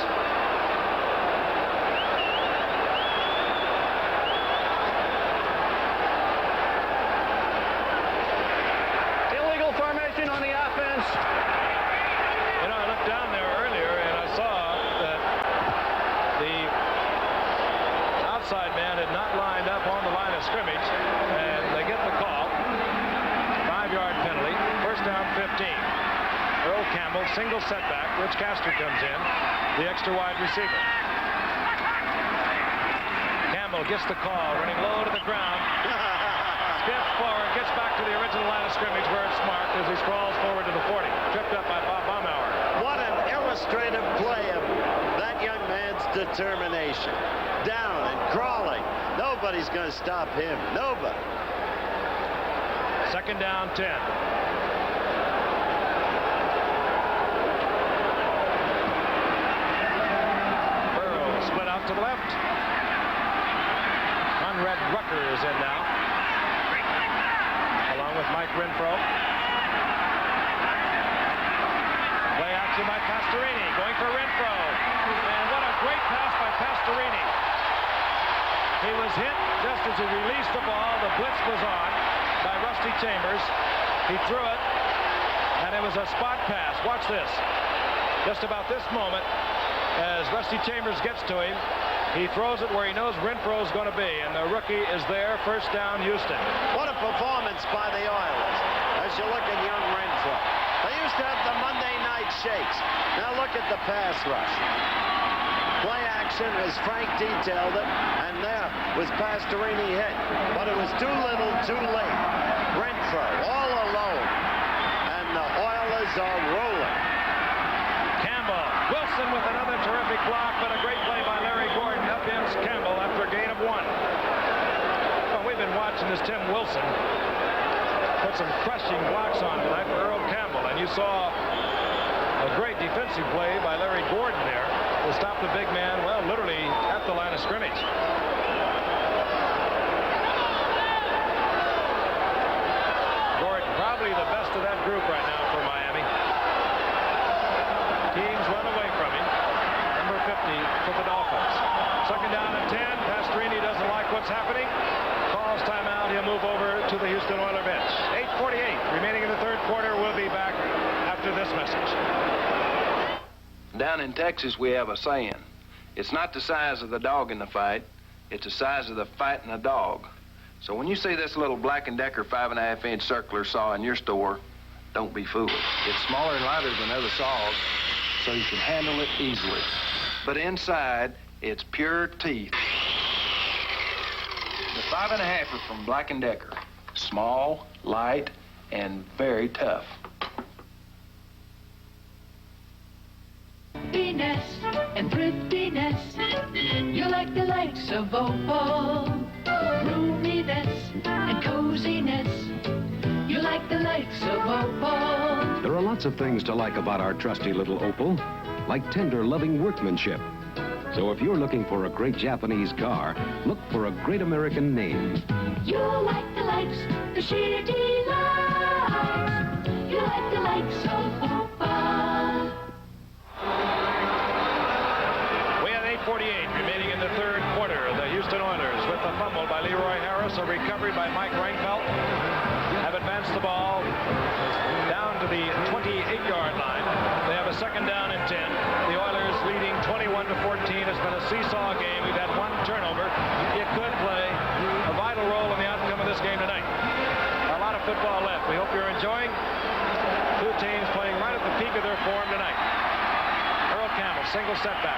On the offense. You know, I looked down there earlier and I saw that the outside man had not lined up on the line of scrimmage, and they get the call. 5-yard penalty. First down, 15. Earl Campbell, single setback. Rich Castor comes in, the extra wide receiver. Campbell gets the call, running low to the ground. Skips forward, gets back to the original line of scrimmage where it's marked as he sprawls forward to the 40. Tripped up by Bob Baumauer. What an illustrative play of that young man's determination. Down and crawling. Nobody's going to stop him. Nobody. Second down, 10. Burrow split out to the left. Conrad Rucker is in now, along with Mike Renfro. Play action by Pastorini, going for Renfro. And what a great pass by Pastorini. He was hit just as he released the ball. The blitz was on by Rusty Chambers. He threw it, and it was a spot pass. Watch this. Just about this moment, as Rusty Chambers gets to him, he throws it where he knows Renfro's going to be, and the rookie is there. First down, Houston. What a performance by the Oilers as you look at young Renfro. They used to have the Monday night shakes. Now look at the pass rush. Play action as Frank detailed it, and there was Pastorini hit. But it was too little, too late. Renfro all alone, and the Oilers are rolling. Campbell, Wilson with another terrific block, but a great play by Larry Gordon. Up ends Campbell after a gain of 1. Well, we've been watching this Tim Wilson put some crushing blocks on tonight for Earl Campbell, and you saw a great defensive play by Larry Gordon there to stop the big man, well, literally at the line of scrimmage. Gordon, probably the best of that group right now for Miami. Teams run away from him. Number 50 for the Dolphins. Second down and 10. Pastorini doesn't like what's happening. Calls timeout. He'll move over to the Houston Oilers bench. 8:48 remaining in the third quarter. We'll be back after this message. Down in Texas, we have a saying. It's not the size of the dog in the fight. It's the size of the fight in the dog. So when you see this little Black & Decker 5.5-inch circular saw in your store, don't be fooled. It's smaller and lighter than other saws, so you can handle it easily. But inside, it's pure teeth. The 5.5er from Black & Decker. Small, light, and very tough. Happiness and thriftiness, you like the likes of Opal. Roominess and coziness, you like the likes of Opal. There are lots of things to like about our trusty little Opal, like tender, loving workmanship. So if you're looking for a great Japanese car, look for a great American name. You like the likes, the sheer delights. You like the likes of Opal. We have 8:48 remaining in the third quarter. The Houston Oilers with the fumble by Leroy Harris, a recovery by Mike Reinfeldt, have advanced the ball down to the 28-yard line. They have a second down and 10. The Oilers leading 21-14. It's been a seesaw game. We've had one turnover. It could play a vital role in the outcome of this game tonight. A lot of football left. We hope you're enjoying. Two teams playing right at the peak of their form tonight. Earl Campbell, single setback.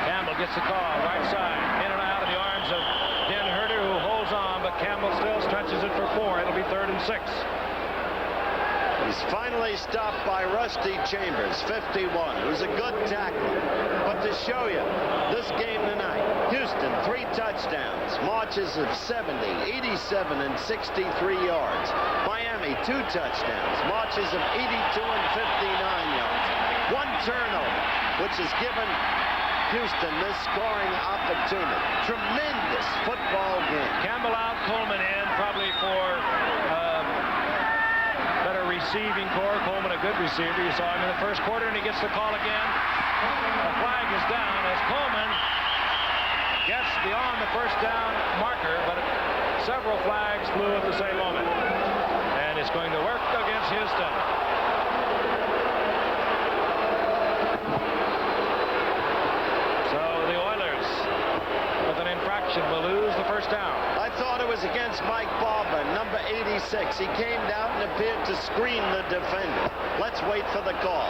Campbell gets the call, right side, in and out of the arms of Dan Herter, who holds on, but Campbell still stretches it for 4. It'll be 3rd and 6. He's finally stopped by Rusty Chambers, 51, who's a good tackler. But to show you, this game tonight, Houston, 3 touchdowns, marches of 70, 87, and 63 yards. Miami, 2 touchdowns, marches of 82 and 59 yards. 1 turnover, which has given Houston this scoring opportunity. Tremendous football game. Campbell out, Coleman in, probably for better receiving core. Coleman, a good receiver. You saw him in the first quarter, and he gets the call again. The flag is down as Coleman gets beyond the first down marker, but several flags flew at the same moment. And it's going to work against Houston. Will lose the first down. I thought it was against Mike Barber, number 86. He came down and appeared to screen the defender. Let's wait for the call.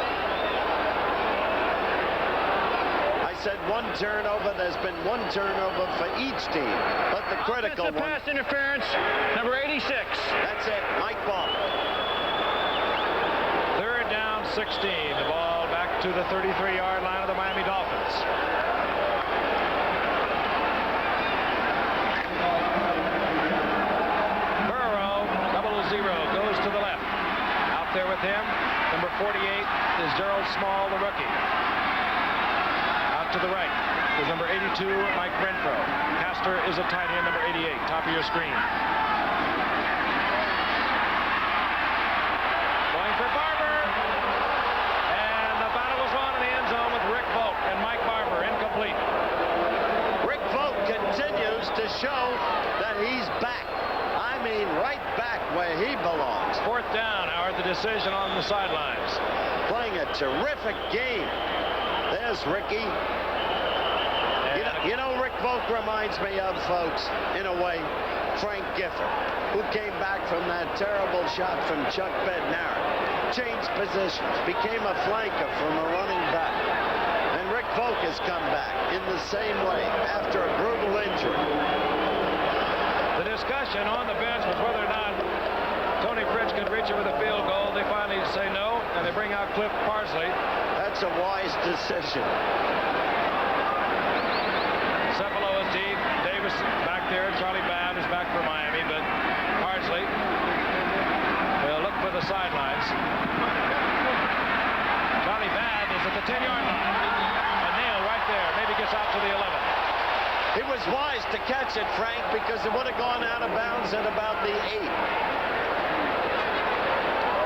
I said one turnover. There's been one turnover for each team. But the critical one... pass interference, number 86. That's it, Mike Ball. Third down, 16. The ball back to the 33-yard line of the Miami Dolphins. Burrow, 0-0, goes to the left. Out there with him, number 48 is Gerald Small, the rookie. Out to the right is number 82, Mike Renfro. Castor is a tight end, number 88, top of your screen. Going for Barber. And the battle was on in the end zone with Rick Vogt and Mike Barber, incomplete. Rick Vogt continues to show that he's back. I mean, right back where he belongs. Fourth down, Howard, the decision on the sidelines. Playing a terrific game. There's Ricky. You know, Rick Vogt reminds me of, folks, in a way, Frank Gifford, who came back from that terrible shot from Chuck Bednarik, changed positions, became a flanker from a running back. And Rick Vogt has come back in the same way after a brutal injury. The discussion on the bench was whether or not Tony Fritz could reach it with a field goal. They finally say no, and they bring out Cliff Parsley. That's a wise decision. Cephalo is deep. Davis back there. Charlie Babb is back for Miami, but Parsley will look for the sidelines. Charlie Babb is at the 10-yard line. And Neal right there. Maybe gets out to the 11. He was wise to catch it, Frank, because it would have gone out of bounds at about the 8.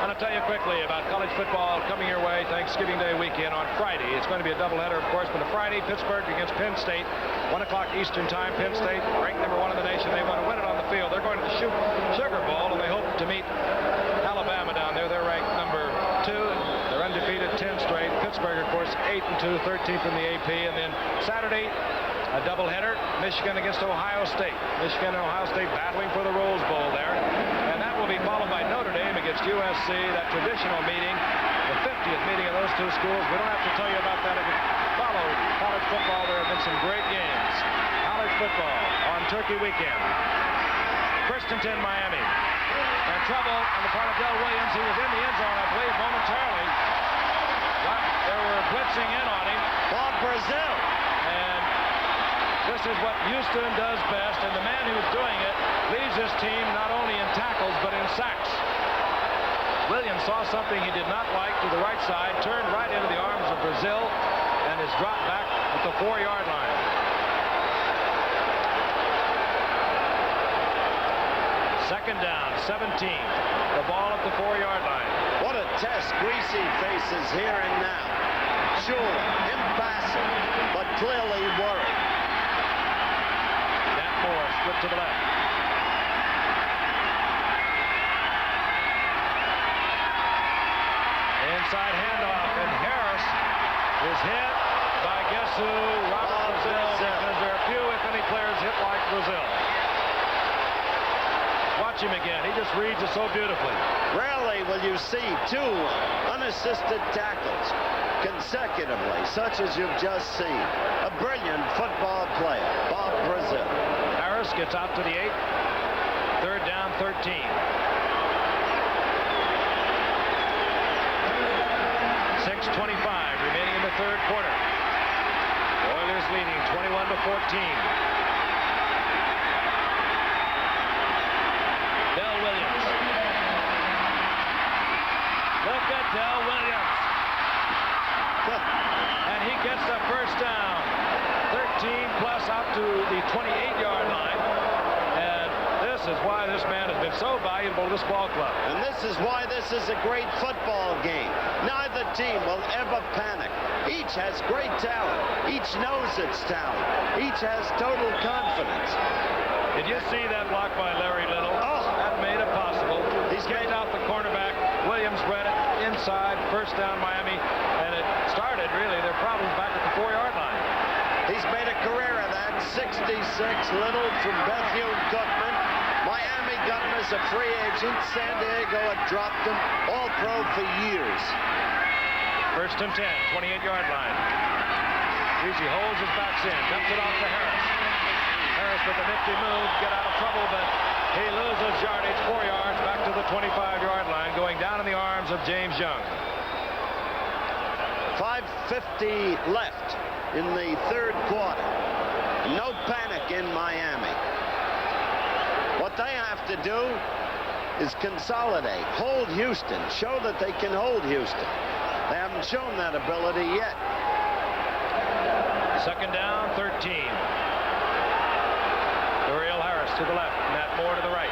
I'm going to tell you quickly about college football coming your way Thanksgiving Day weekend on Friday. It's going to be a doubleheader, of course, but the Friday, Pittsburgh against Penn State, 1 o'clock Eastern time. Penn State, ranked number 1 in the nation. They want to win it on the field. They're going to the Sugar Bowl, and they hope to meet Alabama down there. They're ranked number 2. They're undefeated 10 straight. Pittsburgh, of course, 8-2, 13th in the AP. And then Saturday, a doubleheader, Michigan against Ohio State. Michigan and Ohio State battling for the Rose Bowl there. And that will be followed by Notre Dame against USC, that traditional meeting, the 50th meeting of those two schools. We don't have to tell you about that. If you follow college football, there have been some great games. College football on Turkey weekend. First and 10, Miami. And trouble on the part of Del Williams. He was in the end zone, I believe, momentarily. But they were blitzing in on him. Bob Brazil. And this is what Houston does best, and the man who's doing it leaves his team not only in tackles, but in sacks. Williams saw something he did not like to the right side, turned right into the arms of Brazil, and is dropped back at the 4-yard line. Second down, 17. The ball at the 4-yard line. What a test Greasy faces here and now. Sure, impassive, but clearly worried. Moore split to the left. Inside handoff, and Harris is hit by guess who? Robert Brazil, because there are few, if any, players hit like Brazil. Watch him again. He just reads it so beautifully. Rarely will you see 2 unassisted tackles consecutively, such as you've just seen. A brilliant football player, Bob Brazil. Harris gets out to the 8. Third down, 13. 6:25 remaining in the third quarter. Oilers leading 21-14. Del Williams. Look at Del Williams. And he gets the first down. 13 plus out to the 28-yard line. And this is why this man has been so valuable to this ball club. And this is why this is a great football game. Neither team will ever panic. Each has great talent. Each knows its talent. Each has total confidence. Did you see that block by Larry Little? Oh. That made it possible. He's kicked out the cornerback. Williams read it inside. First down, Miami. And it started, really, their problems back at the 4-yard line. He's made a career of that. 66 Little from Bethune-Cookman. Miami got him as a free agent. San Diego had dropped him. All pro for years. First and 10, 28-yard line. Greasy holds his backs in, dumps it off to Harris. Harris with a nifty move, get out of trouble, but he loses yardage, 4 yards, back to the 25-yard line, going down in the arms of James Young. 5:50 left in the third quarter. No panic in Miami. What they have to do is consolidate, hold Houston, show that they can hold Houston. They haven't shown that ability yet. Second down, 13. Uriel Harris to the left, Matt Moore to the right.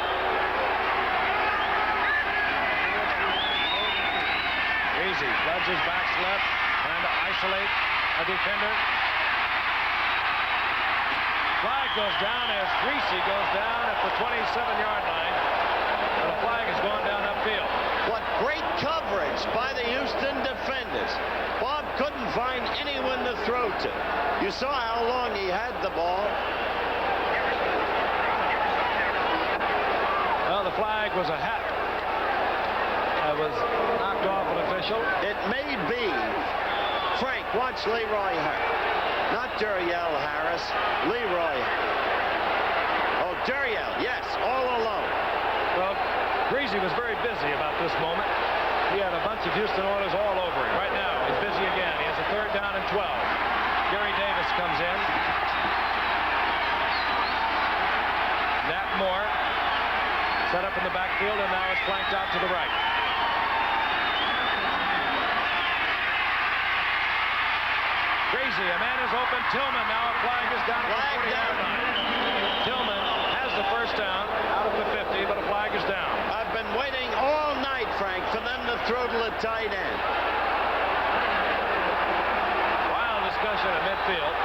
Easy, Dodges backs left, trying to isolate a defender. Flag goes down as Greasy goes down at the 27-yard line. And the flag has gone down upfield. What great coverage by the Houston defenders. Bob couldn't find anyone to throw to. You saw how long he had the ball. Well, the flag was a hat that was knocked off an official. It may be. Frank, watch Leroy Harris. Not Duriel Harris. Leroy. Oh, Duriel, yes, all alone. Well, Greasy was very busy about this moment. He had a bunch of Houston Oilers all over him. Right now, he's busy again. He has a third down and 12. Gary Davis comes in. Nat Moore set up in the backfield and now is flanked out to the right. Greasy, a man is open. Tillman, now a flag is down at the 40-yard line. Tillman has the first down out of the 50, but a flag is down. I've been waiting all night, Frank, for them to throw to the tight end. Wild discussion at midfield.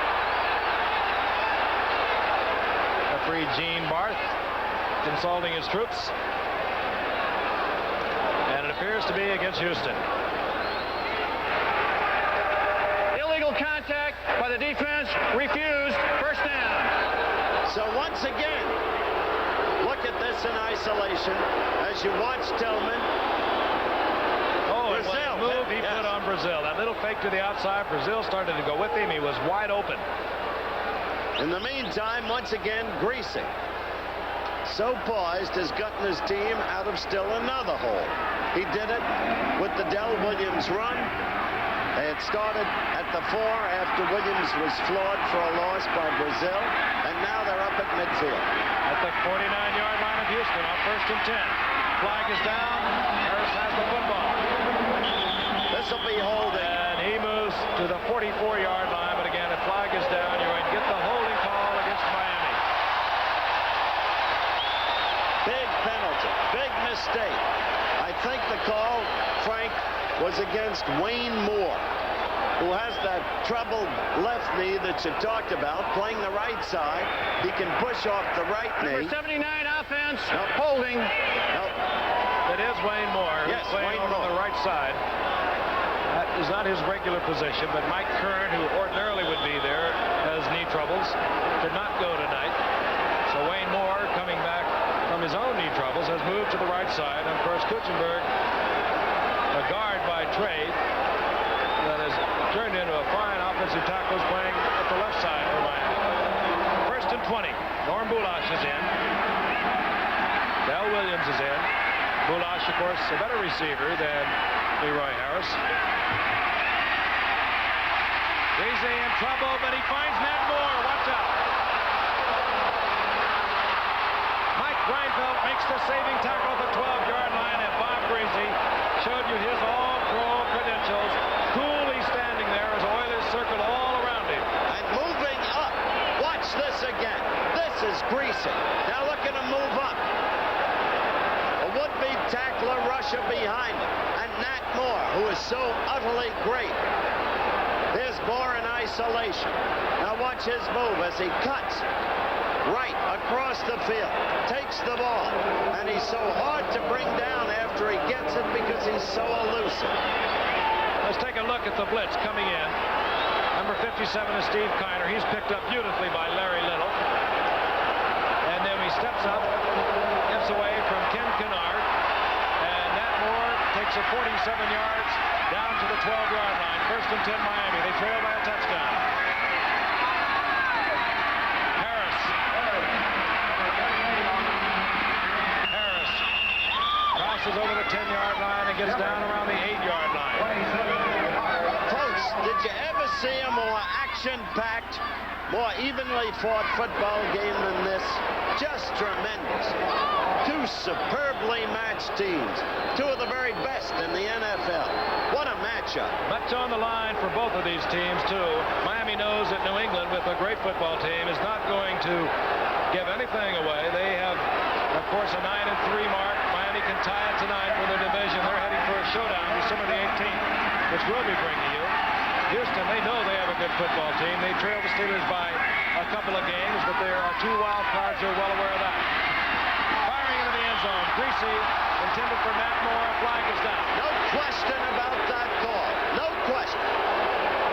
Referee Gene Barth consulting his troops. And it appears to be against Houston. Illegal contact by the defense, refused, first down. So once again, look at this in isolation as you watch Tillman. Oh, and what a move he put on Brazil. That little fake to the outside, Brazil started to go with him. He was wide open. In the meantime, once again, Greasy, so poised, has gotten his team out of still another hole. He did it with the Del Williams run. They had started at the 4 after Williams was floored for a loss by Brazil, and now they're up at midfield. At the 49-yard line of Houston on 1st and 10. Flag is down. Harris has the football. This will be holding. And he moves to the 44-yard line, but again, if flag is down, you're going to get the holding call against Miami. Big penalty, big mistake. I think the call, Frank, was against Wayne Moore, who has that troubled left knee that you talked about, playing the right side. He can push off the right knee. Number 79 offense, holding. Nope. It is Wayne Moore. Yes, He's playing Wayne over Moore. the right side. That is not his regular position, but Mike Kern, who ordinarily would be there, has knee troubles. Did not go tonight. So Wayne Moore, coming back from his own knee troubles, has moved to the right side. And of course, Kutchenberg, a guard by trade, that has turned into a fine offensive tackle, is playing at the left side for Miami. 1st and 20. Norm Bulash is in. Del Williams is in. Bulash, of course, a better receiver than Leroy Harris. Greasy in trouble, but he finds Nat Moore. Watch out. Mike Reinfeldt makes the saving tackle at the 12-yard line, and Bob Greasy showed you his all-pro credentials. Coolly standing there as Oilers circle all around him. And moving up. Watch this again. This is Greasy. Now look at him move up. A would-be tackler rusher behind him. And Nat Moore, who is so utterly great. Here's Moore in isolation. Now watch his move as he cuts right across the field. Takes the ball. And he's so hard to bring down after he gets it because he's so elusive. Let's take a look at the blitz coming in. Number 57 is Steve Kiner. He's picked up beautifully by Larry Little. And then he steps up, gets away from Ken Kennard. And Nat Moore takes it 47 yards down to the 12-yard line. 1st and 10 Miami. They trail by a touchdown. crosses over the 10-yard line and gets down around the 8-yard line. Folks, did you ever see a more action-packed, more evenly fought football game than this? Just tremendous. Two superbly matched teams. Two of the very best in the NFL. What a matchup. Much on the line for both of these teams, too. Miami knows that New England, with a great football team, is not going to give anything away. They have, of course, a 9-3 mark. Miami can tie it tonight for the division. They're heading for a showdown December the 18th, which we'll be bringing you. Houston, they know they have a good football team. They trail the Steelers by a couple of games, but there are two wild cards. They're well aware of that. Firing into the end zone. Greasy, intended for Matt Moore. A flag is down. No question about that call. No question.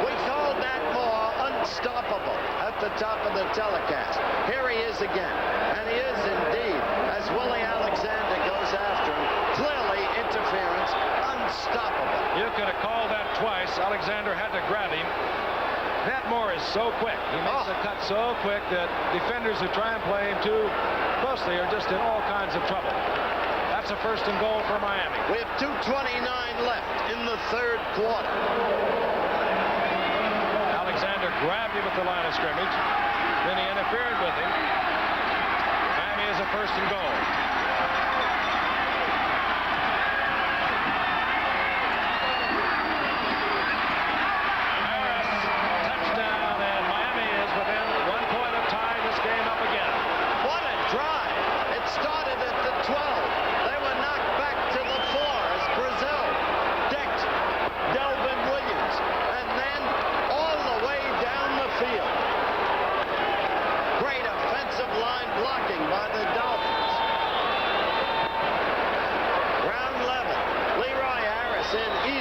We called Matt Moore unstoppable at the top of the telecast. Here he is again. And he is indeed, as Willie Alexander goes after him. Clearly interference. Unstoppable. You could have called that twice. Alexander had to grab him. Matt Moore is so quick. He makes a cut so quick that defenders who try and play him too closely are just in all kinds of trouble. That's a 1st and goal for Miami. We have 2:29 left in the 3rd quarter. Alexander grabbed him at the line of scrimmage. Then he interfered with him. Miami is a 1st and goal.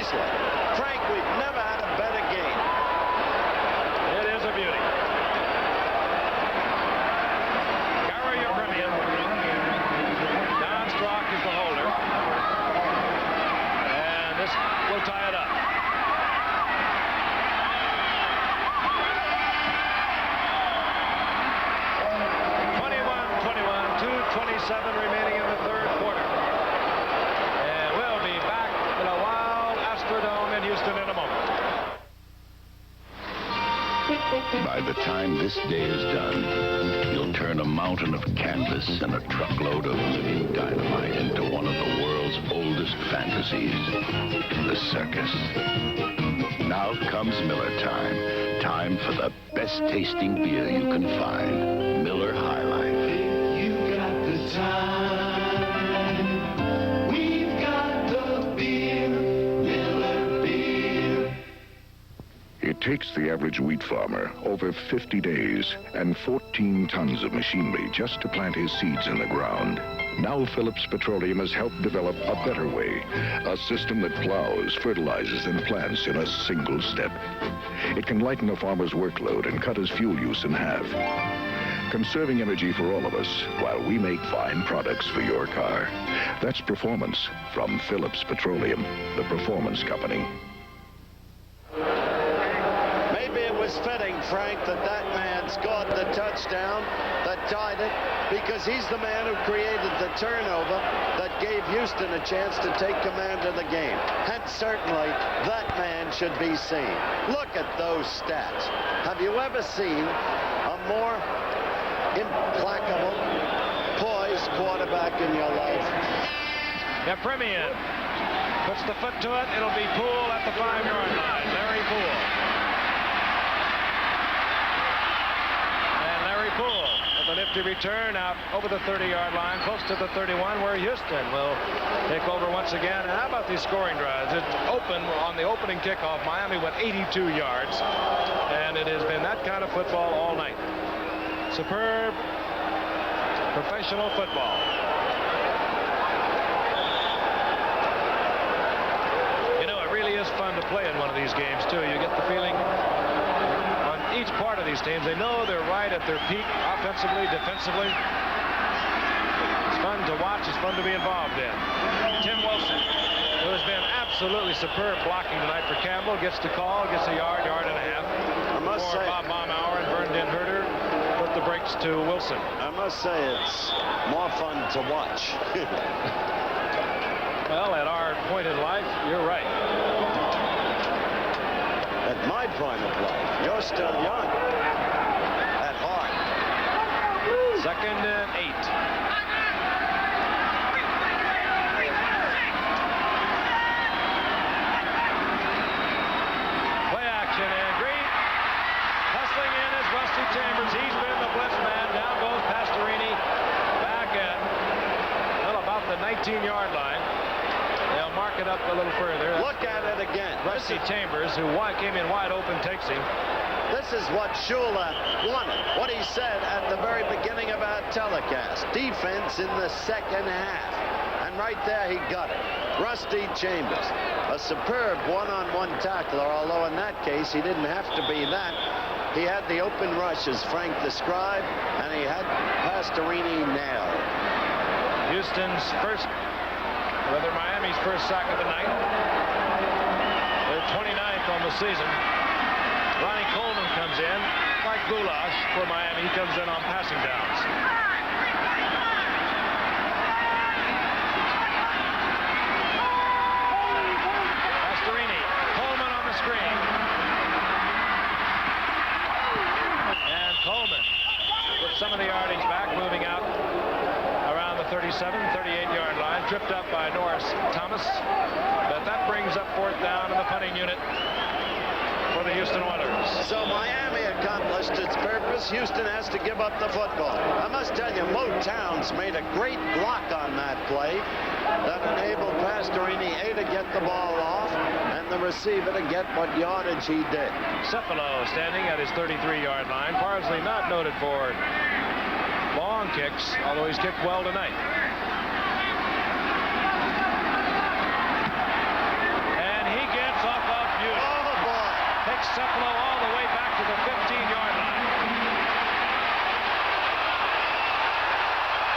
Frank, we've never had a better game. It is a beauty. Gary, your premium. Don Strock is the holder. And this will tie it up. .2:27 remaining in the 3rd quarter. And we'll be back in a wild Astrodome in Houston in a moment. By the time this day is done, you'll turn a mountain of canvas and a truckload of living dynamite into one of the world's oldest fantasies, the circus. Now comes Miller time. Time for the best tasting beer you can find. Miller High Life. You got the time. We've got the beer. Miller beer. It takes the average wheat farmer over 50 days and 14 tons of machinery just to plant his seeds in the ground. Now Phillips Petroleum has helped develop a better way, a system that plows, fertilizes, and plants in a single step. It can lighten a farmer's workload and cut his fuel use in half, conserving energy for all of us while we make fine products for your car. That's performance from Phillips Petroleum, the performance company. Maybe it was fitting, Frank, that man scored the touchdown that tied it, because he's the man who created the turnover that gave Houston a chance to take command of the game. And certainly, that man should be seen. Look at those stats. Have you ever seen a more implacable, poised quarterback in your life? Premian puts the foot to it. It'll be Poole at the 5-yard line. Larry Poole. And Larry Poole with a nifty return out over the 30-yard line, close to the 31, where Houston will take over once again. And how about these scoring drives? It's open on the opening kickoff. Miami went 82 yards, and it has been that kind of football all night. Superb professional football. You know, it really is fun to play in one of these games, too. You get the feeling on each part of these teams, they know they're right at their peak, offensively, defensively. It's fun to watch. It's fun to be involved in. Tim Wilson, who has been absolutely superb blocking tonight for Campbell, gets the call, gets a yard, yard and a half. I must say, Bob Baumauer and Vernon Herter put the brakes to Wilson. I must say it's more fun to watch. Well, at our point in life, you're right. At my point of life, you're still young. At heart. 2nd and 8. Play action, and Green hustling in is Rusty Chambers. He's been the blitz man. Down goes Pastorini back at, well, about the 19-yard line. They'll mark it up a little further. Look at it again. Rusty Chambers, who came in wide open, takes him. This is what Shula wanted, what he said at the very beginning of our telecast. Defense in the second half. And right there, he got it. Rusty Chambers, a superb one-on-one tackler, although in that case, he didn't have to be that. He had the open rush, as Frank described, and he had Pastorini nailed. Houston's first, rather Miami's first sack of the night. They're 29th on the season. Ronnie Coleman comes in, like Goulash for Miami. He comes in on passing downs. Pastorini, Coleman on the screen. And Coleman with some of the yardage back, moving out around the 37, 38-yard line. Tripped up by Norris Thomas. But that brings up 4th down in the punting unit for the Houston Oilers. So Miami accomplished its purpose. Houston has to give up the football. I must tell you, Mo Towns made a great block on that play that enabled Pastorini to get the ball off and the receiver to get what yardage he did. Cepalo standing at his 33-yard line. Parsley not noted for long kicks, although he's kicked well tonight. Cepalo all the way back to the 15-yard line.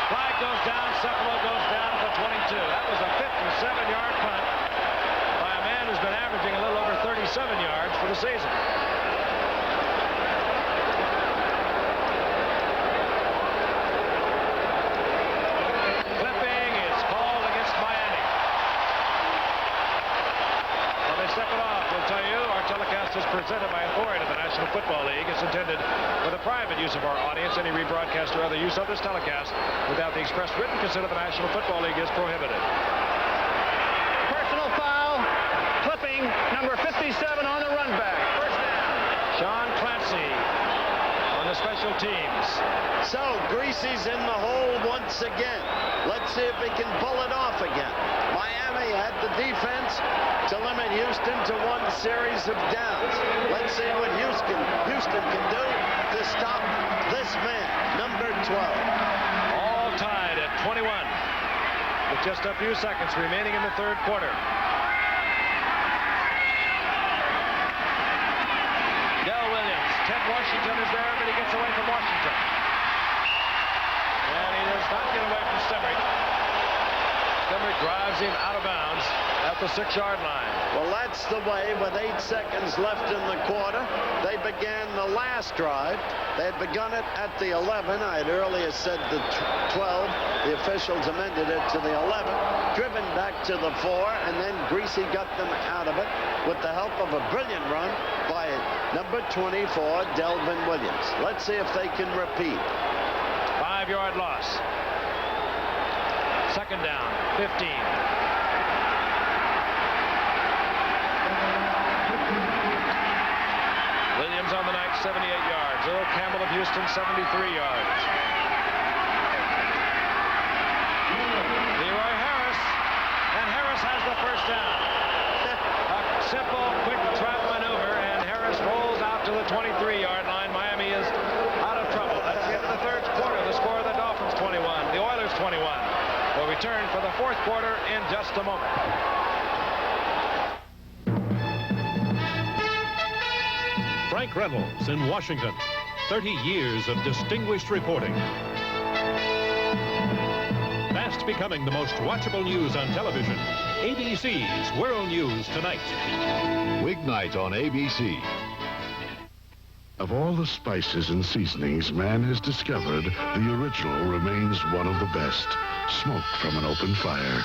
Flag goes down. Cepalo goes down to 22. That was a 57-yard punt by a man who's been averaging a little over 37 yards for the season. Clipping is called against Miami. Well, they step it off. We'll tell you, our telecast is presented by authority of the National Football League. It's intended for the private use of our audience. Any rebroadcast or other use of this telecast without the express written consent of the National Football League is prohibited. Personal foul. Clipping, number 57 on the run back. First down. Sean Clancy on the special teams. So Greasy's in the hole once again. Let's see if he can pull it off again. Miami had the defense to limit Houston to one series of downs. Let's see what Houston can do to stop this man, number 12. All tied at 21 with just a few seconds remaining in the 3rd quarter. Del Williams, Ted Washington is there, but he gets away from Washington. And he does not get away from Stemrick. Stemrick drives him out of bounds at the 6-yard line. Well, that's the way with 8 seconds left in the quarter. They began the last drive. They had begun it at the 11. I had earlier said the 12. The officials amended it to the 11. Driven back to the 4, and then Greasy got them out of it with the help of a brilliant run by number 24, Delvin Williams. Let's see if they can repeat. 5-yard loss. 2nd down, 15. Williams on the night, 78 yards. Earl Campbell of Houston, 73 yards. Leroy Harris, and Harris has the first down. A simple, quick trap maneuver, and Harris rolls out to the 23-yard line. Miami is out of trouble. That's the end of the 3rd quarter. The score of the Dolphins 21, the Oilers 21. We'll return for the 4th quarter in just a moment. Frank Reynolds in Washington. 30 years of distinguished reporting. Fast becoming the most watchable news on television. ABC's World News Tonight. Weeknight on ABC. Of all the spices and seasonings man has discovered, the original remains one of the best. Smoked from an open fire.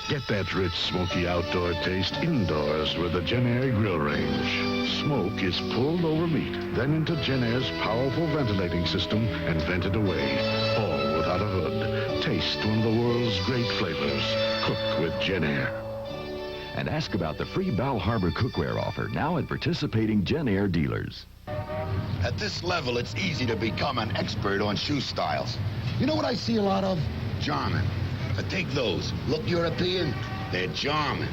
Get that rich, smoky outdoor taste indoors with the Jen Air Grill Range. Smoke is pulled over meat, then into Jen Air's powerful ventilating system and vented away, all without a hood. Taste one of the world's great flavors. Cook with Jen Air. And ask about the free Bal Harbor cookware offer now at participating Jen Air dealers. At this level, it's easy to become an expert on shoe styles. You know what I see a lot of? German. Take those. Look European, they're German.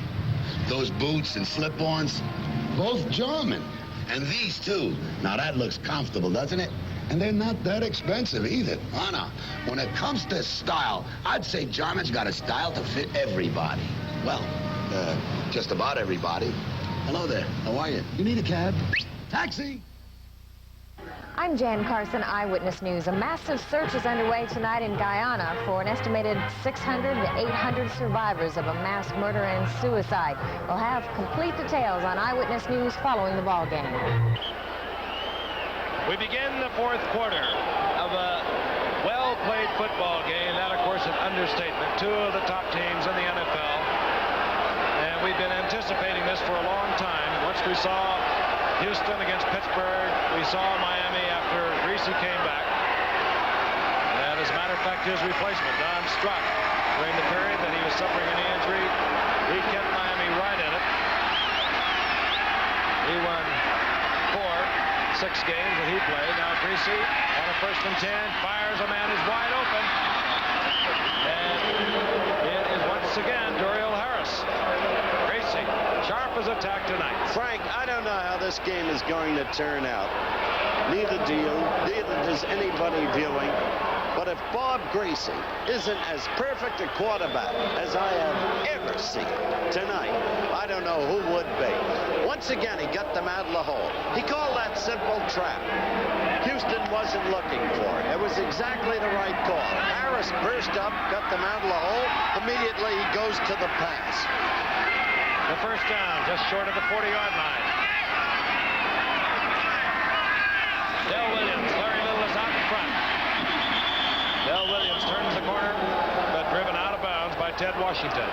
Those boots and slip-ons, both German. And these, too. Now, that looks comfortable, doesn't it? And they're not that expensive, either. Oh, no. When it comes to style, I'd say German's got a style to fit everybody. Well, just about everybody. Hello there. How are you? You need a cab? Taxi! I'm Jan Carson, Eyewitness News. A massive search is underway tonight in Guyana for an estimated 600 to 800 survivors of a mass murder and suicide. We'll have complete details on Eyewitness News following the ball game. We begin the fourth quarter of a well-played football game. That, of course, an understatement. Two of the top teams in the NFL. And we've been anticipating this for a long time. Once we saw Houston against Pittsburgh, we saw Miami after Greasy came back. And as a matter of fact, his replacement, Don Struck, during the period that he was suffering a knee injury, he kept Miami right in it. He won 6 games that he played. Now Greasy on a 1st and 10, fires a man who's wide open. And it is once again Dorial Harris. Greasy, sharp as attack tonight. Frank, I don't know how this game is going to turn out. Neither do you. Neither does anybody viewing. But if Bob Greasy isn't as perfect a quarterback as I have ever seen tonight, I don't know who would be. Once again, he got them out of the hole. He called that simple trap. Houston wasn't looking for it. It was exactly the right call. Harris burst up, got them out of the hole. Immediately, he goes to the pass. The first down, just short of the 40-yard line. Del Williams, Larry Little is out in front. Del Williams turns the corner, but driven out of bounds by Ted Washington.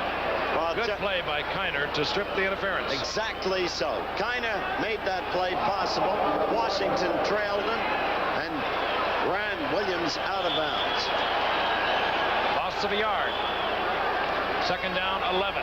Good play by Kiner to strip the interference. Exactly so. Kiner made that play possible. Washington trailed him and ran Williams out of bounds. Loss of a yard. Second down, 11.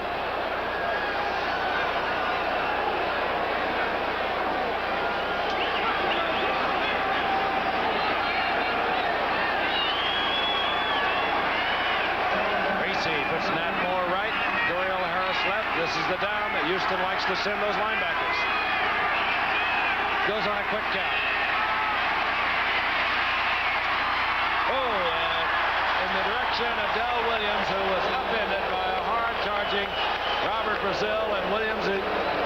Puts Nat Moore right, Dorial Harris left. This is the down that Houston likes to send those linebackers. Goes on a quick count. Oh, and in the direction of Del Williams, who was upended by a hard-charging Robert Brazil, and Williams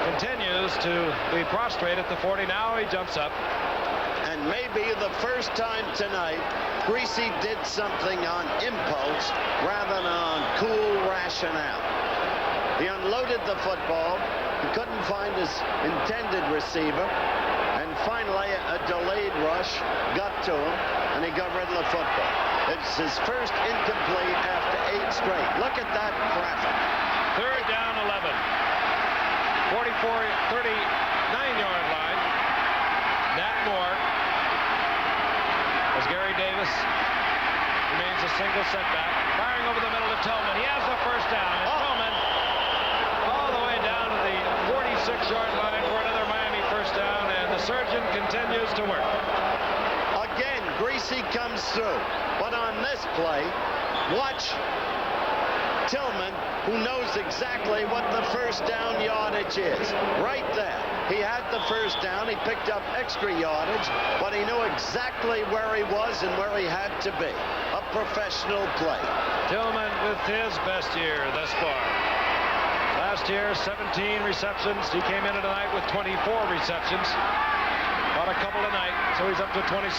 continues to be prostrate at the 40. Now he jumps up. And maybe the first time tonight, Greasy did something on impulse rather than on cool rationale. He unloaded the football. He couldn't find his intended receiver. And finally, a delayed rush got to him, and he got rid of the football. It's his first incomplete after 8 straight. Look at that graphic. Third down, 11. 39-yard line. Nat Moore. As Gary Davis remains a single setback. Firing over the middle to Tillman. He has the first down. And Tillman all the way down to the 46-yard line for another Miami first down. And the surgeon continues to work. Again, Greasy comes through. But on this play, watch Tillman, who knows exactly what the first down yardage is. Right there. He had the first down. He picked up extra yardage, but he knew exactly where he was and where he had to be. A professional play. Tillman with his best year thus far. Last year, 17 receptions. He came in tonight with 24 receptions. Caught a couple tonight, so he's up to 26.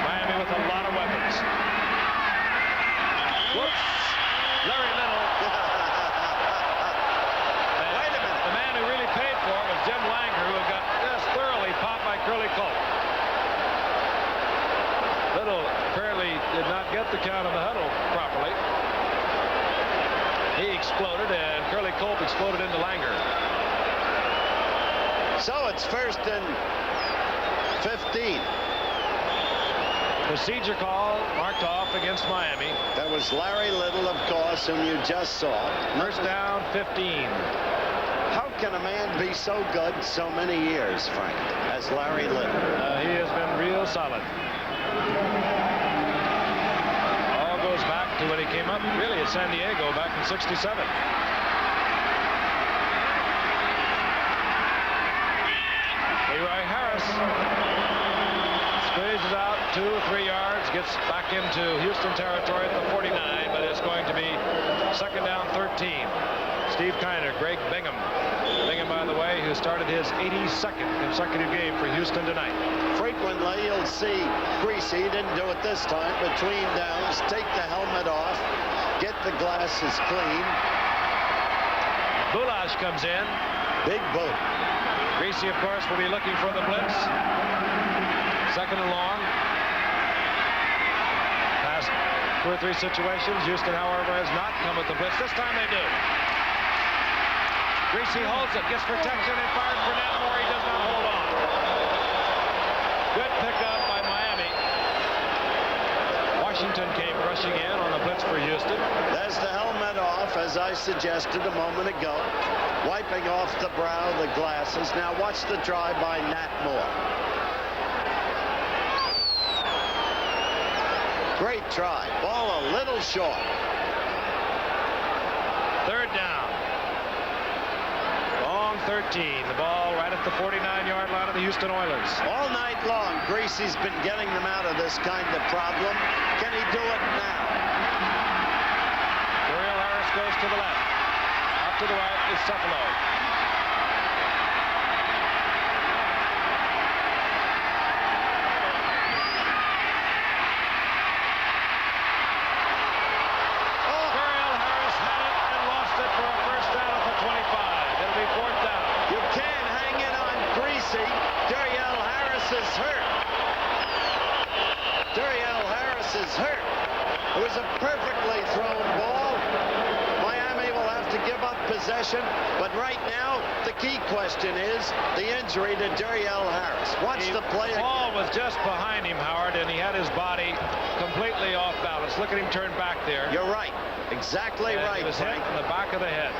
Miami with a lot of weapons. Whoops. Larry Little. Wait a minute. The man who really paid for it was Jim Langer, who got just thoroughly popped by Curly Colt. Little apparently did not get the count of the huddle properly. He exploded, and Curly Culp exploded into Langer. So it's 1st and 15. Procedure call marked off against Miami. That was Larry Little, of course, whom you just saw. First down, 15. How can a man be so good so many years, Frank, as Larry Little? He has been real solid. All goes back to when he came up, really, at San Diego back in '67. Leroy Harris squeezes out 2 or 3 yards, gets back into Houston territory at the 49, but it's going to be 2nd down, 13. Steve Kiner, Greg Bingham. Bingham, by the way, who started his 82nd consecutive game for Houston tonight. Frequently, you'll see Greasy, didn't do it this time, between downs, take the helmet off, get the glasses clean. Boulash comes in. Big boot. Greasy, of course, will be looking for the blitz. 2nd and long. Past 2 or 3 situations. Houston, however, has not come with the blitz. This time they do. Greasy holds it, gets protection, and fires for Nat Moore. He does not hold on. Good pickup by Miami. Washington came rushing in on the blitz for Houston. There's the helmet off, as I suggested a moment ago. Wiping off the brow, the glasses. Now watch the try by Nat Moore. Great try. Ball a little short. 3rd down. Long 13. The ball right at the 49-yard line of the Houston Oilers. All night long, Greasy's been getting them out of this kind of problem. Can he do it now? Dorial Harris goes to the left. Out to the right is Cephalo. It was a perfectly thrown ball. Miami will have to give up possession, but right now the key question is the injury to Dorial Harris. Watch the play again. The ball was just behind him, Howard, and he had his body completely off balance. Look at him turn back there. You're right. Exactly right, He was Frank. hit in the back of the head.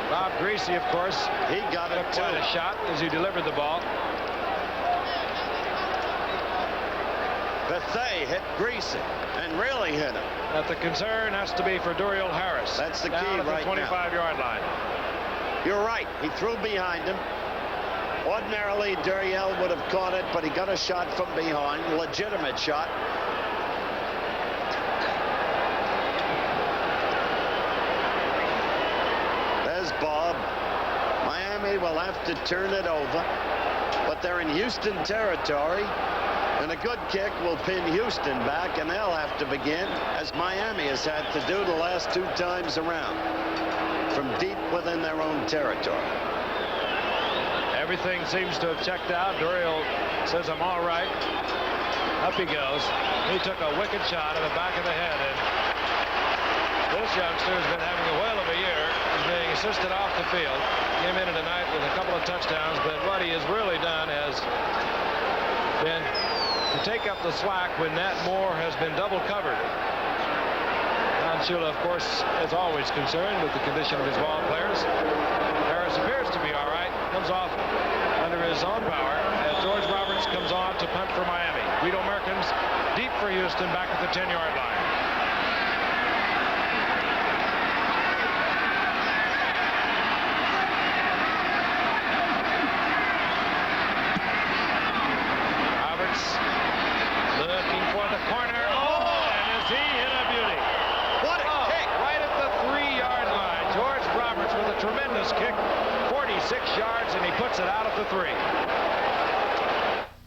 Bob Greasy, of course, he got it quite a shot as he delivered the ball. Bethea hit Greasy and really hit him. But the concern has to be for Dorial Harris. That's the key down at right the 25-yard line. You're right. He threw behind him. Ordinarily, Dorial would have caught it, but he got a shot from behind. Legitimate shot. There's Bob. Miami will have to turn it over, but they're in Houston territory. And a good kick will pin Houston back, and they'll have to begin, as Miami has had to do the last 2 times around, from deep within their own territory. Everything seems to have checked out. Dorial says, I'm all right. Up he goes. He took a wicked shot in the back of the head, and this youngster has been having a whale of a year. He's being assisted off the field. Came in tonight with a couple of touchdowns, but what he has really done has been to take up the slack when Nat Moore has been double covered. Don Shula, of course, is always concerned with the condition of his ball players. Harris appears to be all right. Comes off under his own power as George Roberts comes on to punt for Miami. Guido Merkins deep for Houston back at the 10-yard line. Looking for the corner. Oh, and is he hit a beauty? What a kick! Right at the 3-yard line. George Roberts with a tremendous kick. 46 yards, and he puts it out at the 3.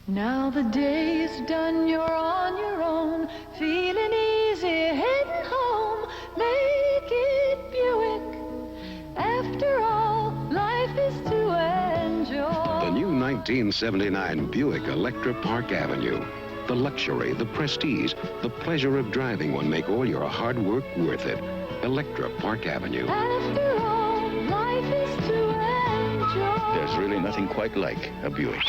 Now the day is done, you're on your own, feeling easy, heading home. Make it Buick. After all, life is to enjoy. The new 1979 Buick Electra Park Avenue. The luxury, the prestige, the pleasure of driving will make all your hard work worth it. Electra Park Avenue. After all, life is to enjoy. There's really nothing quite like a Buick.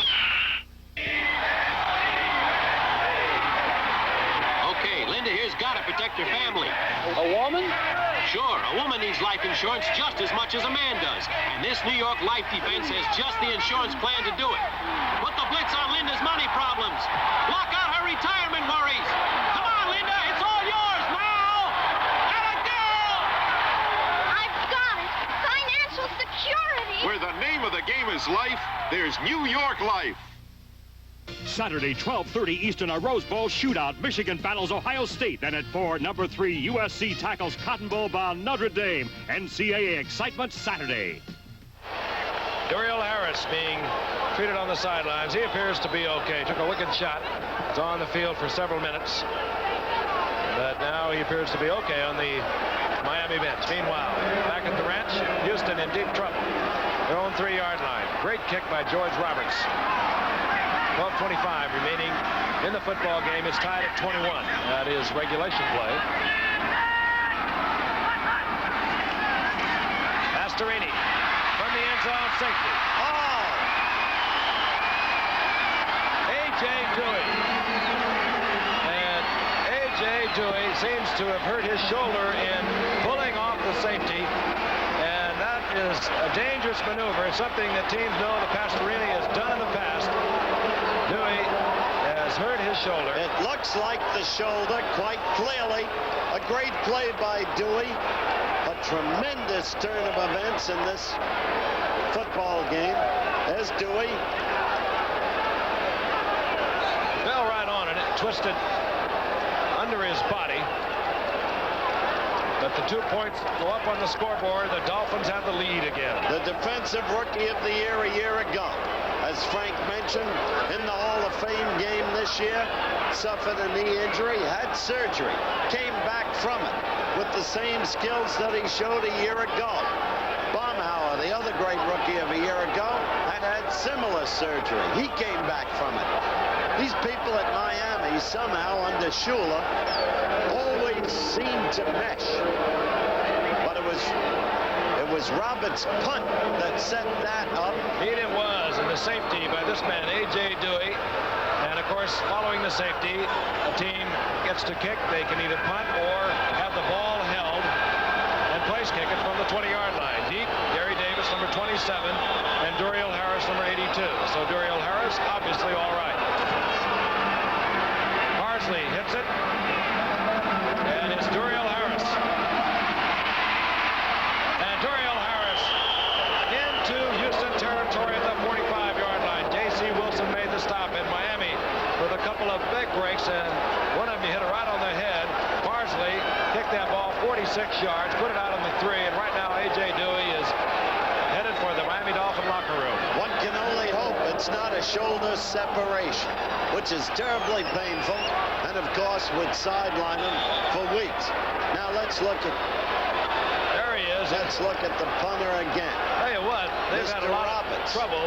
Okay, Linda here's got to protect her family. A woman? Sure, a woman needs life insurance just as much as a man does. And this New York Life Defense has just the insurance plan to do it. Put the blitz on Linda's money problems. Block out her retirement worries. Come on, Linda, it's all yours now. Let it go! I've got it. Financial security. Where the name of the game is life, there's New York Life. Saturday, 12:30 Eastern, a Rose Bowl shootout. Michigan battles Ohio State. Then at 4, number 3, USC tackles Cotton Bowl bound Notre Dame. NCAA excitement Saturday. Duriel Harris being treated on the sidelines. He appears to be okay. Took a wicked shot. Was on the field for several minutes. But now he appears to be okay on the Miami bench. Meanwhile, back at the ranch, Houston in deep trouble. Their own 3-yard line. Great kick by George Roberts. 12:25 remaining in the football game. It's tied at 21. That is regulation play. Pastorini from the end zone, safety. Oh! A.J. Dewey. And A.J. Dewey seems to have hurt his shoulder in pulling off the safety. And that is a dangerous maneuver. It's something that teams know that Pastorini has done in the past. Dewey has hurt his shoulder. It looks like the shoulder quite clearly. A great play by Dewey. A tremendous turn of events in this football game. There's Dewey. Fell right on it. It twisted under his body. But the 2 points go up on the scoreboard. The Dolphins have the lead again. The Defensive Rookie of the Year a year ago, as Frank mentioned, in the Hall of Fame game this year, suffered a knee injury, had surgery, came back from it with the same skills that he showed a year ago. Baumhauer, the other great rookie of a year ago, had similar surgery. He came back from it. These people at Miami, somehow under Shula, always seem to mesh. But it was Roberts' punt that set that up. Indeed it was, and the safety by this man, A.J. Dewey. And, of course, following the safety, a team gets to kick. They can either punt or have the ball held and place kick it from the 20-yard line. Deep, Gary Davis, number 27, and Duriel Harris, number 82. So Duriel Harris, obviously all right. Parsley hits it, and it's Duriel Harris. And Duriel Harris into Houston territory at the 45-yard line. J.C. Wilson made the stop in Miami with a couple of big breaks, and one of them hit it right on the head. Parsley kicked that ball 46 yards, put it out on the 3, and right now A.J. Dewey is headed for the Miami Dolphin locker room. One can only hope it's not a shoulder separation, which is terribly painful, and of course would sideline him for weeks. Now let's look at... There he is. Let's look at the punter again. Tell you what, they've had a lot of trouble.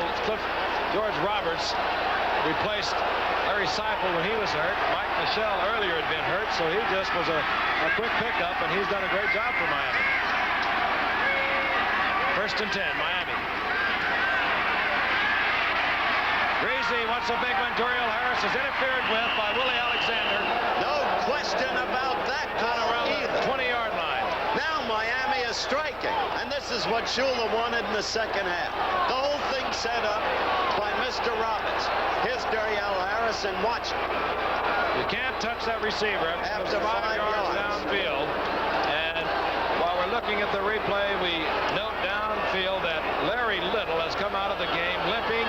George Roberts replaced Larry Seifel when he was hurt. Mike Michelle earlier had been hurt, so he just was a quick pickup, and he's done a great job for Miami. 1st and 10, Miami. Greasy wants a big one. Duriel Harris is interfered with by Willie Alexander. No question about that call either. 20-yard line. Now Miami is striking, and this is what Shula wanted in the second half. The whole thing set up by Mr. Roberts. Here's Duriel Harris, and watch it. You can't touch that receiver after 5 yards downfield. And while we're looking at the replay, we note downfield that Larry Little has come out of the game limping.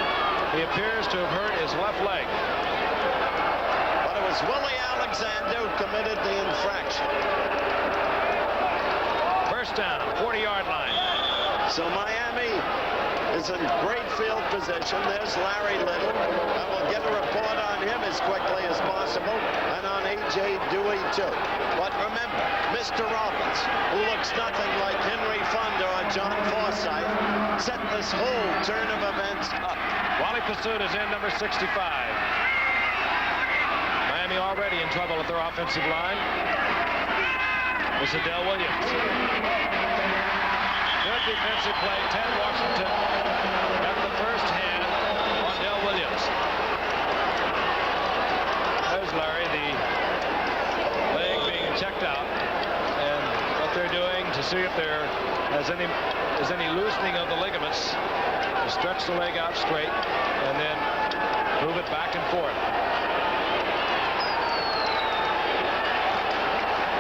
He appears to have hurt his left leg. But it was Willie Alexander who committed the infraction. 1st down, 40-yard line. So Miami is in great field position. There's Larry Little. And we'll get a report on him as quickly as possible, and on A.J. Dewey, too. But remember, Mr. Roberts, who looks nothing like Henry Fonda or John Forsythe, set this whole turn of events up. Wally Pursuit is in, number 65. Miami already in trouble at their offensive line. This is Dale Williams. Good defensive play. Ted Washington got the first hand on Dale Williams. There's Larry, the leg being checked out. And what they're doing to see if there is any loosening of the ligaments, to stretch the leg out straight and then move it back and forth.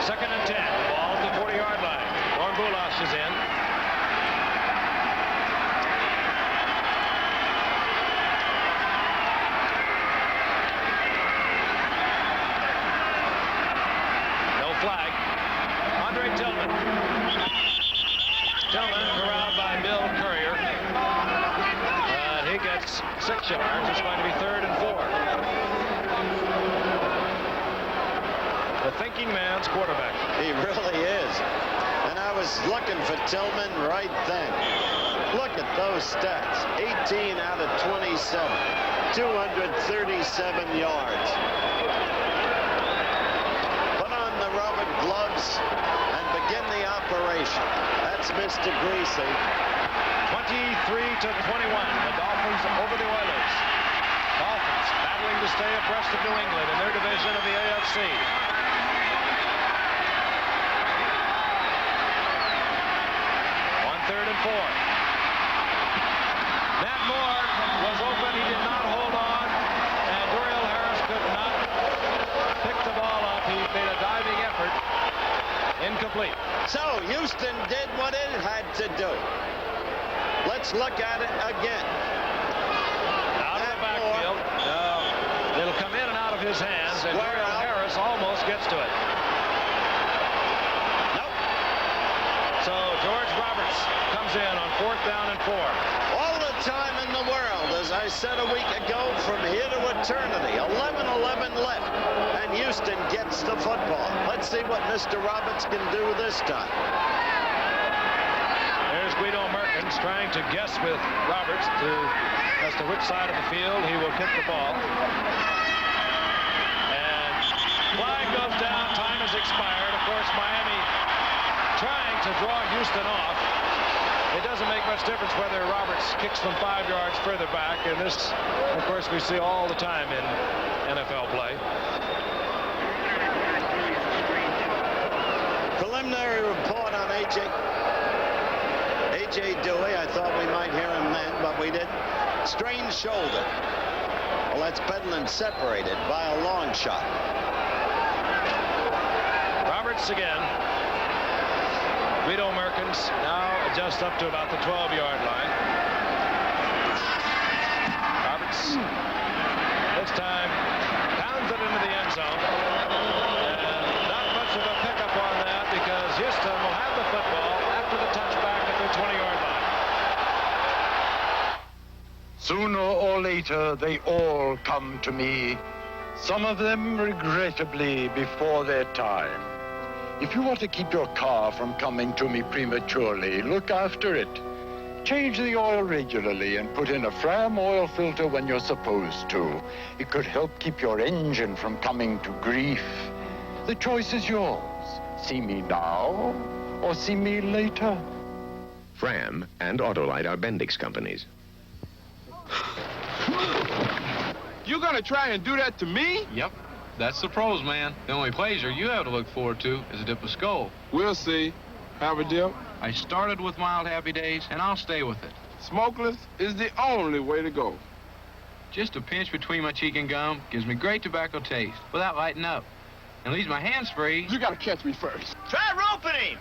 2nd and 10. Ball at the 40-yard line. Warren Bulash is in. No flag. Andre Tillman. Tillman corralled by Bill Courier. He gets 6 yards. It's going to be 3rd and 4. The thinking man's quarterback. He really is. And I was looking for Tillman right then. Look at those stats. 18 out of 27. 237 yards. Put on the rubber gloves and begin the operation. That's Mr. Greasy. 23-21. The Dolphins over the Oilers. Dolphins battling to stay abreast of New England in their division of the AFC. Third and 4. Matt Moore was open. He did not hold on. And Dorial Harris could not pick the ball up. He made a diving effort. Incomplete. So Houston did what it had to do. Let's look at it again. Out of the backfield. It'll come in and out of his hands. And Dorial Harris almost gets to it. So George Roberts comes in on 4th down and 4. All the time in the world, as I said a week ago, from here to eternity. 11-11 left, and Houston gets the football. Let's see what Mr. Roberts can do this time. There's Guido Merkins trying to guess with Roberts as to which side of the field he will kick the ball. And flag goes down. Time has expired. Of course, Miami trying to draw Houston off. It doesn't make much difference whether Roberts kicks from 5 yards further back, and this, of course, we see all the time in NFL play. Preliminary report on A.J. Dewey. I thought we might hear him then, but we didn't. Strained shoulder. Well, that's Bedlin separated by a long shot. Roberts again. Guido Merkins now just up to about the 12-yard line. Roberts this time pounds it into the end zone. And not much of a pickup on that because Houston will have the football after the touchback at their 20-yard line. Sooner or later, they all come to me. Some of them regrettably before their time. If you want to keep your car from coming to me prematurely, look after it. Change the oil regularly and put in a Fram oil filter when you're supposed to. It could help keep your engine from coming to grief. The choice is yours. See me now or see me later. Fram and Autolite are Bendix companies. You gonna try and do that to me? Yep. That's the pros, man. The only pleasure you have to look forward to is a dip of Skull. We'll see. Have a dip? I started with mild happy days, and I'll stay with it. Smokeless is the only way to go. Just a pinch between my cheek and gum gives me great tobacco taste without lighting up. And leaves my hands free. You gotta catch me first. Try roping him!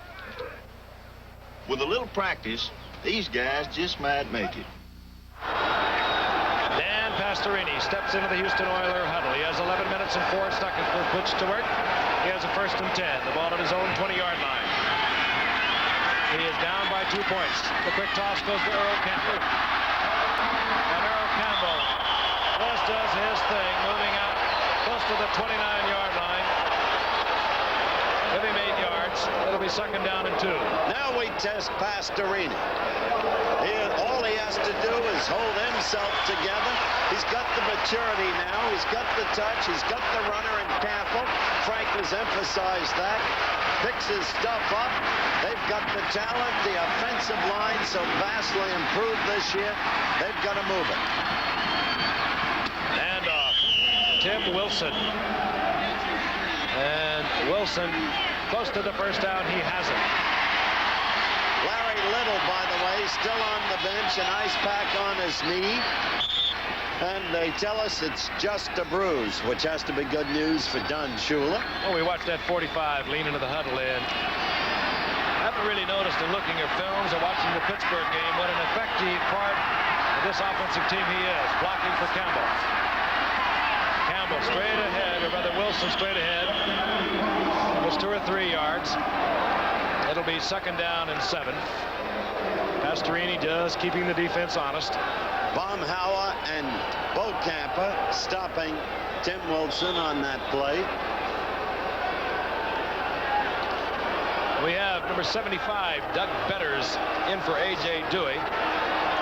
With a little practice, these guys just might make it. Dan Pastorini steps into the Houston Oiler huddle. He has 11 minutes and 4 seconds for pitch to work. He has a 1st and 10. The ball at his own 20-yard line. He is down by 2 points. The quick toss goes to Earl Campbell. And Earl Campbell just does his thing, moving out close to the 29-yard line. Give him 8 yards. It'll be 2nd down and 2. Now we test Pastorini. All he has to do is hold himself together. He's got the maturity now. He's got the touch. He's got the runner in Campbell. Frank has emphasized that. Picks his stuff up. They've got the talent. The offensive line so vastly improved this year. They've got to move it. And Tim Wilson. And Wilson close to the first down. He hasn't. Larry Little, by the way, still on the bench, an ice pack on his knee. And they tell us it's just a bruise, which has to be good news for Don Shula. Well, we watched that 45 lean into the huddle in. I haven't really noticed in looking at films or watching the Pittsburgh game what an effective part of this offensive team he is, blocking for Campbell. Campbell straight ahead, or rather Wilson straight ahead. It was 2 or 3 yards. It'll be 2nd down and 7. Pastorini does, keeping the defense honest. Baumhauer and Bocamper stopping Tim Wilson on that play. We have number 75, Doug Betters, in for A.J. Dewey.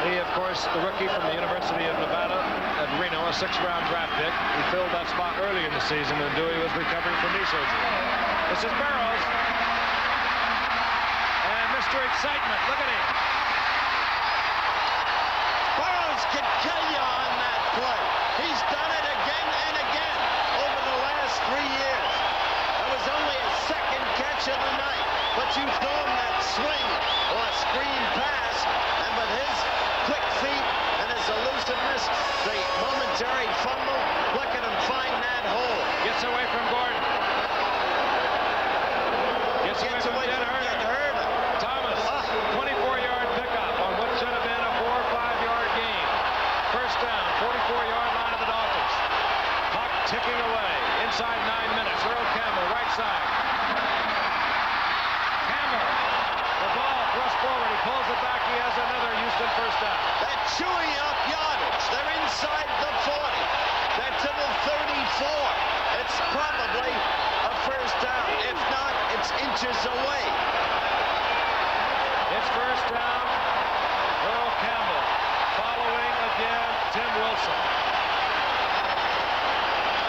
He, of course, the rookie from the University of Nevada at Reno, a 6th-round draft pick. He filled that spot early in the season when Dewey was recovering from knee surgery. This is Burrows. And Mr. Excitement, look at him. Burrows can kill you on that play. He's done it again and again over the last 3 years. That was only his 2nd catch of the night. But you throw him that swing or a screen pass, and with his quick feet and his elusiveness, the momentary fumble, look at him find that hole. Gets away from Gordon. Gets away from Herder. Thomas, 24-yard pickup on what should have been a 4 or 5-yard gain. First down, 44-yard line of the Dolphins. Clock ticking away. Inside 9 minutes. Earl Campbell, right side. Campbell, the ball thrust forward. He pulls it back. He has another Houston first down. They're chewing up yardage. They're inside the 40. They're to the 34. It's probably a first down. If not, it's inches away. It's first down. Earl Campbell following again Tim Wilson.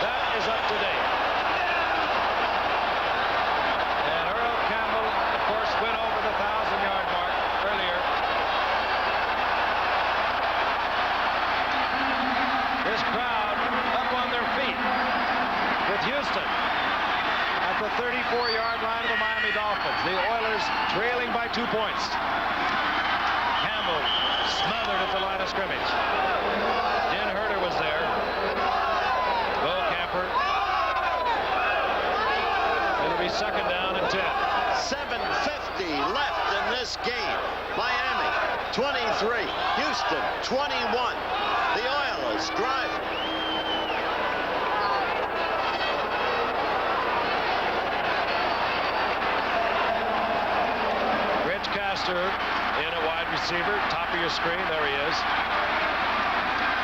That is up to date. And Earl Campbell, of course, went over the 1,000-yard mark earlier. This crowd up on their feet with Houston at the 34-yard line of the Miami Dolphins. The Oilers trailing by 2 points. Campbell smothered at the line of scrimmage. Dan Herder was there. Bocamper. It'll be 2nd down and 10. 7:50 left in this game. Miami 23, Houston 21. The Oilers driving. Rich Castor in at wide receiver, top of your screen. There he is.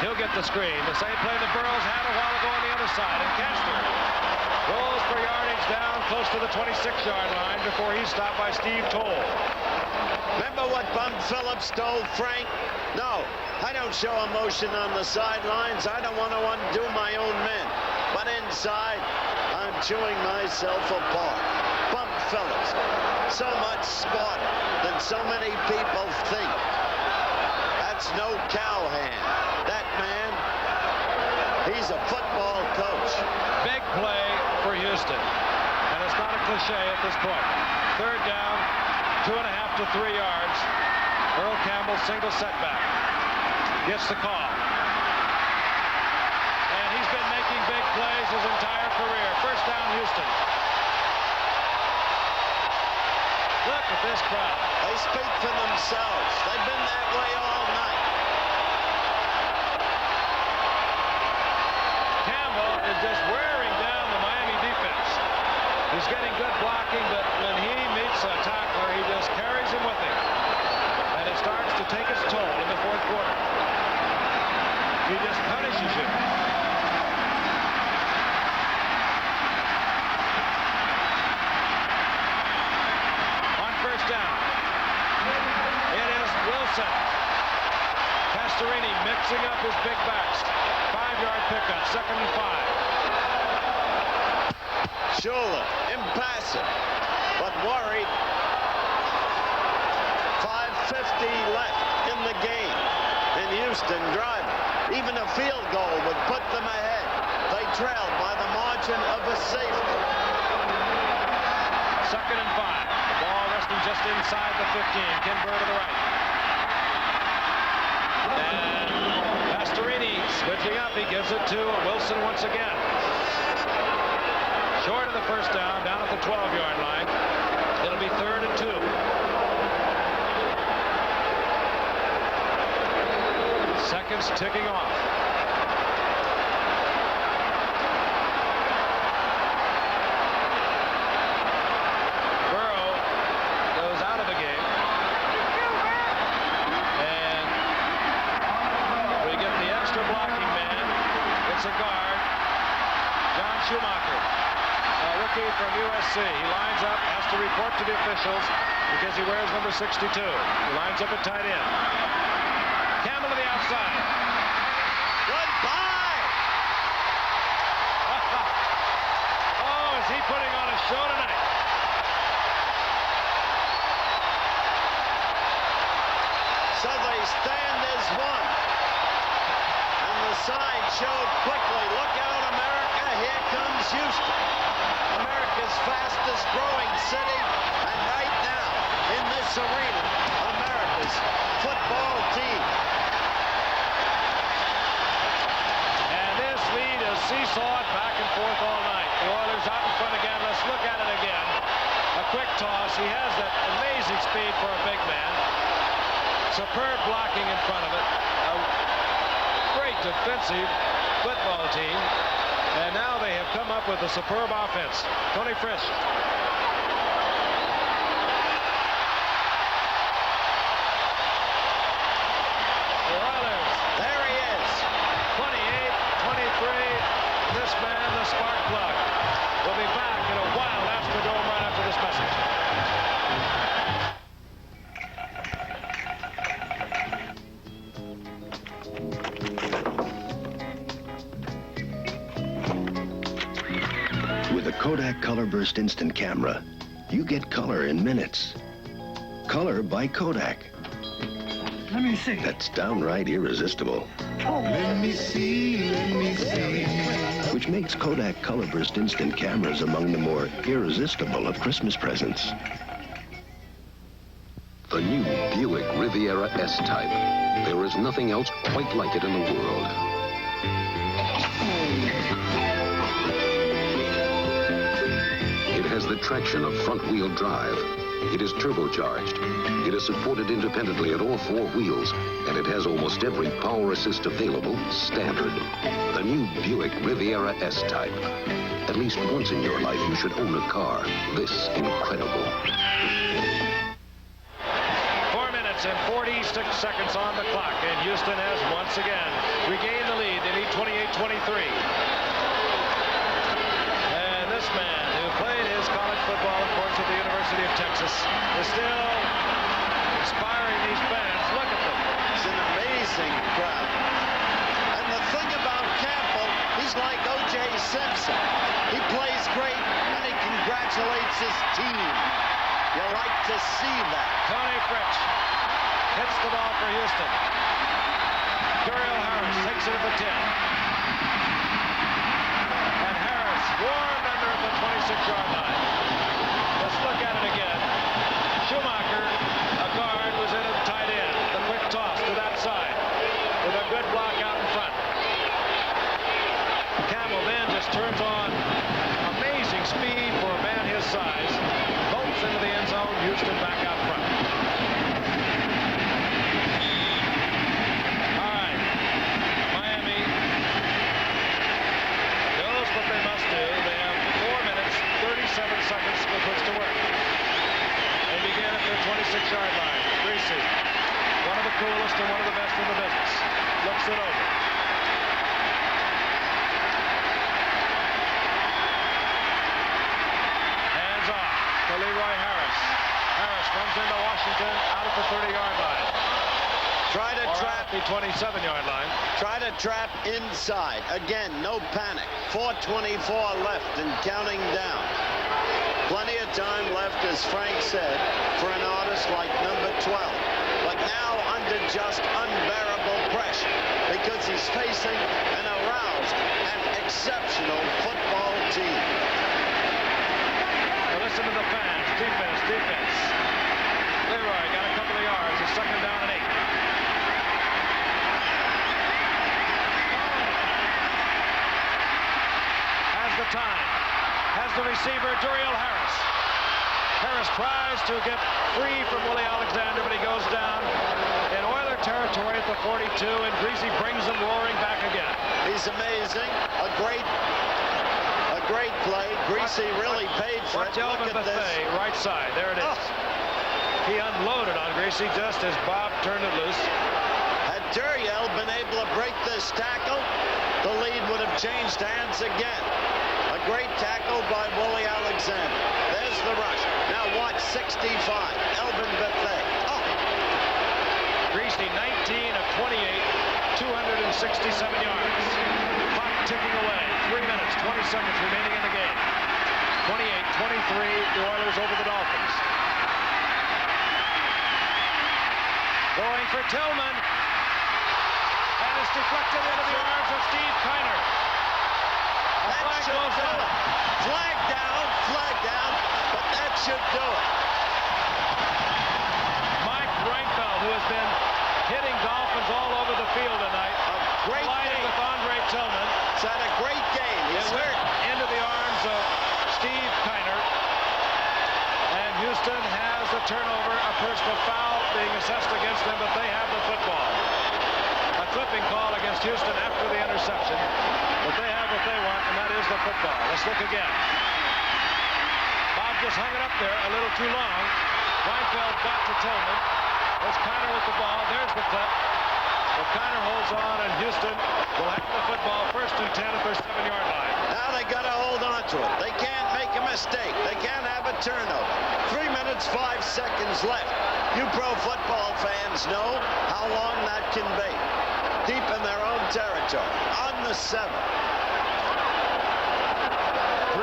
He'll get the screen. The same play that Burrows had a while ago on the other side. And Castor rolls for yardage down close to the 26-yard line before he's stopped by Steve Toll. Remember what Bum Phillips told Frank? No, I don't show emotion on the sidelines. I don't want to undo my own men. But inside, I'm chewing myself apart. Bum Phillips, so much smarter than so many people think. That's no cowhand. That man, he's a football coach. Big play for Houston. And it's not a cliche at this point. 3rd down, 2.5 to 3 yards. Earl Campbell single setback. Gets the call. And he's been making big plays his entire career. First down, Houston. Look at this crowd. They speak for themselves. They've been that way all night. Campbell is just wearing down the Miami defense. He's getting good blocking, but when he meets a tackler, he just carries him with him. And it starts to take its toll in the 4th quarter. He just punishes you. On first down, it is Wilson. Pastorini mixing up his big backs. 5-yard pickup, 2nd and 5. Shula, impassive, but worried. 5:50 left in the game. And Houston driving. Even a field goal would put them ahead. They trailed by the margin of a safety. 2nd and 5. The ball resting just inside the 15. Kinberg to the right. And Pastorini switching up. He gives it to Wilson once again. Short of the first down, down at the 12-yard line. It'll be 3rd and 2. Seconds ticking off. Burrow goes out of the game. And we get the extra blocking man. It's a guard. John Schumacher, a rookie from USC. He lines up, has to report to the officials because he wears number 62. He lines up at tight end. Campbell to the outside. Goodbye! Oh, is he putting on a show tonight? So they stand as one. And the sign showed quickly, look out, America, here comes Houston. America's fastest growing city, and right now, in this arena, America's football team. And this lead is seesawed back and forth all night. The Oilers out in front again. Let's look at it again. A quick toss. He has that amazing speed for a big man. Superb blocking in front of it. A great defensive football team. And now they have come up with a superb offense. Tony Frisch. The Oilers. There he is. 28-23. This man, the spark plug. We'll be back in a wild Astrodome right after this message. With a Kodak Color Burst Instant Camera, you get color in minutes. Color by Kodak. Let me see. That's downright irresistible. Let me see, let me see. Which makes Kodak Color Burst Instant Cameras among the more irresistible of Christmas presents. The new Buick Riviera S-Type. There is nothing else quite like it in the world. It has the traction of front-wheel drive. It is turbocharged. It is supported independently at all 4 wheels, and it has almost every power assist available standard. The new Buick Riviera S-Type. At least once in your life, you should own a car this incredible. 4 minutes and 46 seconds on the clock, and Houston has once again regained the lead. They lead 28-23. And this man, who played his college football, of course, at the University of Texas, is still inspiring these fans. Look at them. It's an amazing crowd. And the thing about Campbell, he's like O.J. Simpson. He plays great, and he congratulates his team. You like to see that. Tony Frisch hits the ball for Houston. Curiel Harris takes it at the 10. And Harris warmed under at the 26-yard line. Let's look at it again. Schumacher, a guard, was in at tight end. The quick toss to that side with a good block out in front. Campbell then just turns on amazing speed for a man his size. Bolts into the end zone. Houston back out front. All right. Miami knows what they must do. They have 4 minutes, 37 seconds with which to work. They begin at their 26-yard line. Greasy, one of the coolest and one of the best in the business. Looks it over. Hands off to Leroy Harris. Harris runs into Washington out at the 30-yard line. Try to trap the 27-yard line. Try to trap inside. Again, no panic. 4:24 left and counting down. Plenty of time left, as Frank said, for an artist like number 12. But now under just unbearable pressure because he's facing an aroused and exceptional football team. Now listen to the fans. Defense, defense. Leroy got a couple of yards. It's 2nd down and 8. Has the time. Has the receiver, Duriel Harris. Harris tries to get free from Willie Alexander, but he goes down in Oiler territory at the 42, and Greasy brings him roaring back again. He's amazing. A great play. Greasy really paid for it. Look at this. Right side. There it is. He unloaded on Greasy just as Bob turned it loose. Had Duriel been able to break this tackle, the lead would have changed hands again. A great tackle by Willie Alexander. There's the rush. Now watch 65. Elvin Buffet. Oh! Greasy 19 of 28, 267 yards. Clock ticking away. 3 minutes, 20 seconds remaining in the game. 28-23, the Oilers over the Dolphins. Going for Tillman. And it's deflected into the arms of Steve Kiner. That should do it. Flag down, but that should do it. Mike Reinfeldt, who has been hitting Dolphins all over the field tonight. A great game with Andre Tillman. It's had a great game. He's hurt. Into the arms of Steve Kiner. And Houston has a turnover, a personal foul being assessed against them, but they have the football. A clipping call against Houston after the interception. But they have what they want, and that is the football. Let's look again. Bob just hung it up there a little too long. Reinfeldt got to Tillman. There's Kiner with the ball. There's the clip. But Kiner holds on, and Houston will have the football 1st and 10 at their 7-yard line. Now they got to hold on to it. They can't make a mistake. They can't have a turnover. 3 minutes, 5 seconds left. You pro football fans know how long that can be. Deep in their own territory. On the 7. 3:05.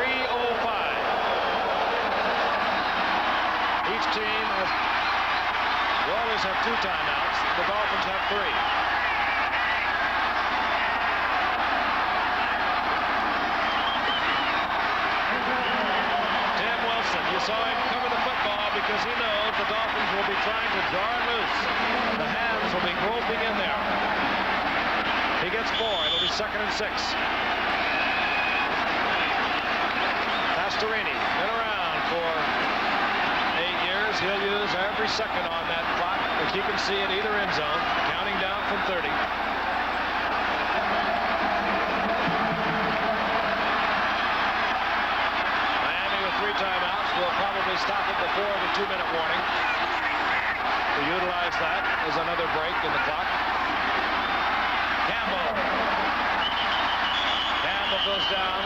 Each team has... The Oilers have 2 timeouts. The Dolphins have 3. Tim Wilson, you saw him cover the football because he knows the Dolphins will be trying to draw him loose. The hands will be groping in there. He gets 4. It'll be 2nd and 6. Pastorini, been around for 8 years. He'll use every second on that clock, if you can see it, either end zone, counting down from 30. Miami with 3 timeouts will probably stop it before the 2-minute warning. To utilize that as another break in the clock. Campbell goes down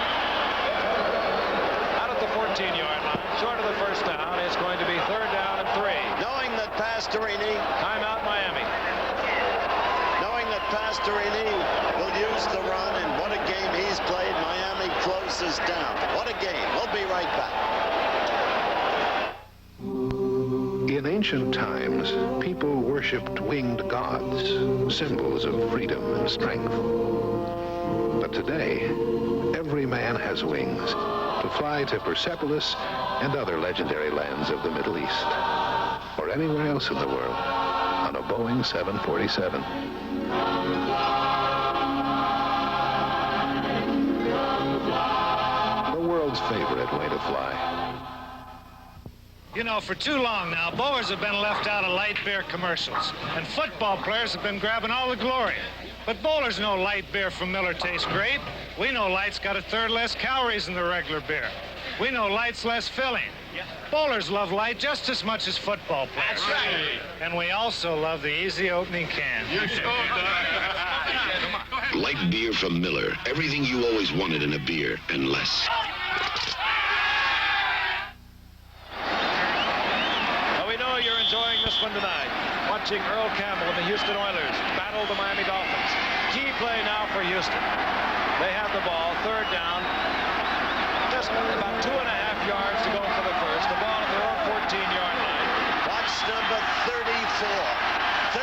out at the 14-yard line, short of the 1st down. It's going to be 3rd down and 3. Knowing that Pastorini... Timeout Miami. Knowing that Pastorini will use the run, and what a game he's played. Miami closes down. What a game. We'll be right back. In ancient times, people worshipped winged gods, symbols of freedom and strength. But today, every man has wings to fly to Persepolis and other legendary lands of the Middle East, or anywhere else in the world, on a Boeing 747. The world's favorite way to fly. You know, for too long now, bowlers have been left out of light beer commercials, and football players have been grabbing all the glory. But bowlers know light beer from Miller tastes great. We know light's got 1/3 less calories than the regular beer. We know light's less filling. Bowlers love light just as much as football players. That's right. And we also love the easy opening can. You sure do. Light beer from Miller. Everything you always wanted in a beer, and less. Well, we know you're enjoying this one tonight. watching Earl Campbell and the Houston Oilers battle the Miami Dolphins. Key play now for Houston. They have the ball, third down. Just about 2.5 yards to go for the first. The ball at their own 14-yard line. Watch number 34. 34.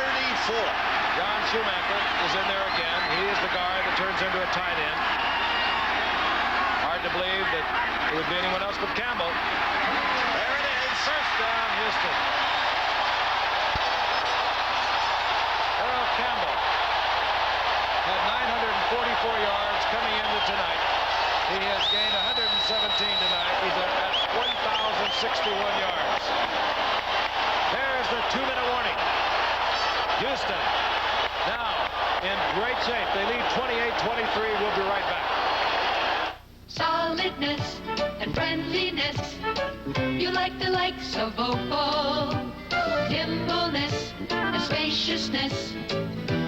John Schumacher is in there again. He is the guard that turns into a tight end. Hard to believe that it would be anyone else but Campbell. There it is. First down, Houston. Earl Campbell had 944 yards coming into tonight. He has gained 117 tonight. He's at 1,061 yards. There's the 2-minute warning. Houston now in great shape. They lead 28-23. We'll be right back. Solidness and friendliness. You like the likes of Opal. Nimbleness and spaciousness.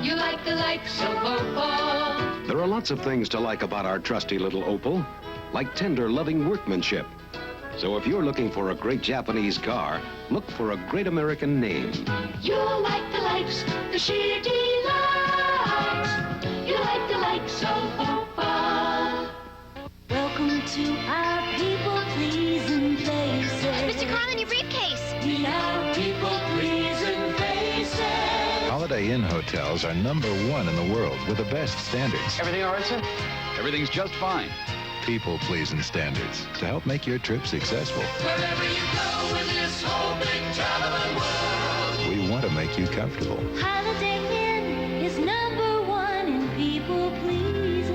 You like the likes of Opal. There are lots of things to like about our trusty little Opal, like tender, loving workmanship. So if you're looking for a great Japanese car, look for a great American name. You like the likes, the sheer delights. You like the likes of Opal. Welcome to our people-pleasing places. Mr. Carlin, your briefcase. We are people-pleasing places. Holiday Inn hotels are #1 in the world with the best standards. Everything all right, sir? Everything's just fine. People-pleasing standards to help make your trip successful. Wherever you go in this whole big traveling world. We want to make you comfortable. Holiday Inn is #1 in people-pleasing.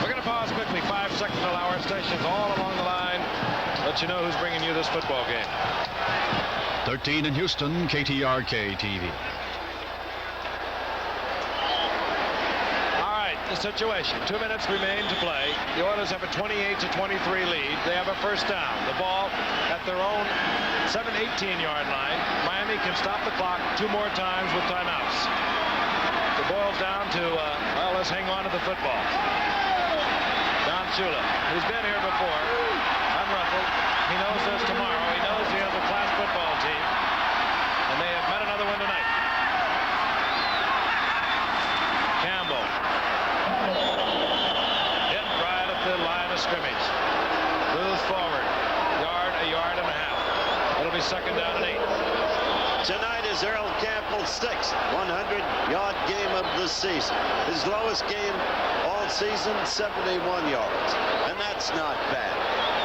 We're going to pause quickly. 5 seconds till our stations all along the line. Let you know who's bringing you this football game. 13 in Houston, KTRK TV. The situation. 2 minutes remain to play. The Oilers have a 28-23 lead. They have a first down. The ball at their own 18-yard line. Miami can stop the clock 2 more times with timeouts. It boils down to, well, let's hang on to the football. Don Shula, who's been here before, unruffled. He knows there's tomorrow. He knows he has a class football team. And they have met another one tonight. Campbell. Hit right at the line of scrimmage. Moves forward. A yard and a half. It'll be second down and 8. Tonight is Earl Campbell's 6th 100-yard game of the season. His lowest game all season, 71 yards. And that's not bad.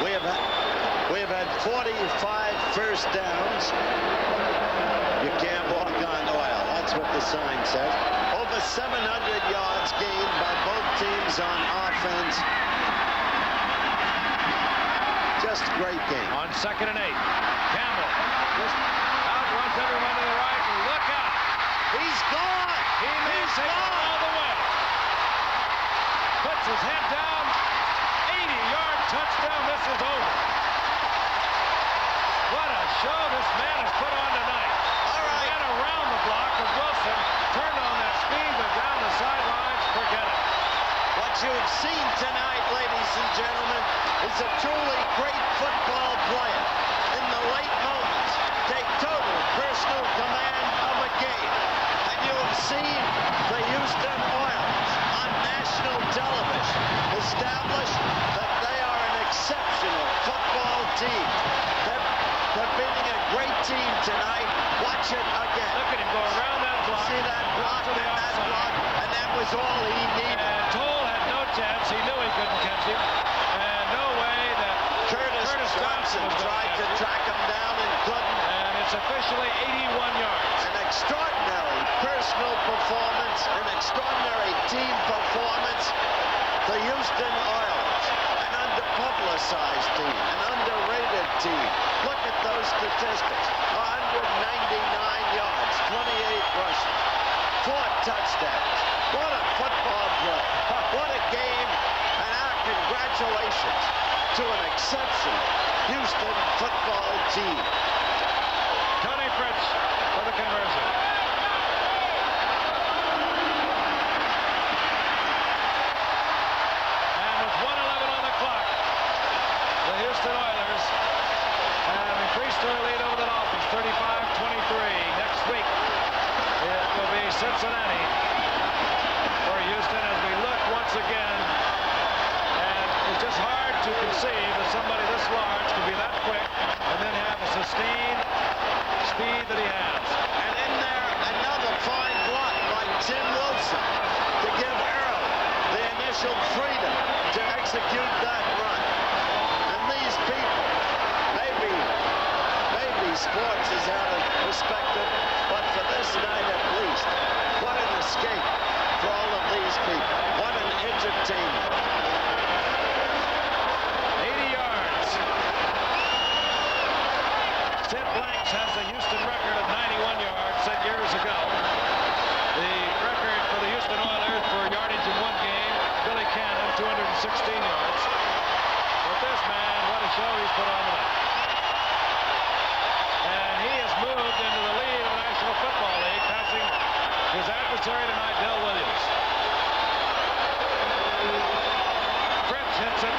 We have had 45 first downs. You can't walk on oil. That's what the sign says. Over 700 yards gained by both teams on offense. Just a great game. On second and 8. Campbell just outruns everyone to the right. And look out. He's gone. He may take it all the way. Puts his head down. 80-yard touchdown. This is over. What a show this man has put on tonight. All right. Ran around the block of Wilson. Turned on that speed, but down the sidelines. Forget it. What you've seen tonight, ladies and gentlemen, is a truly great football player. In the late moments, take total personal command of a game. And you have seen the Houston Oilers on national television establish that they are an exceptional football team. They're beating a great team tonight. Watch it again. Look at him go around that block. See that block and that block, and that was all he needed. And Toll had no chance. He knew he couldn't catch him. And no way that Curtis Johnson tried to track him down and couldn't. And it's officially 81 yards. An extraordinary personal performance, an extraordinary team performance. The Houston Oilers, an underpublicized team, an underrated team. Look at those statistics. 199 yards, 28 rushes, 4 touchdowns. What a football play. What a game. And our congratulations to an exceptional Houston football team. Tony Fritz for the conversion. And with 1:11 on the clock, the Houston Oilers have increased their lead over the Dolphins. 35-23. Next week, it will be Cincinnati for Houston as we look once again. And it's just hard to conceive that somebody this large could be that quick and then have a sustained speed that he has. And in there, another fine block by Tim Wilson to give Earl the initial freedom to execute that run. And these people, maybe sports is out of perspective, but for this night at least, what an escape for all of these people. What an entertainment. 80 yards. Sid Blanks has the Houston record of 91 yards set years ago. The record for the Houston Oilers for yardage in one game, Billy Cannon, 216 yards. But this man, what a show he's put on tonight. And he has moved into the lead of the National Football League, passing his adversary tonight, Del Williams. Fritz hits it.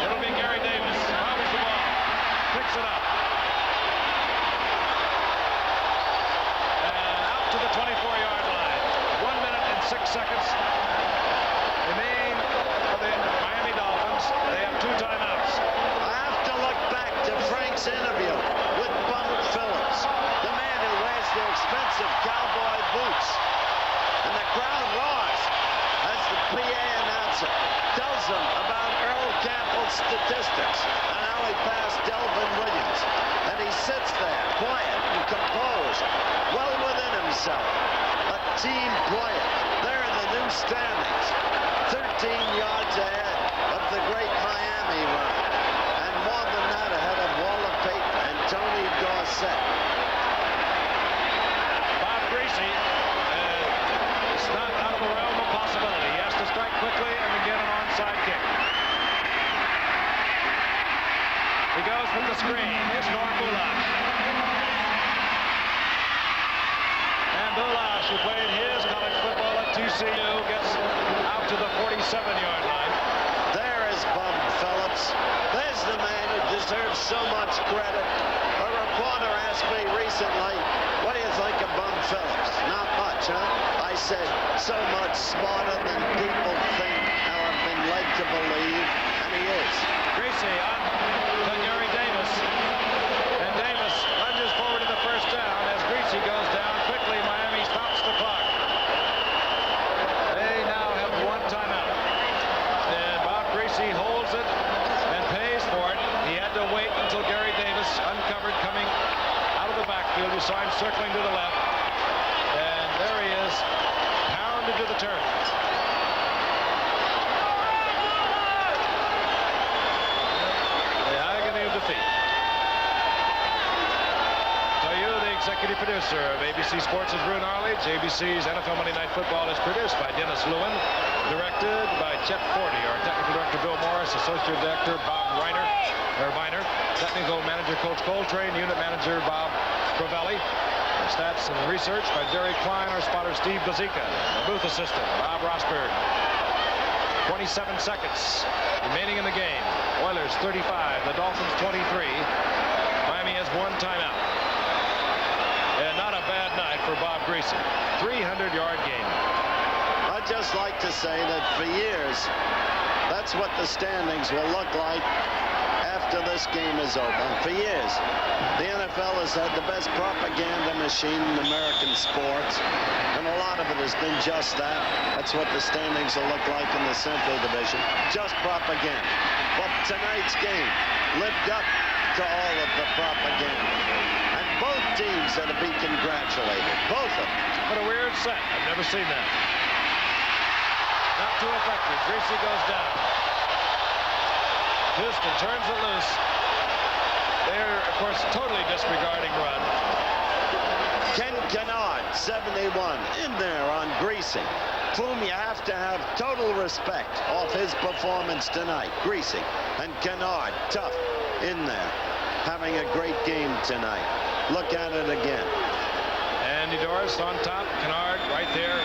It'll be Gary Davis. Bobbles the ball. Picks it up. And out to the 24-yard line. 1 minute and 6 seconds remain for the Miami Dolphins. They have 2 timeouts. I have to look back to Frank's interview with Bum Phillips, the man who wears the expensive cowboy boots. And the crowd roars as the PA announcer tells them about Earl Campbell's statistics and how he passed Delvin Williams. And he sits there, quiet and composed, well within himself. A team player. They're in the new standings, 13 yards ahead of the great Miami run. And more than that, ahead of Walter Payton and Tony Dorsett. Bob Greasy is not out of the realm of possibility. He has to strike quickly and then get an onside kick. He goes with the screen. Here's Norm Bulash. And Bulash, who played his college football at TCU, gets out to the 47-yard line. There is Bum Phillips. There's the man who deserves so much credit. A reporter asked me recently, what do you think of Bum Phillips? Not much, huh? I said, so much smarter than people think or have been led to believe, and he is. Greasy on to Gary Davis. And Davis lunges forward to the first down. As Greasy goes down quickly, Miami stops the clock. They now have 1 timeout. And Bob Greasy holds it and pays for it. He had to wait until Gary Davis uncovered coming out of the backfield. You saw him circling to the left. And there he is, pounded to the turf. The agony of defeat. So you, the executive producer of ABC Sports, is Bruce Arledge. ABC's NFL Monday Night Football is produced by Dennis Lewin, directed by Chet Forty. Our technical director, Bill Morris, associate director, Bob Viner, technical manager, Coach Coltrane, unit manager, Bob Crovelli. Our stats and research by Jerry Klein, our spotter, Steve Bazika, our booth assistant, Bob Rosberg. 27 seconds remaining in the game. Oilers 35, the Dolphins 23. Miami has 1 timeout. And not a bad night for Bob Greasy. 300-yard game. I'd just like to say that for years, that's what the standings will look like after this game is over. For years, the NFL has had the best propaganda machine in American sports, and a lot of it has been just that. That's what the standings will look like in the Central Division, just propaganda. But tonight's game lived up to all of the propaganda. And both teams are to be congratulated, both of them. What a weird set. I've never seen that. Not too effective. Greasy goes down. Houston turns it loose. They're, of course, totally disregarding run. Ken Kennard, 71, in there on Greasy. Whom you have to have total respect off his performance tonight. Greasy and Kennard, tough in there, having a great game tonight. Look at it again. Andy Doris on top, Kennard right there.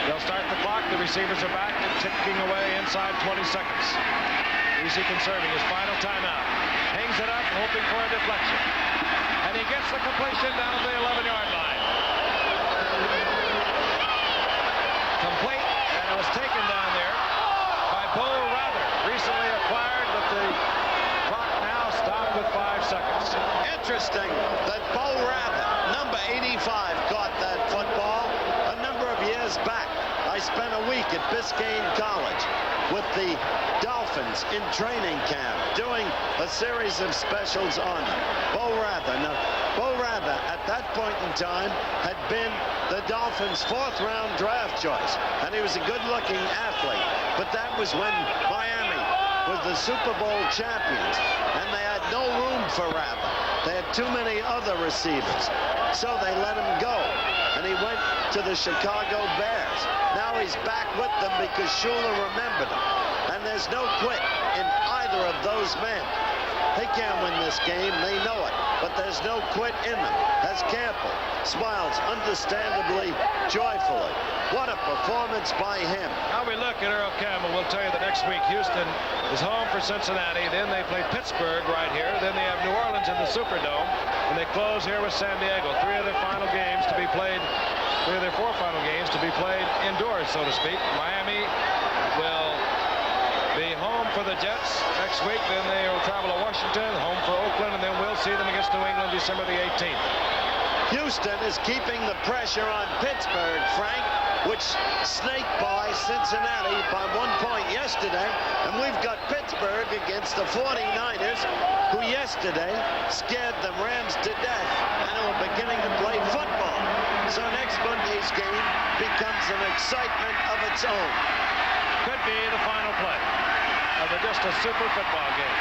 They'll start the clock. The receivers are back and ticking away inside 20 seconds. Greasy conserving his final timeout. Hangs it up, hoping for a deflection. And he a completion down at the 11-yard line. Complete, and it was taken down there by Bo Rather, recently acquired, but the clock now stopped with 5 seconds. Interesting that Bo Rather, number 85, caught that football a number of years back. I spent a week at Biscayne College with the Dolphins in training camp doing a series of specials on them. Bo Rather. Now, Bo Rather at that point in time had been the Dolphins' 4th-round draft choice, and he was a good-looking athlete. But that was when Miami was the Super Bowl champions, and they had no room for Rather. They had too many other receivers, so they let him go, and he went to the Chicago Bears. Now he's back with them because Shula remembered him, and there's no quit in either of those men. They can't win this game, they know it, but there's no quit in them, as Campbell smiles understandably joyfully. What a performance by him. How we look at Earl Campbell, we'll tell you the next week Houston is home for Cincinnati, then they play Pittsburgh right here, then they have New Orleans in the Superdome, and they close here with San Diego. 3 of their final games to be played, 3 of their 4 final games to be played indoors, so to speak. Miami will be home for the Jets next week, then they will travel to Washington, home for Oakland, and then we'll see them against New England December the 18th. Houston is keeping the pressure on Pittsburgh, Frank, which snaked by Cincinnati by 1 point yesterday, and we've got Pittsburgh against the 49ers, who yesterday scared the Rams to death and who are beginning to play football. So next Monday's game becomes an excitement of its own. Could be the final play of just a super football game.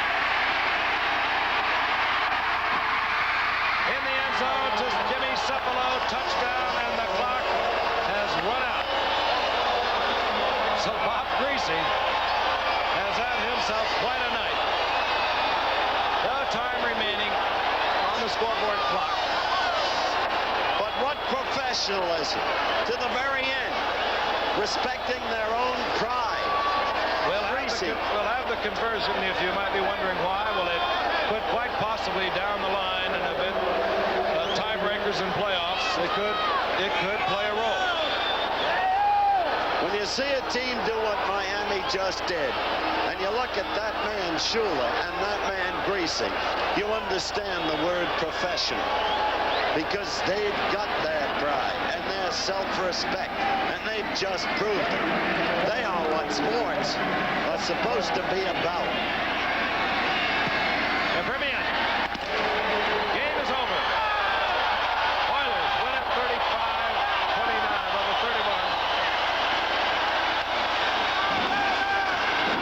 In the end zone to Jimmy Cephalo, touchdown, and the clock has run out. So Bob Greasy has had himself quite a night. No time remaining on the scoreboard clock. But what professionalism to the very end, respecting their own pride. We'll have the conversion, if you might be wondering why. Well, it could quite possibly down the line and have been tiebreakers in playoffs. It could play a role. When you see a team do what Miami just did, and you look at that man Shula and that man Greasy, you understand the word professional, because they've got their pride and their self-respect, and they've just proved it. They are what sports are supposed to be about. And Premier, game is over. Oilers win it 35-29 over 31.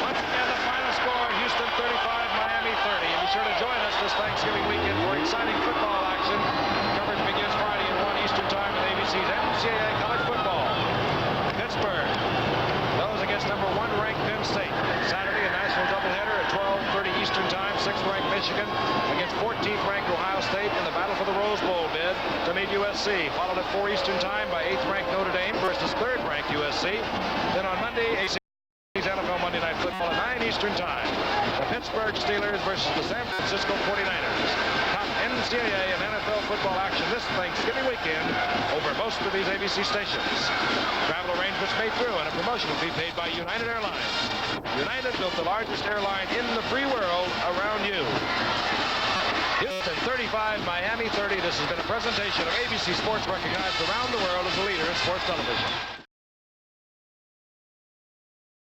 Once again, the final score, Houston 35, Miami 30. And be sure to join us this Thanksgiving weekend for exciting football action. Coverage begins Friday at 1 Eastern Time with ABC's NCAA College Football. Pittsburgh goes against number 1 ranked Penn State. Saturday, a national doubleheader at 12:30 Eastern Time. 6th ranked Michigan against 14th ranked Ohio State in the battle for the Rose Bowl bid to meet USC. Followed at 4 Eastern Time by 8th ranked Notre Dame versus 3rd ranked USC. Then on Monday, ACC's NFL Monday Night Football at 9 Eastern Time. The Pittsburgh Steelers versus the San Francisco 49ers. Top NCAA and NFL football action this Thanksgiving weekend over most of these ABC stations. Travel arrangements made through and a promotional fee paid by United Airlines. United built the largest airline in the free world around you. Houston 35, Miami 30. This has been a presentation of ABC Sports, recognized around the world as a leader in sports television.